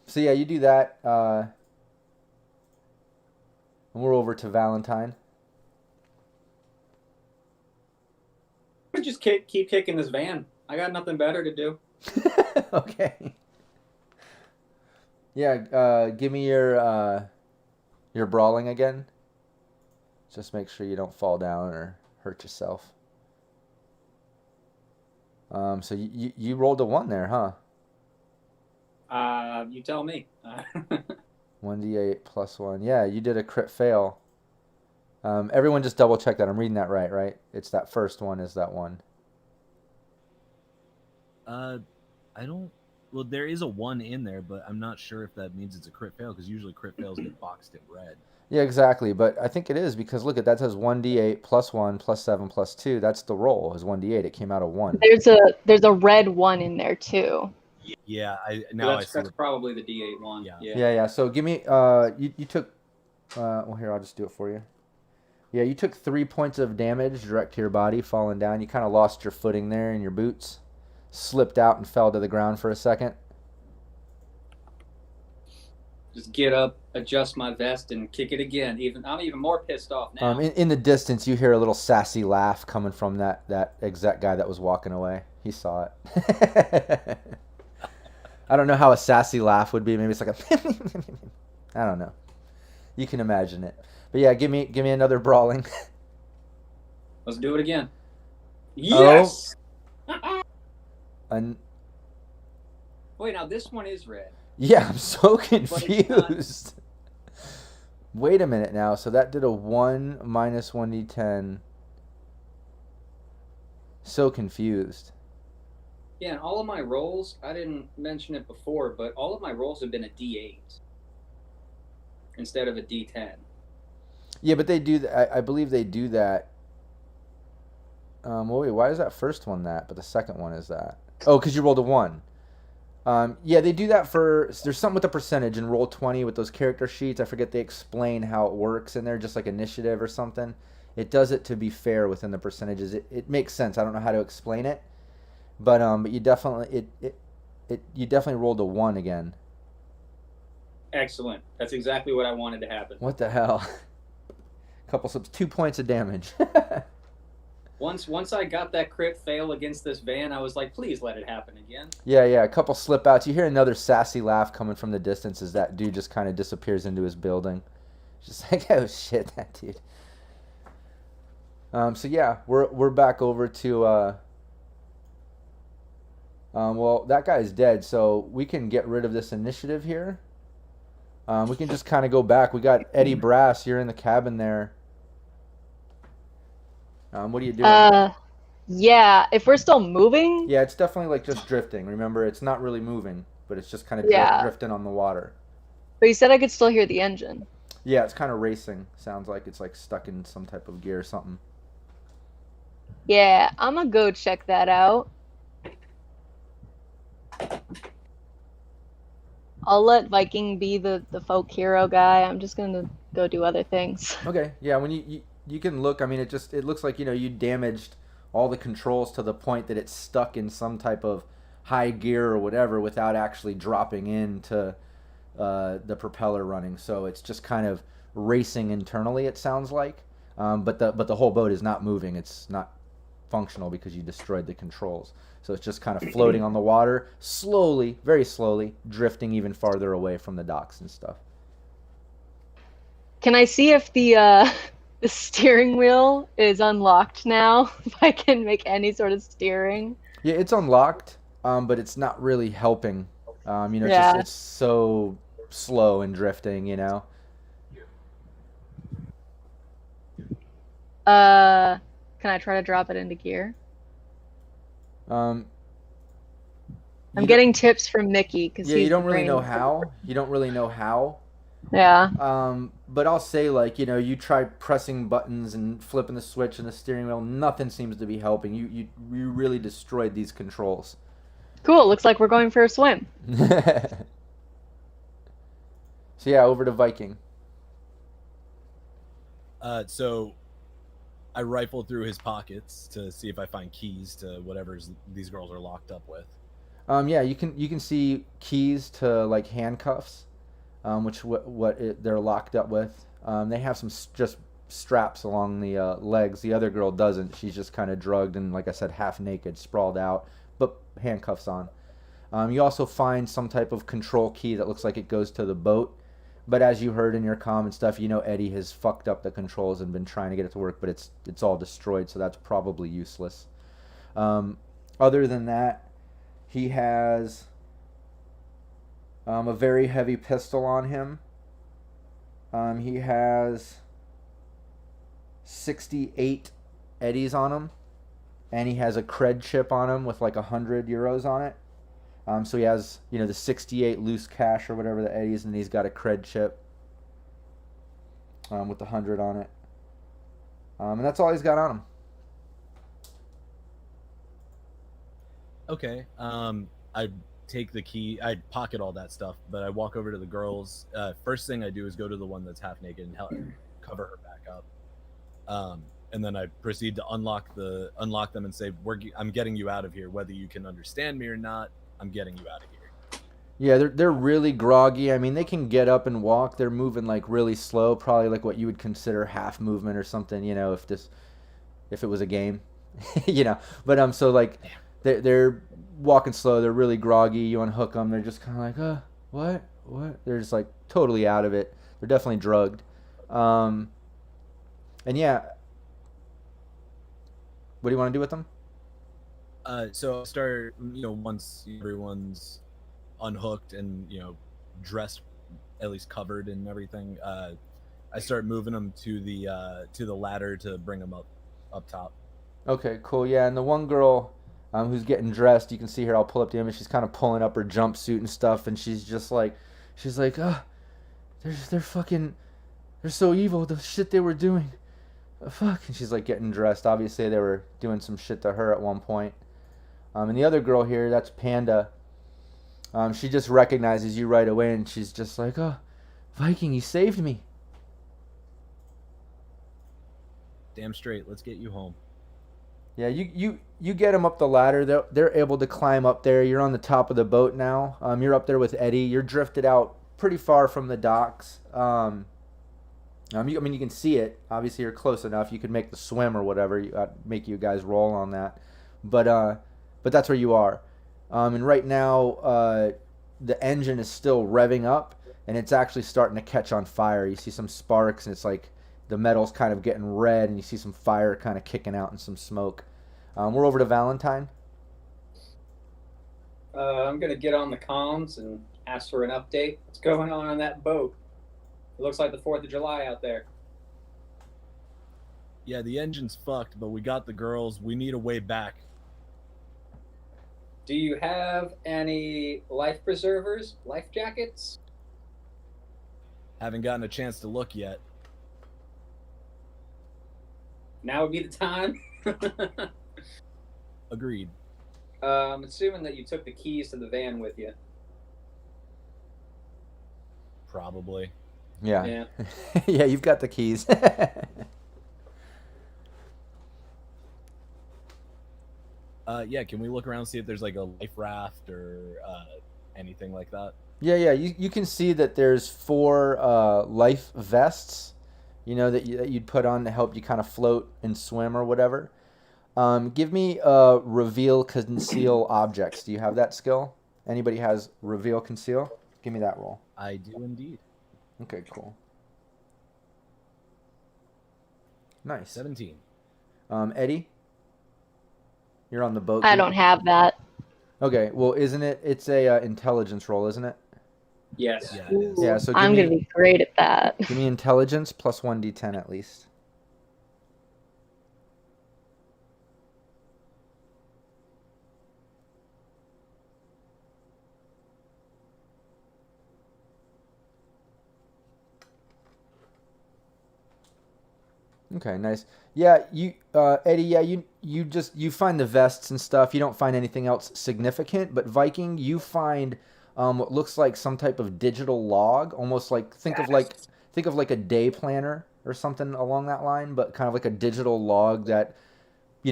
So yeah, you do that. And we're over to Valentine.
Just keep kicking this van. I got nothing better to do.
Okay. Yeah, give me your brawling again. Just make sure you don't fall down or hurt yourself. So you rolled a 1 there, huh?
You tell me.
1d8 plus 1. Yeah, you did a crit fail. Everyone just double check that. I'm reading that right? It's that first one is that one.
I don't... Well, there is a 1 in there, but I'm not sure if that means it's a crit fail, because usually crit fails get boxed in red.
Yeah, exactly. But I think it is, because look at that says 1d8 plus 1 plus 7 plus 2. That's the roll is 1d8. It came out of 1.
There's a red 1 in there too.
Yeah,
that's probably the D8 one.
Yeah. So give me you took well, here, I'll just do it for you. Yeah, you took 3 points of damage direct to your body falling down. You kind of lost your footing there in your boots. Slipped out and fell to the ground for a second.
Just get up, adjust my vest, and kick it again. I'm even more pissed off now.
In the distance, you hear a little sassy laugh coming from that exact guy that was walking away. He saw it. I don't know how a sassy laugh would be. Maybe it's like a... I don't know. You can imagine it. But yeah, give me another brawling.
Let's do it again. Yes! Wait, now this one is red.
Yeah, I'm so confused. Wait a minute now. So that did a 1 minus 1d10. So confused.
Yeah, and all of my rolls, I didn't mention it before, but all of my rolls have been a D8 instead of a D10.
Yeah, but they do that. I believe they do that. Well, wait, why is that first one that, but the second one is that? Oh, because you rolled a 1. Yeah, they do that for... There's something with the percentage in Roll20 with those character sheets. I forget they explain how it works in there, just like initiative or something. It does it to be fair within the percentages. It makes sense. I don't know how to explain it. But you definitely... You definitely rolled a 1 again.
Excellent. That's exactly what I wanted to happen.
What the hell? Couple slips. 2 points of damage.
Once I got that crit fail against this van, I was like, please let it happen again.
Yeah, a couple slip outs. You hear another sassy laugh coming from the distance as that dude just kind of disappears into his building. Just like, oh shit, that dude. So yeah, we're back over to well, that guy's dead, so we can get rid of this initiative here. We can just kind of go back. We got Eddie Brass. You're in the cabin there. What are you doing?
Yeah, if we're still moving.
Yeah, it's definitely like just drifting. Remember, it's not really moving, but it's just kind of
Yeah.
drifting on the water.
But you said I could still hear the engine.
Yeah, it's kind of racing. Sounds like it's like stuck in some type of gear or something.
Yeah, I'm gonna go check that out. I'll let Viking be the folk hero guy. I'm just gonna go do other things.
Okay, yeah, when you can look, I mean, it looks like, you damaged all the controls to the point that it's stuck in some type of high gear or whatever without actually dropping into the propeller running. So it's just kind of racing internally, it sounds like. But the whole boat is not moving. It's not functional because you destroyed the controls. So it's just kind of floating on the water, slowly, very slowly, drifting even farther away from the docks and stuff.
Can I see if the the steering wheel is unlocked now? If I can make any sort of steering?
Yeah, it's unlocked, but it's not really helping. It's
Yeah.
just it's so slow and drifting.
Can I try to drop it into gear?
Um,
I'm getting tips from Mickey because
yeah, you don't really know how. You don't really know how.
Yeah.
But I'll say, like, you try pressing buttons and flipping the switch and the steering wheel. Nothing seems to be helping. You really destroyed these controls.
Cool. Looks like we're going for a swim.
So yeah, over to Viking.
So I rifle through his pockets to see if I find keys to whatever these girls are locked up with.
Yeah, you can see keys to like handcuffs, which they're locked up with. They have some just straps along the legs. The other girl doesn't. She's just kind of drugged and, like I said, half naked, sprawled out, but handcuffs on. You also find some type of control key that looks like it goes to the boat. But as you heard in your comm and stuff, Eddie has fucked up the controls and been trying to get it to work, but it's all destroyed, so that's probably useless. Other than that, he has a very heavy pistol on him. He has 68 eddies on him, and he has a cred chip on him with like 100 euros on it. So he has, the 68 loose cash or whatever the eddies, and he's got a cred chip with the 100 on it. And that's all he's got on him.
Okay. I take the key. I pocket all that stuff, but I walk over to the girls. First thing I do is go to the one that's half naked and cover her back up. And then I proceed to unlock them and say, I'm getting you out of here, whether you can understand me or not. I'm getting you out of here.
Yeah, they're really groggy. I mean, they can get up and walk. They're moving like really slow, probably like what you would consider half movement or something. If it was a game, But so like they're walking slow. They're really groggy. You unhook them, they're just kind of like, what? They're just like totally out of it. They're definitely drugged. And yeah, what do you want to do with them?
So I'll start, once everyone's unhooked and, dressed, at least covered and everything, I start moving them to the ladder to bring them up top.
Okay, cool. Yeah, and the one girl who's getting dressed, you can see her, I'll pull up the image, she's kind of pulling up her jumpsuit and stuff, and she's like, they're so evil, the shit they were doing. Fuck. And she's like getting dressed. Obviously, they were doing some shit to her at one point. And the other girl here, that's Panda. She just recognizes you right away, and she's just like, "Oh, Viking, you saved me."
Damn straight. Let's get you home.
Yeah, you get them up the ladder. They're able to climb up there. You're on the top of the boat now. You're up there with Eddie. You're drifted out pretty far from the docks. You can see it. Obviously, you're close enough. You could make the swim or whatever. Make you guys roll on that. But that's where you are. And right now, the engine is still revving up, and it's actually starting to catch on fire. You see some sparks, and it's like the metal's kind of getting red, and you see some fire kind of kicking out and some smoke. We're over to Valentine.
I'm going to get on the comms and ask for an update. What's going on that boat? It looks like the 4th of July out there.
Yeah, the engine's fucked, but we got the girls. We need a way back.
Do you have any life preservers, life jackets?
Haven't gotten a chance to look yet.
Now would be the time.
Agreed.
I'm assuming that you took the keys to the van with you.
Probably.
Yeah.
Yeah.
Yeah, you've got the keys.
Yeah, can we look around and see if there's like a life raft or anything like that?
Yeah. You can see that there's 4 life vests, that you'd put on to help you kind of float and swim or whatever. Give me reveal conceal objects. Do you have that skill? Anybody has reveal conceal? Give me that roll.
I do indeed.
Okay, cool. Nice.
17.
Eddie, you're on the boat.
I don't have that.
Okay, well, isn't it? It's a intelligence roll, isn't it?
Yes.
Yeah, it is.
Yeah, so
I'm gonna be great at that.
give me intelligence plus 1d10 at least. Okay, nice. Yeah, Eddie. Yeah, you find the vests and stuff. You don't find anything else significant. But Viking, you find what looks like some type of digital log, almost like think of like a day planner or something along that line, but kind of like a digital log that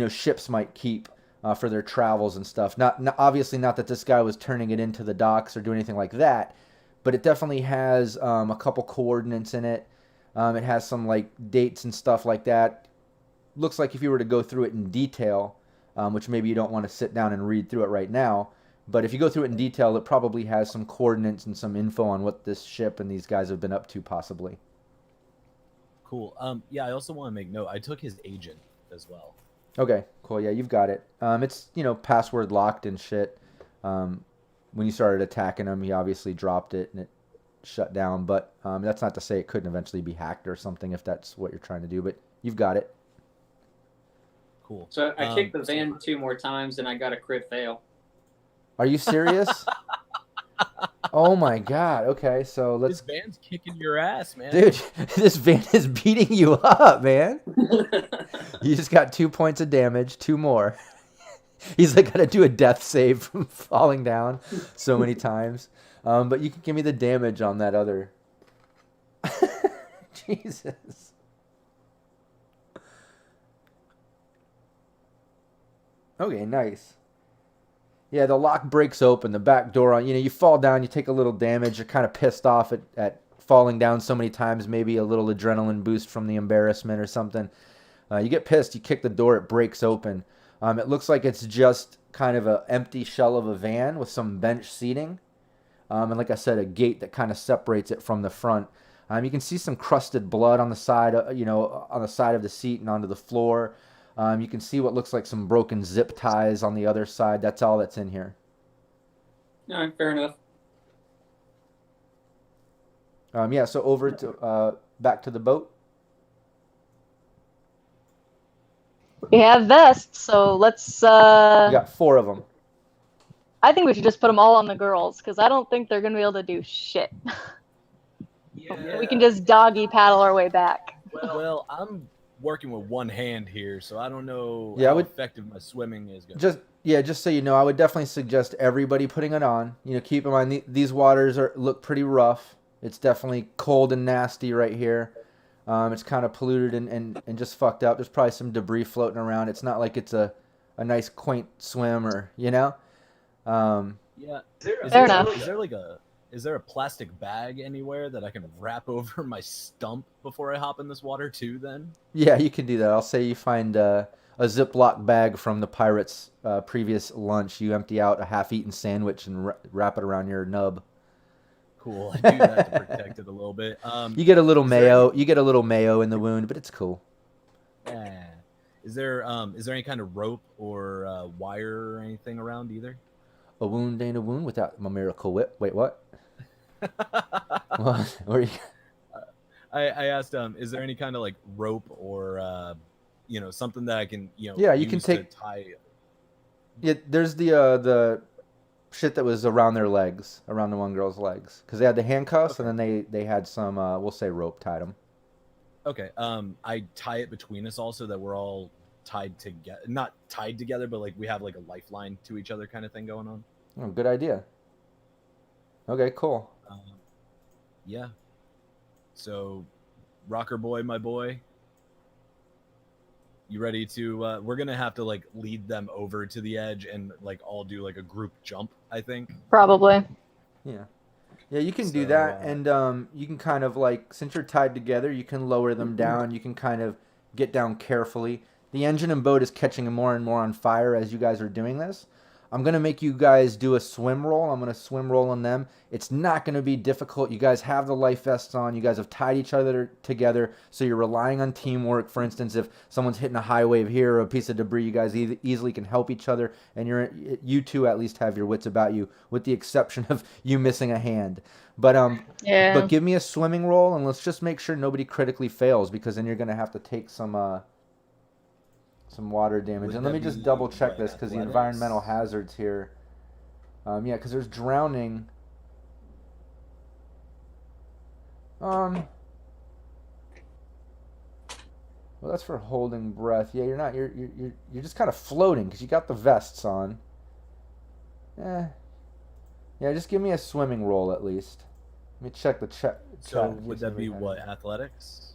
ships might keep for their travels and stuff. Not obviously not that this guy was turning it into the docks or doing anything like that, but it definitely has a couple coordinates in it. It has some like dates and stuff like that. Looks like if you were to go through it in detail, which maybe you don't want to sit down and read through it right now, but if you go through it in detail, it probably has some coordinates and some info on what this ship and these guys have been up to possibly.
Cool. Yeah, I also want to make note. I took his agent as well.
Okay, cool. Yeah, you've got it. It's password locked and shit. When you started attacking him, he obviously dropped it and it shut down, but that's not to say it couldn't eventually be hacked or something if that's what you're trying to do, but you've got it.
Cool.
So I kicked the van 2 more times and I got a crit fail.
Are you serious? Oh my god. Okay, so
This
let's
van's kicking your ass, man.
dude, this van is beating you up, man. You just got 2 points of damage, 2 more. He's like gotta do a death save from falling down so many times. But you can give me the damage on that other. Jesus. Okay, nice. Yeah, the lock breaks open, the back door on. You fall down, you take a little damage. You're kind of pissed off at falling down so many times. Maybe a little adrenaline boost from the embarrassment or something. You get pissed, you kick the door, it breaks open. It looks like it's just kind of an empty shell of a van with some bench seating. And like I said, a gate that kind of separates it from the front. You can see some crusted blood on the side, on the side of the seat and onto the floor. You can see what looks like some broken zip ties on the other side. That's all that's in here.
All right, fair enough.
Yeah, so over to back to the boat.
We have vests, so let's.
You got 4 of them.
I think we should just put them all on the girls because I don't think they're gonna be able to do shit.
Yeah.
We can just doggy paddle our way back.
Well, I'm working with one hand here, so I don't know
Yeah,
how effective my swimming is going to be.
Just so you know, I would definitely suggest everybody putting it on. Keep in mind these waters look pretty rough. It's definitely cold and nasty right here. It's kind of polluted and just fucked up. There's probably some debris floating around. It's not like it's a nice quaint swim or.
Yeah.
Fair enough.
Is there a plastic bag anywhere that I can wrap over my stump before I hop in this water too? Then.
Yeah, you can do that. I'll say you find a Ziploc bag from the pirates' previous lunch. You empty out a half-eaten sandwich and wrap it around your nub.
Cool. I do that to protect it a little bit.
You get a little mayo. You get a little mayo in the wound, but it's cool.
Yeah. Is there any kind of rope or wire or anything around either?
A wound ain't a wound without my miracle whip. Wait, what? What? Where you?
I asked, is there any kind of like rope or
something that I can,
Yeah, you can
use to
take.
tie.
Yeah, there's the shit that was around their legs, around the one girl's legs, because they had the handcuffs
Okay.
and then they had some we'll say rope tied them.
Okay. I tie it between us all so that we're all tied together, not tied together, but like we have like a lifeline to each other kind of thing going on.
Oh, good idea. Okay, cool.
Yeah. So, Rocker Boy, my boy, you ready to? We're gonna have to like lead them over to the edge and like all do like a group jump. I think.
Probably.
Yeah. Yeah, you can do
So,
that, and you can kind of like, since you're tied together, you can lower them down. You can kind of get down carefully. The engine and boat is catching more and more on fire as you guys are doing this. I'm gonna make you guys do a swim roll. I'm gonna swim roll on them. It's not gonna be difficult. You guys have the life vests on. You guys have tied each other together, so you're relying on teamwork. For instance, if someone's hitting a high wave here or a piece of debris, you guys easily can help each other, and you two at least have your wits about you, with the exception of you missing a hand. But
Yeah.
but give me a swimming roll, and let's just make sure nobody critically fails, because then you're gonna have to take some water damage.
Would
And let
that
me just
be,
double check
what,
this, because the
athletics?
environmental hazards here. Yeah, because there's drowning. Well, that's for holding breath. Yeah, you're not. You're just kind of floating because you got the vests on. Yeah, just give me a swimming roll at least. Let me check the chat.
So would that be what, athletics?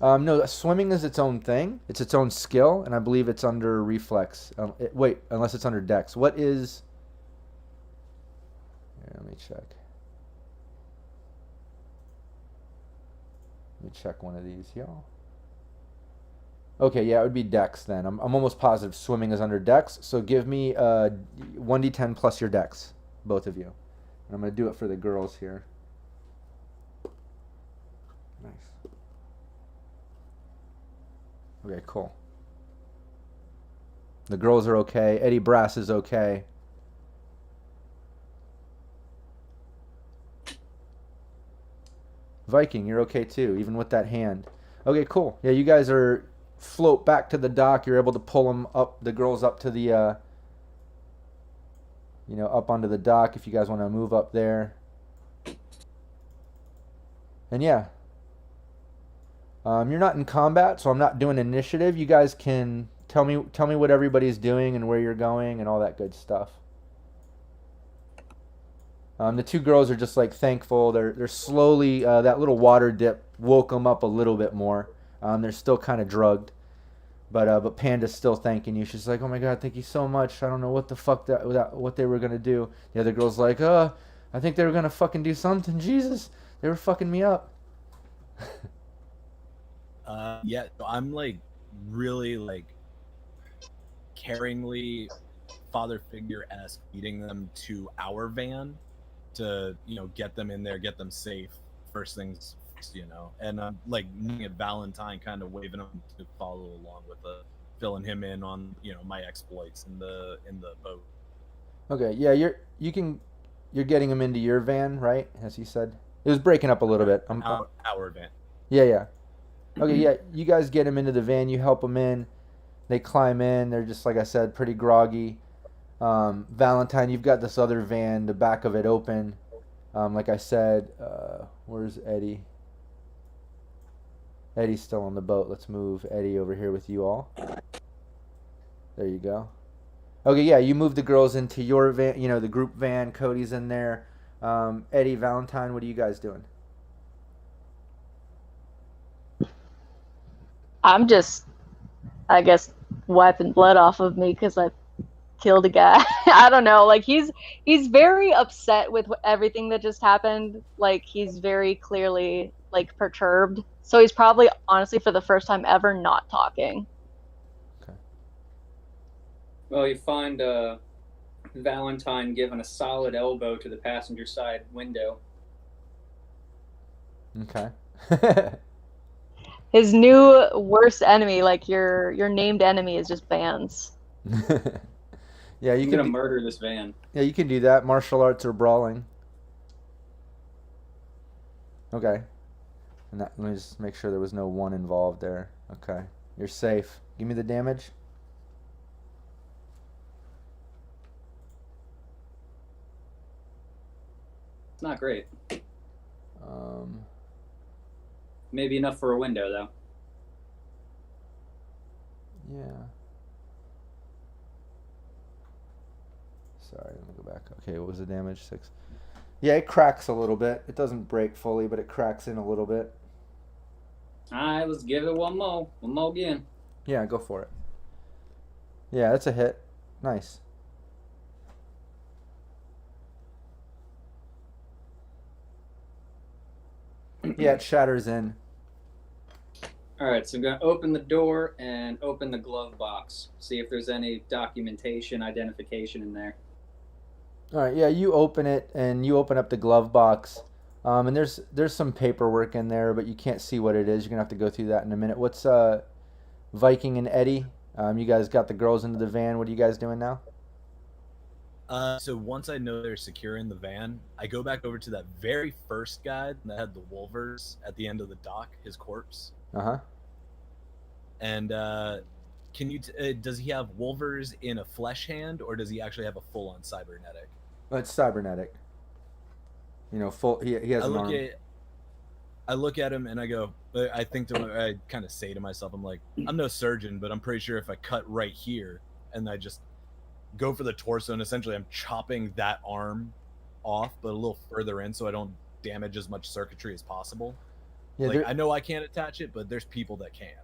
No, swimming is its own thing. It's its own skill, and I believe it's under reflex. Wait, unless it's under dex. What is... Here, let me check. Let me check one of these, y'all. Okay, yeah, it would be dex then. I'm almost positive swimming is under dex. So give me 1d10 plus your dex, both of you. And I'm going to do it for the girls here. Nice. Okay, cool. The girls are okay. Eddie Brass is okay. Viking, you're okay too, even with that hand. Okay, cool. Yeah, you guys are float back to the dock. You're able to pull them up, the girls up to the, up onto the dock if you guys want to move up there. And yeah. You're not in combat, so I'm not doing initiative. You guys can tell me what everybody's doing and where you're going and all that good stuff. The two girls are just like thankful. They're slowly, that little water dip woke them up a little bit more. They're still kind of drugged, but Panda's still thanking you. She's like, "Oh my God, thank you so much. I don't know what the fuck what they were gonna do." The other girl's like, I think they were gonna fucking do something. Jesus, they were fucking me up."
Yeah, so I'm like really like caringly father figure-esque leading them to our van to get them in there, get them safe first things first, and I'm like at Valentine kind of waving him to follow along with filling him in on my exploits in the boat.
Okay, yeah, you're getting him into your van, right? As he said, it was breaking up a little bit.
Our van.
Yeah. Okay, yeah, you guys get him into the van. You help him in. They climb in. They're just, like I said, pretty groggy. Valentine, you've got this other van, the back of it open. Like I said, where's Eddie? Eddie's still on the boat. Let's move Eddie over here with you all. There you go. Okay, yeah, you move the girls into your van, the group van. Cody's in there. Eddie, Valentine, what are you guys doing?
I'm just, I guess, wiping blood off of me because I killed a guy. I don't know. Like he's very upset with everything that just happened. Like he's very clearly like perturbed. So he's probably honestly for the first time ever not talking.
Okay.
Well, you find Valentine giving a solid elbow to the passenger side window.
Okay.
His new worst enemy, like your named enemy, is just vans.
Yeah,
You're gonna murder this van.
Yeah, you can do that. Martial arts or brawling. Okay. And let me just make sure there was no one involved there. Okay. You're safe. Give me the damage.
It's not great.
Um,
Maybe enough for a window, though.
yeah. Sorry, let me go back. Okay, what was the damage? 6. Yeah, it cracks a little bit. It doesn't break fully, but it cracks in a little bit.
All right, let's give it one more. One more again.
Yeah, go for it. Yeah, that's a hit. Nice. Yeah, it shatters in.
All right, so I'm going to open the door and open the glove box. See if there's any documentation, identification in there.
All right, yeah, you open it and you open up the glove box, and there's some paperwork in there, but you can't see what it is. You're gonna have to go through that in a minute. What's Viking and Eddie? You guys got the girls into the van. What are you guys doing now?
So once I know they're secure in the van, I go back over to that very first guy that had the Wolvers at the end of the dock, his corpse.
Uh-huh.
And can you? Does he have Wolvers in a flesh hand, or does he actually have a full-on cybernetic?
Well, it's cybernetic. You know, full. He has an arm.
I look at him and I go. I think I kind of say to myself, I'm like, I'm no surgeon, but I'm pretty sure if I cut right here and I just go for the torso, and essentially I'm chopping that arm off, but a little further in, so I don't damage as much circuitry as possible.
Yeah,
like I know I can't attach it, but there's people that can.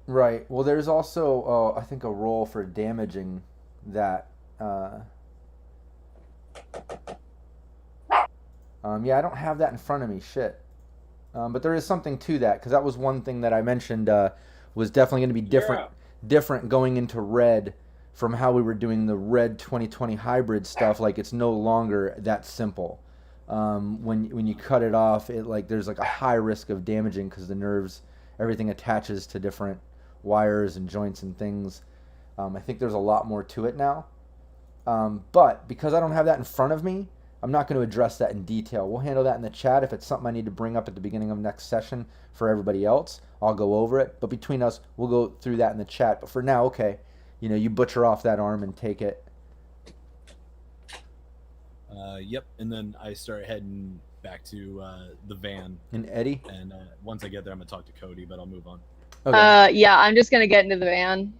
Right. Well, there's also I think a role for damaging that. Yeah, I don't have that in front of me. Shit. But there is something to that, because that was one thing that I mentioned was definitely going to be different going into Red from how we were doing the Red 2020 hybrid stuff. Like, it's no longer that simple. When you cut it off, there's like a high risk of damaging, because the nerves, everything attaches to different wires and joints and things. I think there's a lot more to it now. But because I don't have that in front of me, I'm not going to address that in detail. We'll handle that in the chat. If it's something I need to bring up at the beginning of next session for everybody else, I'll go over it. But between us, we'll go through that in the chat. But for now, okay, you butcher off that arm and take it.
Yep, and then I start heading back to the van.
And Eddie?
And once I get there, I'm going to talk to Cody, but I'll move on.
Okay.
Yeah, I'm just going to get into the van.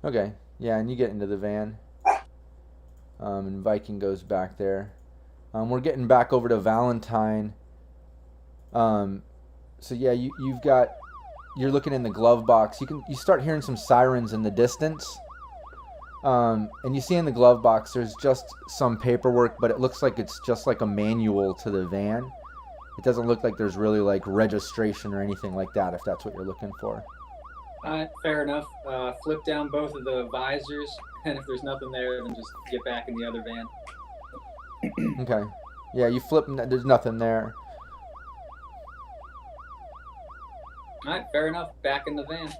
Okay, yeah, and you get into the van. And Viking goes back there. We're getting back over to Valentine. So yeah, you're looking in the glove box. You start hearing some sirens in the distance. And you see in the glove box there's just some paperwork, but it looks like it's just like a manual to the van. It doesn't look like there's really like registration or anything like that, if that's what you're looking for.
All right, fair enough. Flip down both of the visors, and if there's nothing there, then just get back in the other van.
Okay. Yeah, you flip, there's nothing there.
All right, fair enough. Back in the van.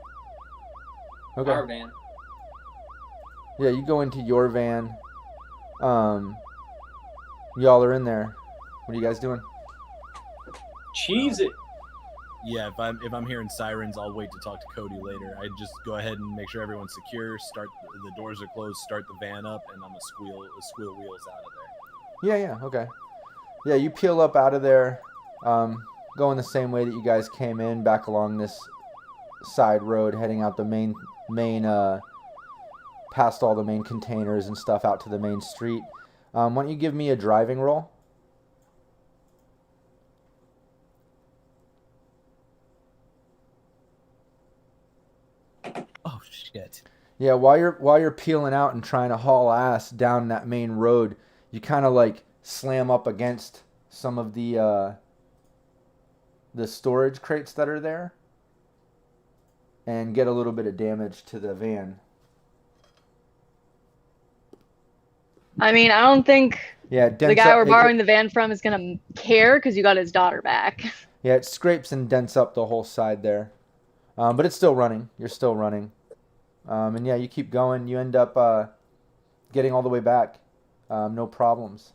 Okay.
Our van.
Yeah, you go into your van. Y'all are in there. What are you guys doing?
Cheese it.
Yeah, if I'm hearing sirens, I'll wait to talk to Cody later. I just go ahead and make sure everyone's secure. Start the doors are closed. Start the van up, and I'm gonna squeal wheels out of there.
Yeah, okay. Yeah, you peel up out of there, going the same way that you guys came in, back along this side road, heading out the main past all the main containers and stuff out to the main street. Why don't you give me a driving roll?
Oh shit.
Yeah, while you're peeling out and trying to haul ass down that main road, you kind of like slam up against some of the storage crates that are there and get a little bit of damage to the van.
I mean, I don't think
the
guy we're borrowing the van from is going to care, because you got his daughter back.
Yeah, it scrapes and dents up the whole side there. But it's still running. You're still running. And yeah, you keep going. You end up getting all the way back. No problems.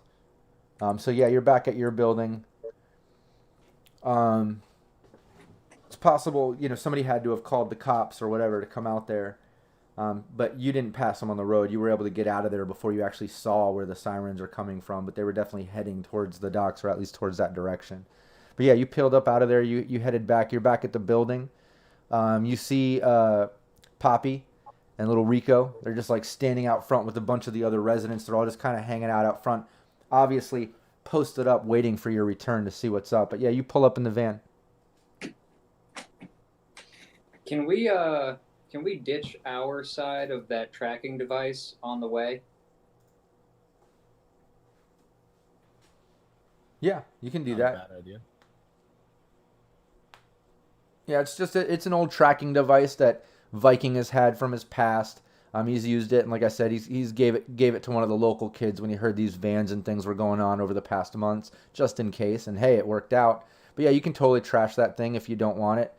So yeah, you're back at your building. It's possible, somebody had to have called the cops or whatever to come out there. But you didn't pass them on the road. You were able to get out of there before you actually saw where the sirens are coming from. But they were definitely heading towards the docks, or at least towards that direction. But yeah, you peeled up out of there. You headed back. You're back at the building. You see Poppy and little Rico. They're just like standing out front with a bunch of the other residents. They're all just kind of hanging out front, obviously posted up, waiting for your return to see what's up. But yeah, you pull up in the van.
Can we ditch our side of that tracking device on the way?
Yeah, you can do
Not
that.
a bad idea.
Yeah, it's an old tracking device that Viking has had from his past. He's used it, and like I said, he's gave it to one of the local kids when he heard these vans and things were going on over the past months, just in case. And hey, it worked out. But yeah, you can totally trash that thing if you don't want it.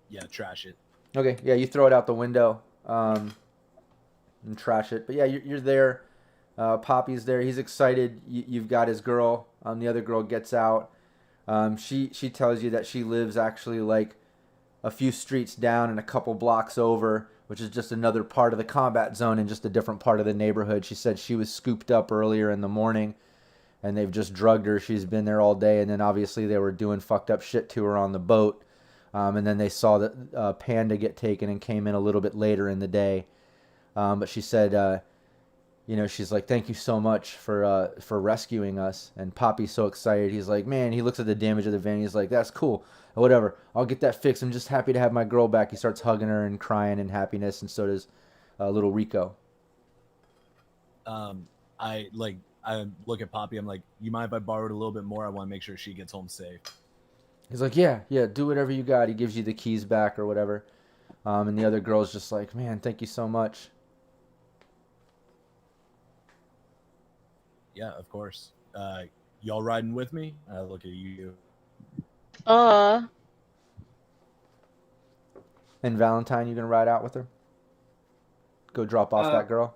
Yeah, trash it.
Okay, yeah, you throw it out the window and trash it. But yeah, you're there. Poppy's there. He's excited. You've got his girl. The other girl gets out. She tells you that she lives actually like a few streets down and a couple blocks over, which is just another part of the combat zone and just a different part of the neighborhood. She said she was scooped up earlier in the morning and they've just drugged her. She's been there all day, and then obviously they were doing fucked up shit to her on the boat. And then they saw that Panda get taken and came in a little bit later in the day. But she said, she's like, thank you so much for rescuing us. And Poppy's so excited. He's like, man, he looks at the damage of the van. He's like, that's cool. Whatever. I'll get that fixed. I'm just happy to have my girl back. He starts hugging her and crying in happiness, and so does little Rico.
I look at Poppy. I'm like, you mind if I borrowed a little bit more? I want to make sure she gets home safe.
He's like, yeah, do whatever you got. He gives you the keys back or whatever. And the other girl's just like, man, thank you so much.
Yeah, of course. Y'all riding with me? I look at you.
And Valentine, you gonna ride out with her? Go drop off that girl?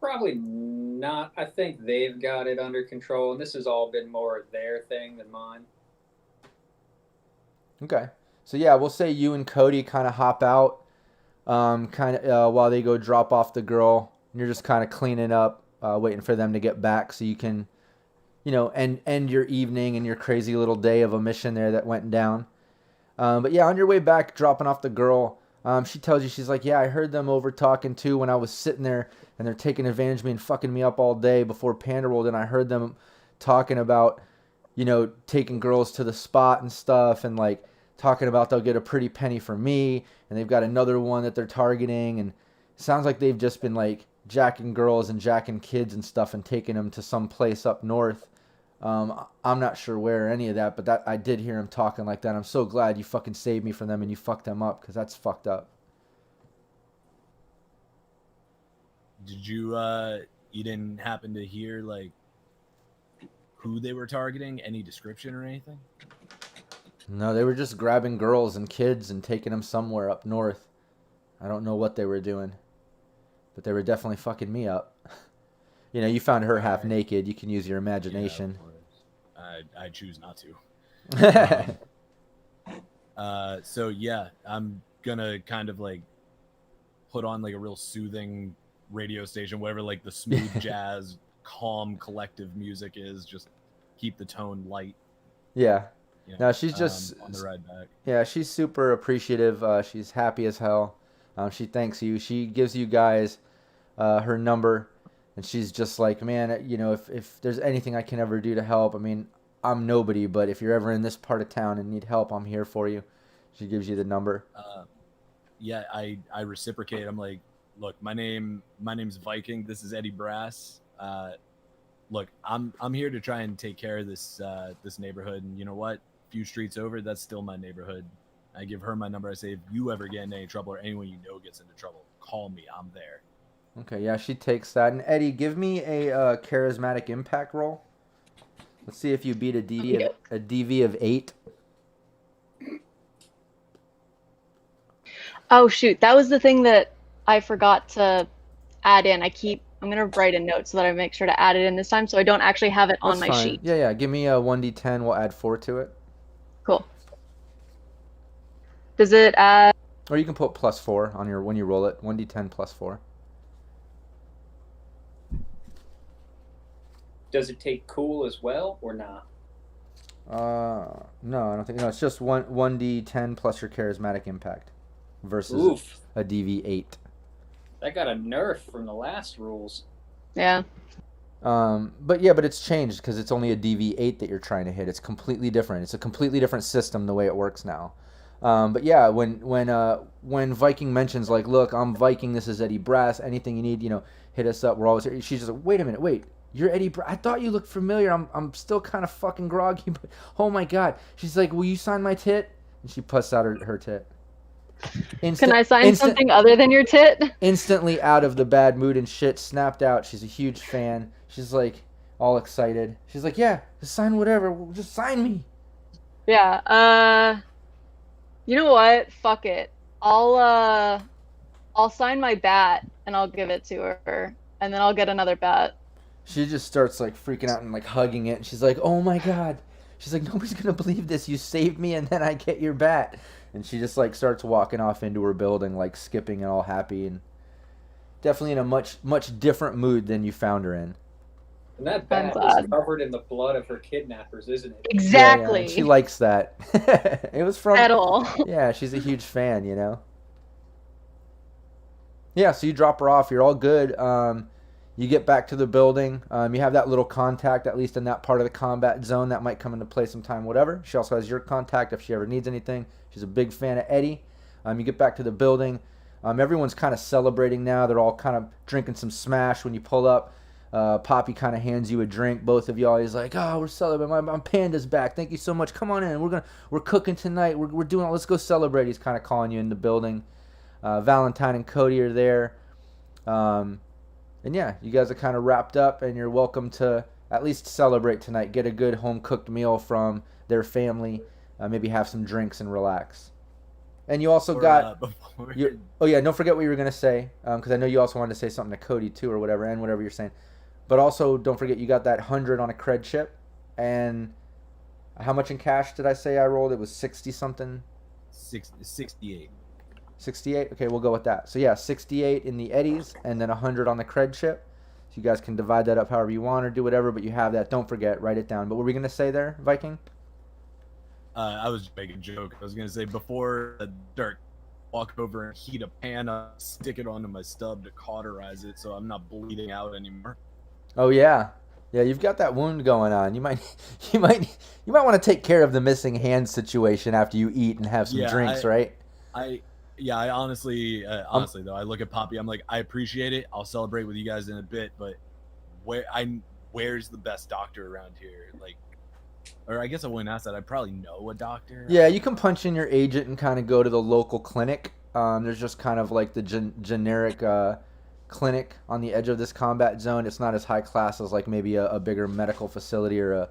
Probably not. I think they've got it under control, and this has all been more their thing than mine.
Okay. So yeah, we'll say you and Cody kind of hop out while they go drop off the girl. And you're just kind of cleaning up, waiting for them to get back so you can, end your evening and your crazy little day of a mission there that went down. But yeah, on your way back, dropping off the girl, she tells you, she's like, yeah, I heard them over talking too when I was sitting there, and they're taking advantage of me and fucking me up all day before Panda rolled, and I heard them talking about, taking girls to the spot and stuff, and like talking about they'll get a pretty penny for me, and they've got another one that they're targeting, and it sounds like they've just been like jacking girls and jacking kids and stuff and taking them to some place up north. I'm not sure where or any of that, but that I did hear him talking like that. I'm so glad you fucking saved me from them and you fucked them up, because that's fucked up.
Did you didn't happen to hear like who they were targeting? Any description or anything?
No, they were just grabbing girls and kids and taking them somewhere up north. I don't know what they were doing, but they were definitely fucking me up. You found her half naked. You can use your imagination.
Yeah, I choose not to. So yeah, I'm gonna kind of like put on like a real soothing radio station, whatever like the smooth jazz, calm, collective music is. Just keep the tone light.
Yeah. No, she's just
on the ride back. Yeah,
she's super appreciative. She's happy as hell. She thanks you. She gives you guys her number, and she's just like, man, if there's anything I can ever do to help, I mean, I'm nobody, but if you're ever in this part of town and need help, I'm here for you. She gives you the number.
Yeah, I reciprocate. I'm like, look, my name's Viking. This is Eddie Brass. Look, I'm here to try and take care of this neighborhood, and you know what? A few streets over, that's still my neighborhood. I give her my number. I say, if you ever get in any trouble or anyone you know gets into trouble, call me. I'm there.
Okay, yeah, she takes that. And Eddie, give me a charismatic impact roll. Let's see if you beat a DV of 8.
Oh shoot, that was the thing that I forgot to add in. I'm gonna write a note so that I make sure to add it in this time, so I don't actually have it on my sheet.
Yeah, give me a 1d10. We'll add 4 to it.
Cool. Does it add?
Or you can put +4 on your when you roll it. 1d10 +4.
Does it take cool as well or not?
No, I don't think. No, it's just 1d10 plus your charismatic impact versus
Oof.
a DV8.
That got a nerf from the last rules.
Yeah.
But it's changed because it's only a DV8 that you're trying to hit. It's completely different. It's a completely different system the way it works now. But yeah, when Viking mentions like, look, I'm Viking. This is Eddie Brass. Anything you need, hit us up. We're always here. She's just like, wait a minute, wait. You're Eddie Brass. I thought you looked familiar. I'm still kind of fucking groggy. But oh my god. She's like, will you sign my tit? And she pusts out her tit.
Can I sign something other than your tit?
Instantly out of the bad mood and shit, snapped out. She's a huge fan. She's like all excited. She's like, yeah, just sign whatever. Just sign me.
Yeah. You know what? Fuck it. I'll sign my bat and I'll give it to her, and then I'll get another bat.
She just starts like freaking out and like hugging it. And she's like, oh my god. She's like, nobody's gonna believe this. You saved me, and then I get your bat. And she just like starts walking off into her building, like skipping and all happy, and definitely in a much different mood than you found her in.
And that bat is covered in the blood of her kidnappers, isn't it?
Exactly.
Yeah, she likes that. It was from
at all.
Yeah, she's a huge fan, Yeah, so you drop her off. You're all good. You get back to the building. You have that little contact, at least in that part of the combat zone. That might come into play sometime, whatever. She also has your contact if she ever needs anything. She's a big fan of Eddie. You get back to the building. Everyone's kind of celebrating now. They're all kind of drinking some Smash when you pull up. Poppy kind of hands you a drink. Both of y'all. He's like, oh, we're celebrating. My Panda's back. Thank you so much. Come on in. We're cooking tonight. We're doing all. Let's go celebrate. He's kind of calling you in the building. Valentine and Cody are there. And yeah, you guys are kind of wrapped up, and you're welcome to at least celebrate tonight. Get a good home-cooked meal from their family. Maybe have some drinks and relax. And you also got... Oh, yeah, don't forget what you were going to say, because I know you also wanted to say something to Cody, too, or whatever, and whatever you're saying. But also, don't forget, you got that 100 on a cred chip. And how much in cash did I say I rolled? It was 60-something?
68.
68? Okay, we'll go with that. So yeah, 68 in the eddies and then 100 on the cred chip. So you guys can divide that up however you want or do whatever, but you have that. Don't forget, write it down. But what were we going to say there, Viking?
I was just making a joke. I was going to say before Dirk walk over and heat a pan up, stick it onto my stub to cauterize it so I'm not bleeding out anymore.
Oh yeah. Yeah, you've got that wound going on. You might want to take care of the missing hand situation after you eat and have some drinks, right?
I honestly though, I look at Poppy. I'm like, I appreciate it. I'll celebrate with you guys in a bit, but where's the best doctor around here? Like, or I guess I wouldn't ask that. I probably know a doctor.
Yeah, you can punch in your agent and kind of go to the local clinic. There's just kind of like the generic clinic on the edge of this combat zone. It's not as high class as like maybe a bigger medical facility or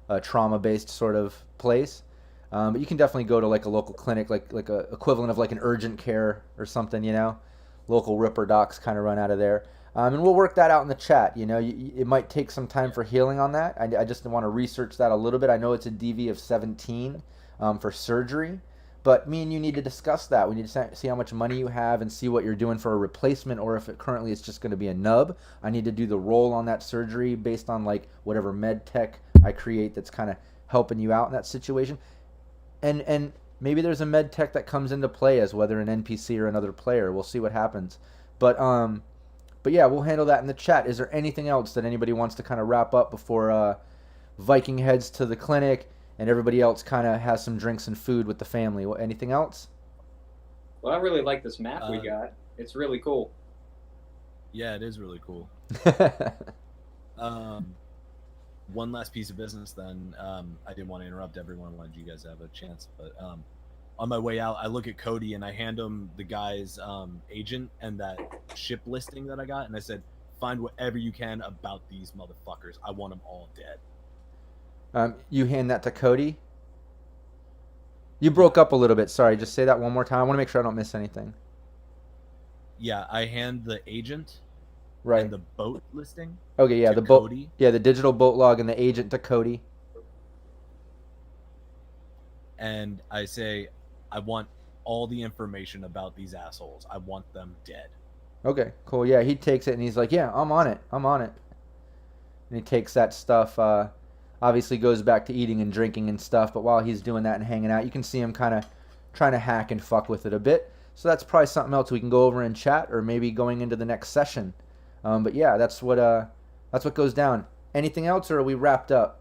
a trauma-based sort of place. But you can definitely go to like a local clinic, like a equivalent of like an urgent care or something, Local Ripper docs kind of run out of there. And we'll work that out in the chat. It might take some time for healing on that. I just want to research that a little bit. I know it's a DV of 17 for surgery, but me and you need to discuss that. We need to see how much money you have and see what you're doing for a replacement, or if it currently is just going to be a nub. I need to do the roll on that surgery based on like whatever med tech I create that's kind of helping you out in that situation. And maybe there's a med tech that comes into play as whether an NPC or another player. We'll see what happens. But yeah, we'll handle that in the chat. Is there anything else that anybody wants to kind of wrap up before Viking heads to the clinic and everybody else kind of has some drinks and food with the family? Anything else?
Well, I really like this map we got. It's really cool.
Yeah, it is really cool. One last piece of business then. I didn't want to interrupt everyone. I wanted you guys to have a chance. But on my way out, I look at Cody and I hand him the guy's agent and that ship listing that I got. And I said, find whatever you can about these motherfuckers. I want them all dead.
You hand that to Cody? You broke up a little bit. Sorry, just say that one more time. I want to make sure I don't miss anything.
Yeah, I hand the agent...
Right.
And the boat listing.
Okay, yeah, the boat.
Cody.
Yeah, the digital boat log and the agent to Cody.
And I say, I want all the information about these assholes. I want them dead.
Okay, cool. Yeah, he takes it and he's like, yeah, I'm on it. I'm on it. And he takes that stuff, obviously goes back to eating and drinking and stuff, but while he's doing that and hanging out, you can see him kind of trying to hack and fuck with it a bit. So that's probably something else we can go over in chat, or maybe going into the next session. But yeah, that's what goes down. Anything else, or are we wrapped up?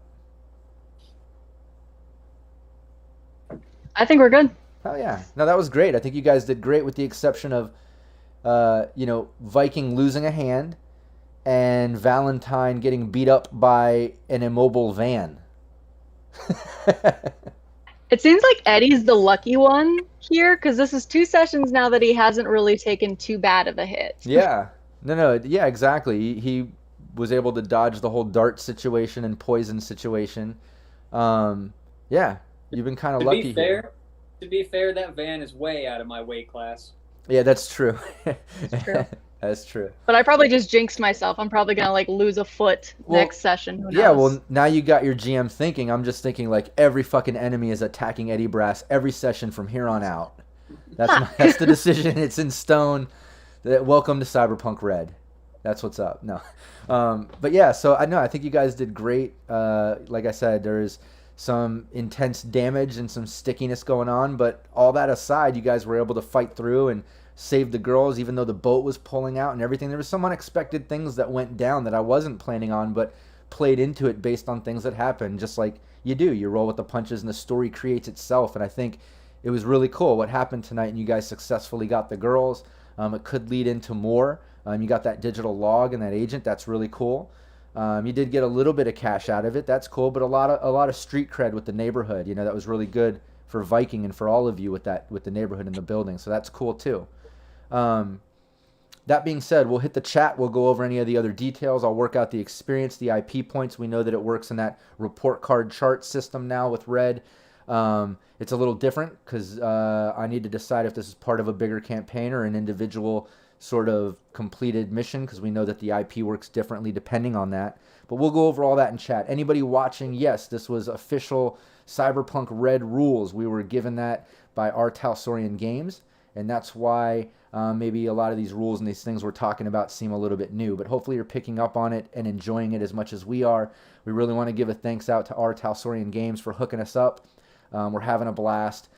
I think we're good.
Oh yeah, no, that was great. I think you guys did great, with the exception of, Viking losing a hand, and Valentine getting beat up by an immobile van.
It seems like Eddie's the lucky one here, because this is 2 sessions now that he hasn't really taken too bad of a hit.
Yeah. No, yeah, exactly. He was able to dodge the whole dart situation and poison situation. Yeah, you've been kind of lucky here.
To be fair, that van is way out of my weight class.
Yeah, that's true.
That's true.
That's true.
But I probably just jinxed myself. I'm probably going to like lose a foot next session. Who knows?
Yeah, well, now you got your GM thinking. I'm just thinking like every fucking enemy is attacking Eddie Brass every session from here on out. That's the decision. It's in stone. Welcome to Cyberpunk RED. That's what's up. No. But yeah, so I think you guys did great. Like I said, there's some intense damage and some stickiness going on, but all that aside, you guys were able to fight through and save the girls, even though the boat was pulling out and everything. There was some unexpected things that went down that I wasn't planning on, but played into it based on things that happened, just like you do. You roll with the punches and the story creates itself, and I think it was really cool what happened tonight, and you guys successfully got the girls. It could lead into more. You got that digital log and that agent. That's really cool. You did get a little bit of cash out of it. That's cool, but a lot of street cred with the neighborhood. That was really good for Viking and for all of you with the neighborhood and the building. So that's cool too. That being said, we'll hit the chat. We'll go over any of the other details. I'll work out the experience, the IP points. We know that it works in that report card chart system now with Red. It's a little different because I need to decide if this is part of a bigger campaign or an individual sort of completed mission, because we know that the IP works differently depending on that. But we'll go over all that in chat. Anybody watching, yes, this was official Cyberpunk RED rules. We were given that by Talsorian Games, and that's why maybe a lot of these rules and these things we're talking about seem a little bit new. But hopefully you're picking up on it and enjoying it as much as we are. We really want to give a thanks out to Talsorian Games for hooking us up. We're having a blast.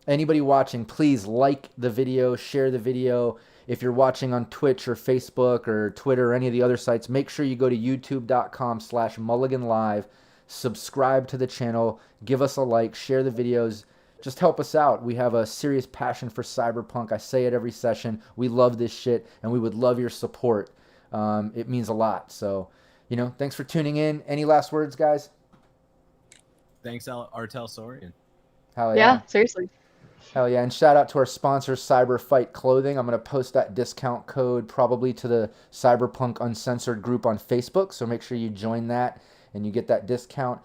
Anybody watching, please like the video, share the video. If you're watching on Twitch or Facebook or Twitter or any of the other sites, make sure you go to youtube.com/mulliganlive, subscribe to the channel, give us a like, share the videos. Just help us out. We have a serious passion for Cyberpunk. I say it every session. We love this shit, and we would love your support. It means a lot. So, thanks for tuning in. Any last words, guys?
Thanks, Talsorian.
Hell yeah.
Yeah, seriously.
Hell yeah, and shout out to our sponsor, Cyber Fight Clothing. I'm going to post that discount code probably to the Cyberpunk Uncensored group on Facebook, so make sure you join that and you get that discount.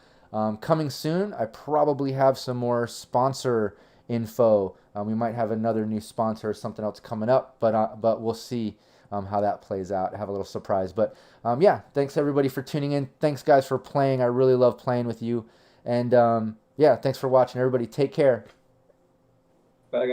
Coming soon, I probably have some more sponsor info. We might have another new sponsor or something else coming up, but we'll see how that plays out. I have a little surprise. But yeah, thanks everybody for tuning in. Thanks guys for playing. I really love playing with you. And yeah, thanks for watching, everybody. Take care.
Bye, guys.